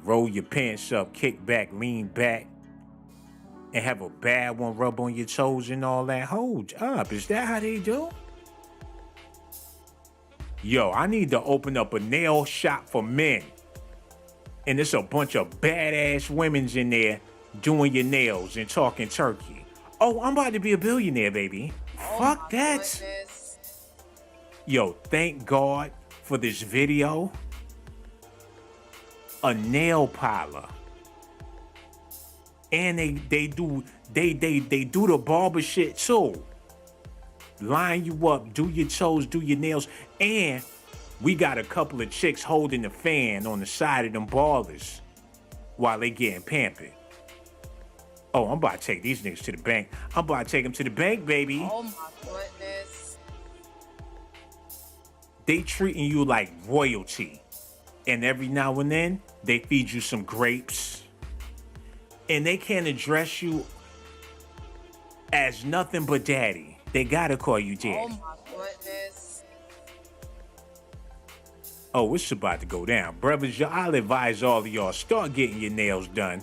Roll your pants up, kick back, lean back, and have a bad one rub on your toes and all that. Hold up, is that how they do? Yo, I need to open up a nail shop for men. And there's a bunch of badass women's in there doing your nails and talking turkey. Oh, I'm about to be a billionaire, baby. Fuck that.
Goodness.
Yo, thank God for this video. A nail parlor. And they do the barber shit too. Line you up, do your toes, do your nails, and We got a couple of chicks holding the fan on the side of them ballers while they getting pampered. Oh, I'm about to take these niggas to the bank. I'm about to take them to the bank, baby.
Oh my goodness.
They treating you like royalty. And every now and then, they feed you some grapes. And they can't address you as nothing but daddy. They gotta call you daddy.
Oh my goodness.
Oh, it's about to go down. Brothers, I'll advise all of y'all, start getting your nails done.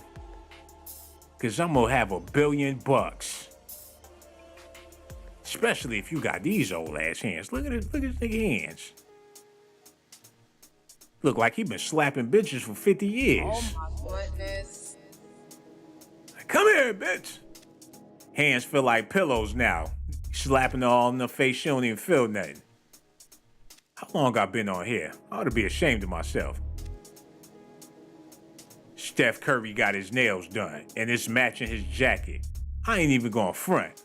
Cause I'm gonna have $1 billion. Especially if you got these old ass hands. Look at this nigga hands. Look like he been slapping bitches for 50 years.
Oh my goodness.
Come here, bitch. Hands feel like pillows now. Slapping her all in the face, she don't even feel nothing. How long I been on here? I ought to be ashamed of myself. Steph Curry got his nails done, and it's matching his jacket. I ain't even going front.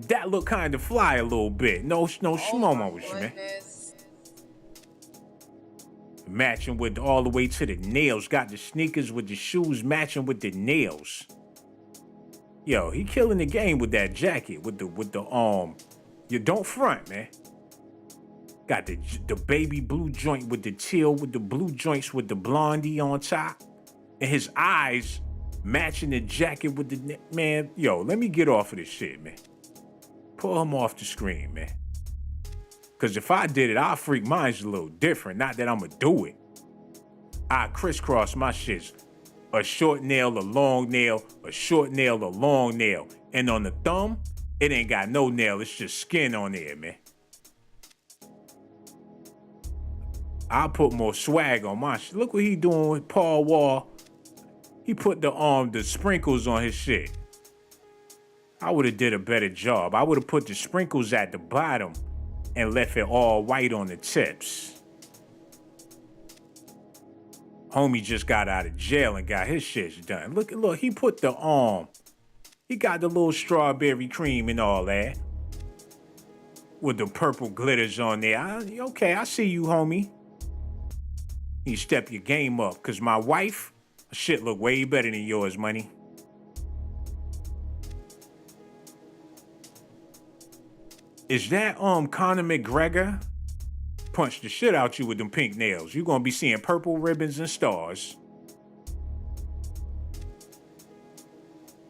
That look kind of fly a little bit. No schmomo with you, man. Matching with all the way to the nails. Got the sneakers with the shoes matching with the nails. Yo, he killing the game with that jacket, with the you don't front, man. Got the baby blue joint with the teal, with the blue joints with the blondie on top. And his eyes matching the jacket with the, man, yo, let me get off of this shit, man. Pull him off the screen, man. Because if I did it, I'll freak mine's a little different. Not that I'm going to do it. I crisscross my shits. A short nail, a long nail, a short nail, a long nail. And on the thumb, it ain't got no nail. It's just skin on there, man. I'll put more swag on my shit. Look what he doing with Paul Wall. He put the sprinkles on his shit. I would have did a better job. I would have put the sprinkles at the bottom and left it all white on the tips. Homie just got out of jail and got his shit done. Look, he put he got the little strawberry cream and all that. With the purple glitters on there. Okay, I see you, homie. You step your game up, cause my wife, shit look way better than yours, money. Is that Conor McGregor? Punch the shit out you with them pink nails. You're gonna be seeing purple ribbons and stars.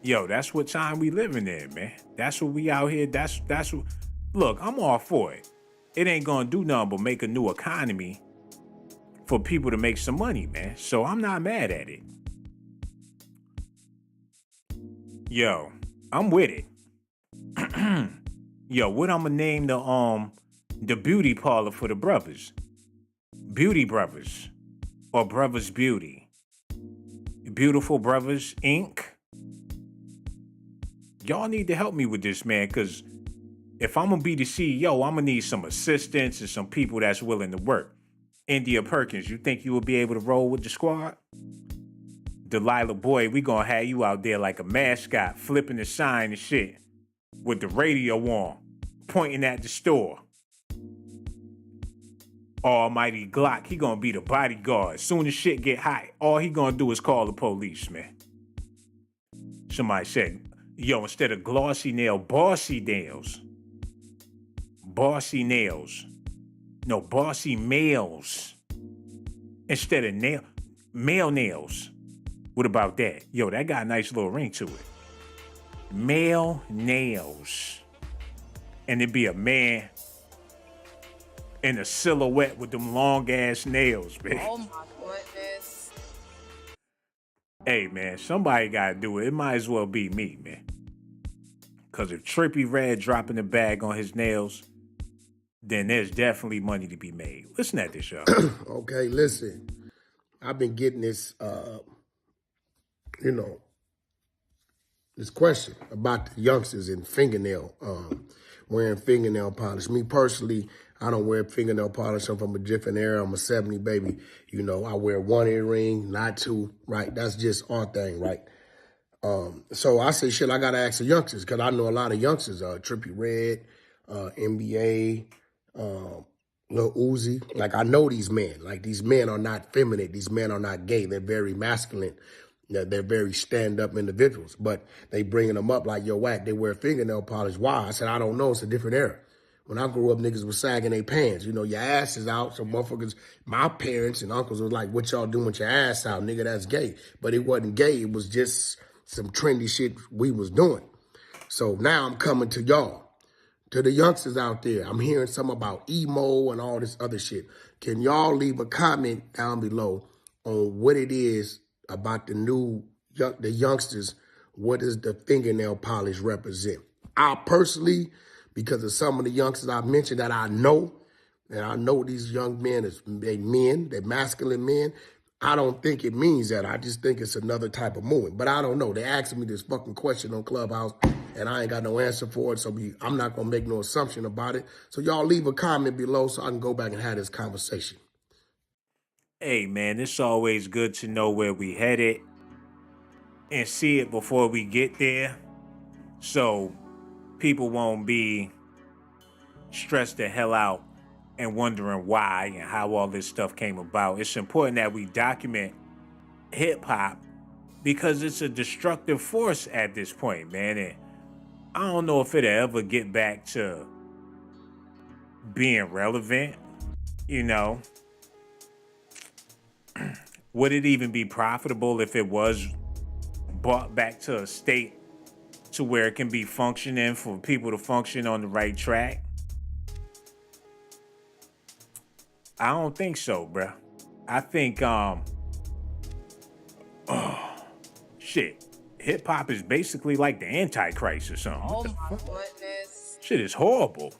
Yo, that's what time we living in, man. That's what we out here. That's what. Look, I'm all for it. It ain't gonna do nothing but make a new economy for people to make some money, man. So I'm not mad at it. Yo, I'm with it. Yo, what I'm gonna name the beauty parlor for the brothers? Beauty Brothers or Brothers Beauty? Beautiful Brothers Inc. Y'all need to help me with this, man, because if I'm gonna be the CEO, I'm gonna need some assistants and some people that's willing to work. India Perkins, you think you will be able to roll with the squad? Delilah Boyd, we gonna have you out there like a mascot, flipping the sign and shit, with the radio on, pointing at the store. Almighty Glock, he gonna be the bodyguard. Soon as shit get hot, all he gonna do is call the police, man. Somebody said, yo, instead of glossy nail, bossy nails. Bossy nails. No, bossy males. Instead of male nails. What about that? Yo, that got a nice little ring to it. Male nails. And it'd be a man in a silhouette with them long ass nails, man.
Oh my goodness.
Hey, man, somebody gotta do it. It might as well be me, man. Because if Trippie Redd dropping the bag on his nails, then there's definitely money to be made. Listen at this, y'all.
Okay, listen. I've been getting this, this question about the youngsters in fingernail, wearing fingernail polish. Me personally, I don't wear fingernail polish. I'm from a different era. I'm a 70 baby. You know, I wear one earring, not two, right? That's just our thing, right? So I say, shit, I got to ask the youngsters because I know a lot of youngsters, Trippie Redd, NBA, Lil Uzi. Like, I know these men. Like, these men are not feminine. These men are not gay. They're very masculine. They're very stand-up individuals. But they bringing them up like, yo, Wack, they wear fingernail polish. Why? I said, I don't know. It's a different era. When I grew up, niggas was sagging their pants. You know, your ass is out. So motherfuckers, my parents and uncles was like, what y'all doing with your ass out? Nigga, that's gay. But it wasn't gay. It was just some trendy shit we was doing. So now I'm coming to y'all, to the youngsters out there. I'm hearing something about emo and all this other shit. Can y'all leave a comment down below on what it is about the youngsters? What does the fingernail polish represent? I personally, because of some of the youngsters I've mentioned that I know, and I know these young men as men, they're masculine men, I don't think it means that. I just think it's another type of movement. But I don't know. They asking me this fucking question on Clubhouse, and I ain't got no answer for it, so I'm not going to make no assumption about it. So y'all leave a comment below so I can go back and have this conversation.
Hey, man, it's always good to know where we headed and see it before we get there, so people won't be stressed the hell out and wondering why and how all this stuff came about. It's important that we document hip-hop because it's a destructive force at this point, man. And I don't know if it'll ever get back to being relevant, you know. Would it even be profitable if it was brought back to a state to where it can be functioning for people to function on the right track? I don't think so, bruh. I think, shit, hip hop is basically like the Antichrist or something.
Oh my goodness.
Shit is horrible.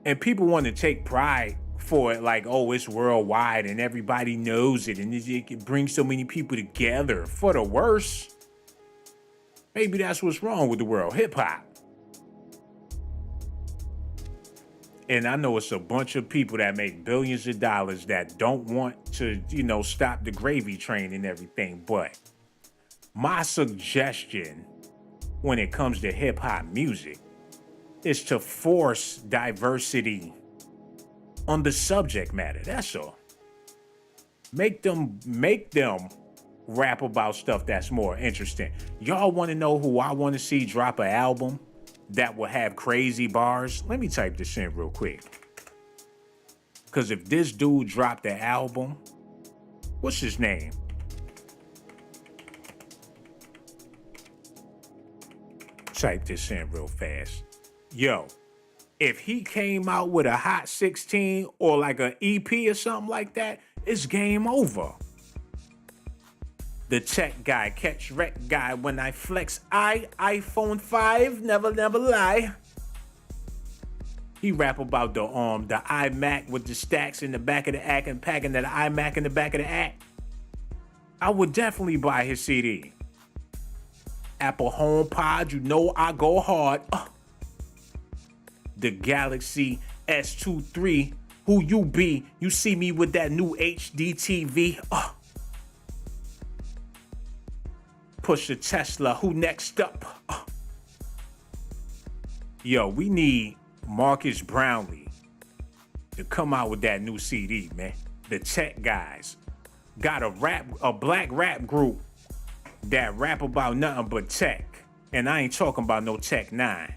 And people want to take pride for it, like, oh, it's worldwide and everybody knows it and it can bring so many people together for the worse. Maybe that's what's wrong with the world, hip hop. And I know it's a bunch of people that make billions of dollars that don't want to, you know, stop the gravy train and everything. But my suggestion when it comes to hip hop music is to force diversity on the subject matter. That's all. Make them rap about stuff that's more interesting. Y'all want to know who I want to see drop an album that will have crazy bars? Let me type this in real quick. Because if this dude dropped the album, what's his name? Type this in real fast. Yo, if he came out with a Hot 16 or like an EP or something like that, it's game over. The tech guy, catch wreck guy, when I flex iPhone 5, never lie. He rap about the iMac with the stacks in the back of the act and packing that iMac in the back of the act. I would definitely buy his CD. Apple HomePod, you know I go hard. The Galaxy S23, who you be? You see me with that new HD TV. Push a Tesla, who next up? Yo, we need Marcus Brownlee to come out with that new CD, man. The tech guys got a black rap group that rap about nothing but tech. And I ain't talking about no Tech 9.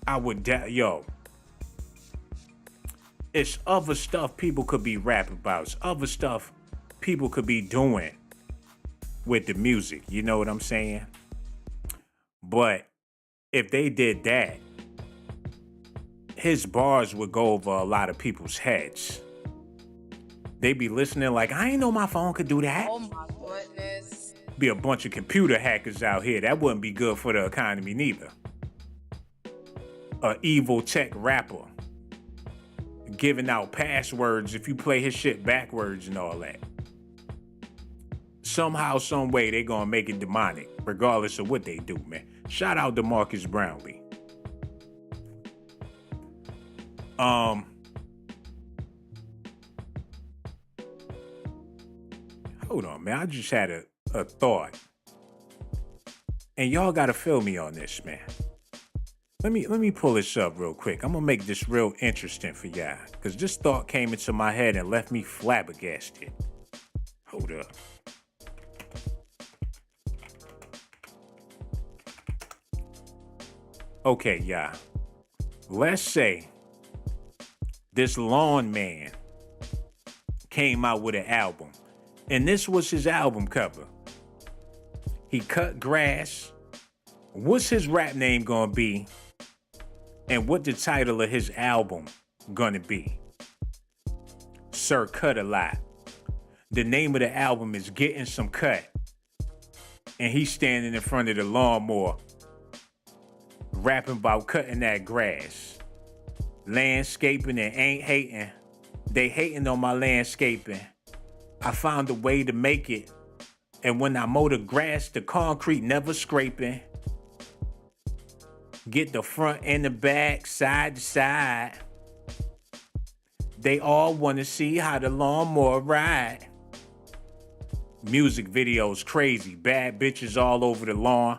I would, it's other stuff people could be rapping about. It's other stuff people could be doing with the music. You know what I'm saying? But if they did that, his bars would go over a lot of people's heads. They be listening like, I ain't know my phone could do that.
Oh my goodness.
Be a bunch of computer hackers out here. That wouldn't be good for the economy neither. A evil tech rapper giving out passwords if you play his shit backwards and all that. Somehow, some way, they gonna make it demonic, regardless of what they do, man. Shout out to Marcus Brownlee. Hold on, man. I just had a thought. And y'all gotta feel me on this, man. Let me pull this up real quick. I'm gonna make this real interesting for y'all, because this thought came into my head and left me flabbergasted. Hold up. Okay, y'all. Let's say this lawn man came out with an album, and this was his album cover. He cut grass. What's his rap name gonna be? And what the title of his album gonna be? Sir Cut a Lot. The name of the album is Getting Some Cut. And he's standing in front of the lawnmower, rapping about cutting that grass. Landscaping and ain't hating. They hating on my landscaping. I found a way to make it. And when I mow the grass, the concrete never scraping. Get the front and the back, side to side. They all want to see how the lawnmower ride. Music videos crazy, bad bitches all over the lawn.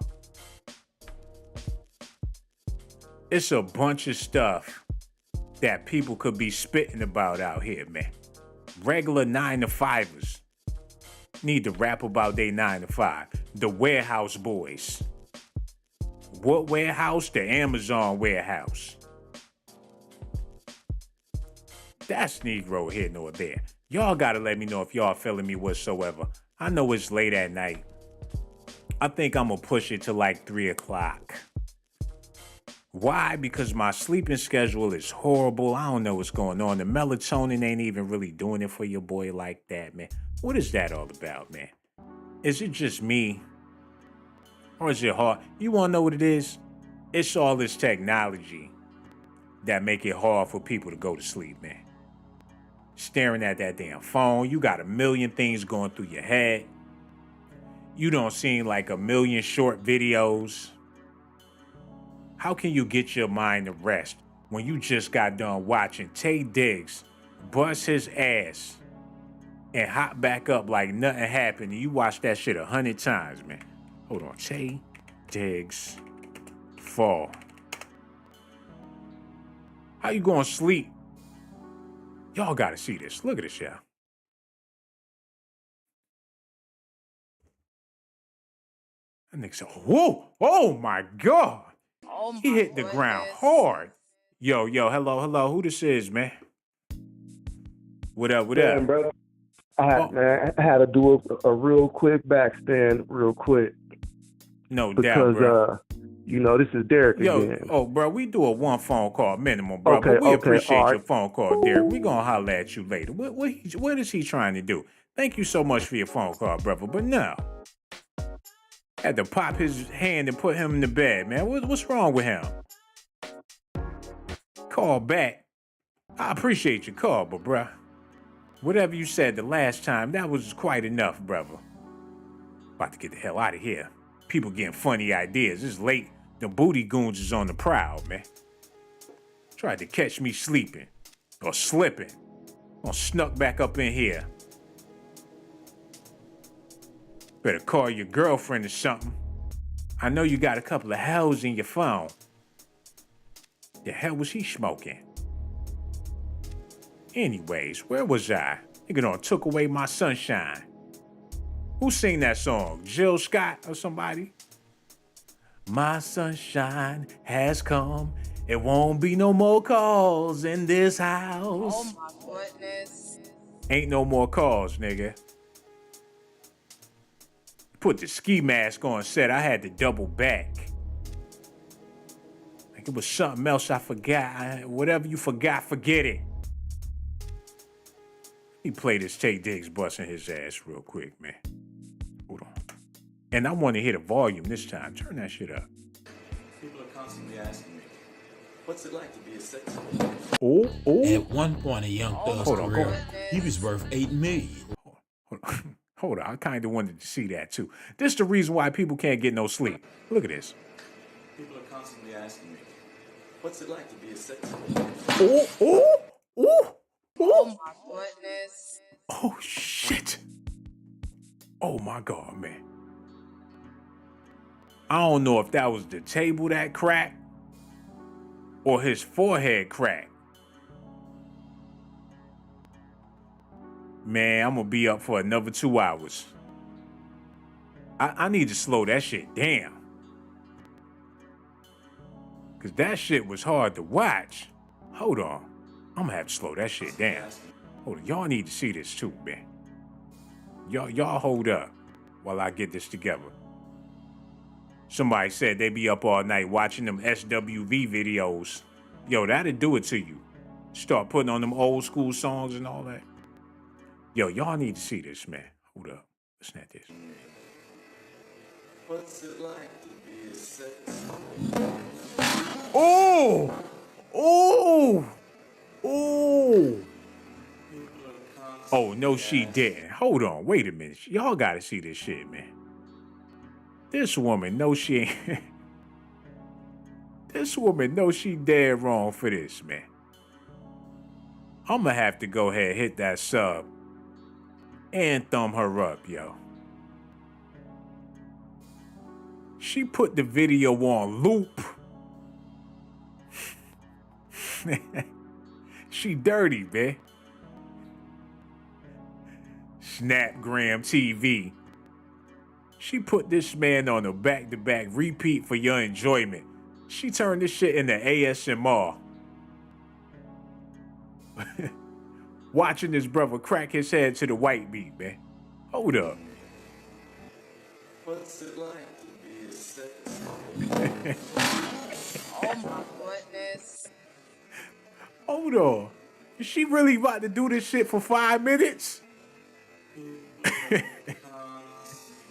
It's a bunch of stuff that people could be spitting about out here, man. Regular 9-to-5ers need to rap about their 9 to 5. The warehouse boys. What warehouse? The Amazon warehouse. That's Negro here nor there. Y'all gotta let me know if y'all feeling me whatsoever. I know it's late at night. I think I'm gonna push it to like 3 o'clock. Why? Because my sleeping schedule is horrible. I don't know what's going on. The melatonin ain't even really doing it for your boy like that, man. What is that all about, man? Is it just me? Or is it hard? You want to know what it is? It's all this technology that make it hard for people to go to sleep, man. Staring at that damn phone. You got a million things going through your head. You don't seem like a million short videos. How can you get your mind to rest when you just got done watching Tay Diggs bust his ass and hop back up like nothing happened, and you watch that shit 100 times, man? Hold on. Tay Diggs fall. How you gonna sleep? Y'all gotta see this. Look at this, y'all. That nigga said, whoa, oh my God.
Oh my
He hit the ground hard. Yo, hello. Who this is, man? What up?
Man, bro. Man, I had to do a real quick backstand real quick.
No
because,
doubt, bro.
This is Derek again.
Oh, bro, we do a one phone call minimum, bro.
Okay,
but we appreciate
all right.
your phone call, Derek. We gonna holler at you later. What is he trying to do? Thank you so much for your phone call, brother. But no. Had to pop his hand and put him in the bed, man. What's wrong with him? Call back. I appreciate your call, but bruh, whatever you said the last time, that was quite enough, brother. About to get the hell out of here. People getting funny ideas. It's late. The booty goons is on the prowl, man. Tried to catch me sleeping or slipping. Or snuck back up in here. Better call your girlfriend or something. I know you got a couple of hells in your phone. The hell was he smoking? Anyways, where was I? Nigga done took away my sunshine. Who sing that song? Jill Scott or somebody? My sunshine has come. It won't be no more calls in this house.
Oh my goodness.
Ain't no more calls, nigga. Put the ski mask on set. I had to double back. Like it was something else I forgot. Whatever you forgot, forget it. He played this Tay Diggs busting his ass real quick, man. Hold on. And I want to hear the volume this time. Turn that shit up.
People are constantly asking me, what's it like to be a sex
Oh.
At one point, a young thug's career, he was worth $8 million.
Hold on. I kind of wanted to see that too. This is the reason why people can't get no sleep. Look at this.
People are constantly asking me, what's it like to be a sex
Oh my goodness.
Oh shit. Oh my God, man. I don't know if that was the table that cracked or his forehead cracked. Man, I'm gonna be up for another 2 hours. I need to slow that shit down. Cause that shit was hard to watch. Hold on. I'm gonna have to slow that shit down. Hold on, y'all need to see this too, man. Y'all hold up while I get this together. Somebody said they be up all night watching them SWV videos. Yo, that'll do it to you. Start putting on them old school songs and all that. Yo, y'all need to see this, man. Hold up. Listen at this.
What's it like to be a sex?
Oh! Oh! Oh! Oh, no, she didn't. Hold on. Wait a minute. Y'all gotta see this shit, man. This woman knows she ain't... This woman knows she dead wrong for this, man. I'm gonna have to go ahead and hit that sub and thumb her up, yo. She put the video on loop. She dirty, man. Snapgram TV. She put this man on a back-to-back repeat for your enjoyment. She turned this shit into ASMR. Watching this brother crack his head to the white beat, man. Hold up.
What's it like to be a sex?
Oh my goodness.
Hold on. Is she really about to do this shit for 5 minutes?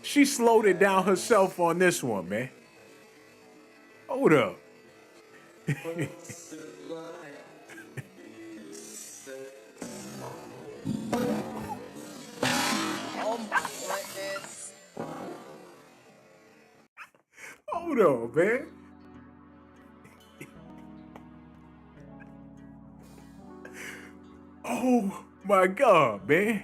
She slowed it down herself on this one, man. Hold up.
What's it like to be a sex?
Oh my goodness.
Hold on, man. Oh my God, man.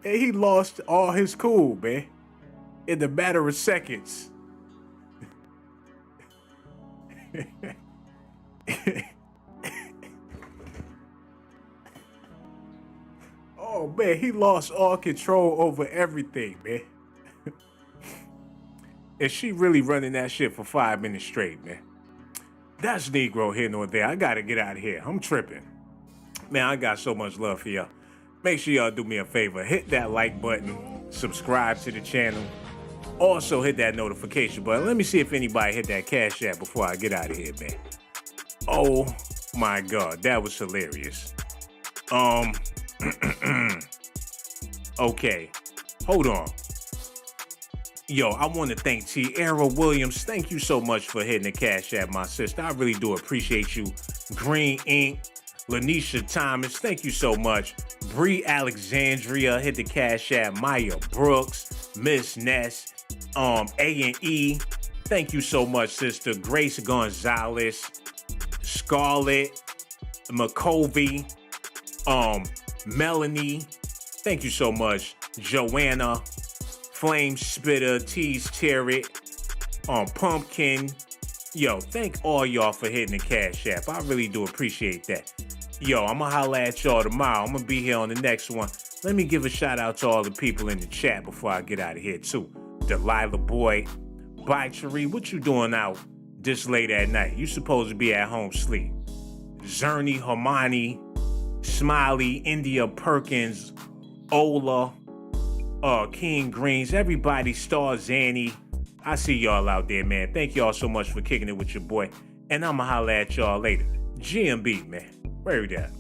And he lost all his cool, man. In the matter of seconds. Oh man, he lost all control over everything, man. And she really running that shit for 5 minutes straight, man. That's Negro here nor there. I gotta get out of here. I'm tripping. Man, I got so much love for y'all. Make sure y'all do me a favor. Hit that like button. Subscribe to the channel. Also hit that notification button. Let me see if anybody hit that Cash App before I get out of here, man. Oh my God, that was hilarious. Okay, hold on. Yo, I want to thank Tierra Williams. Thank you so much for hitting the Cash App, my sister. I really do appreciate you. Green Ink, Lanisha Thomas, thank you so much. Bree Alexandria hit the Cash App. Maya Brooks, Miss Ness, A&E. Thank you so much, sister. Grace Gonzalez, Scarlett, McCovey, Melanie. Thank you so much. Joanna, Flame Spitter, Tease Territ, Pumpkin. Yo, thank all y'all for hitting the Cash App. I really do appreciate that. Yo, I'm gonna holla at y'all tomorrow. I'm gonna be here on the next one. Let me give a shout out to all the people in the chat before I get out of here too. Delilah Boy, Bye Cherie, what you doing out this late at night? You supposed to be at home sleep. Zerny, Hermione, Smiley, India Perkins, Ola, King Greens, everybody, Star Zanny. I see y'all out there, man. Thank y'all so much for kicking it with your boy. And I'ma holla at y'all later. GMB, man. Where that?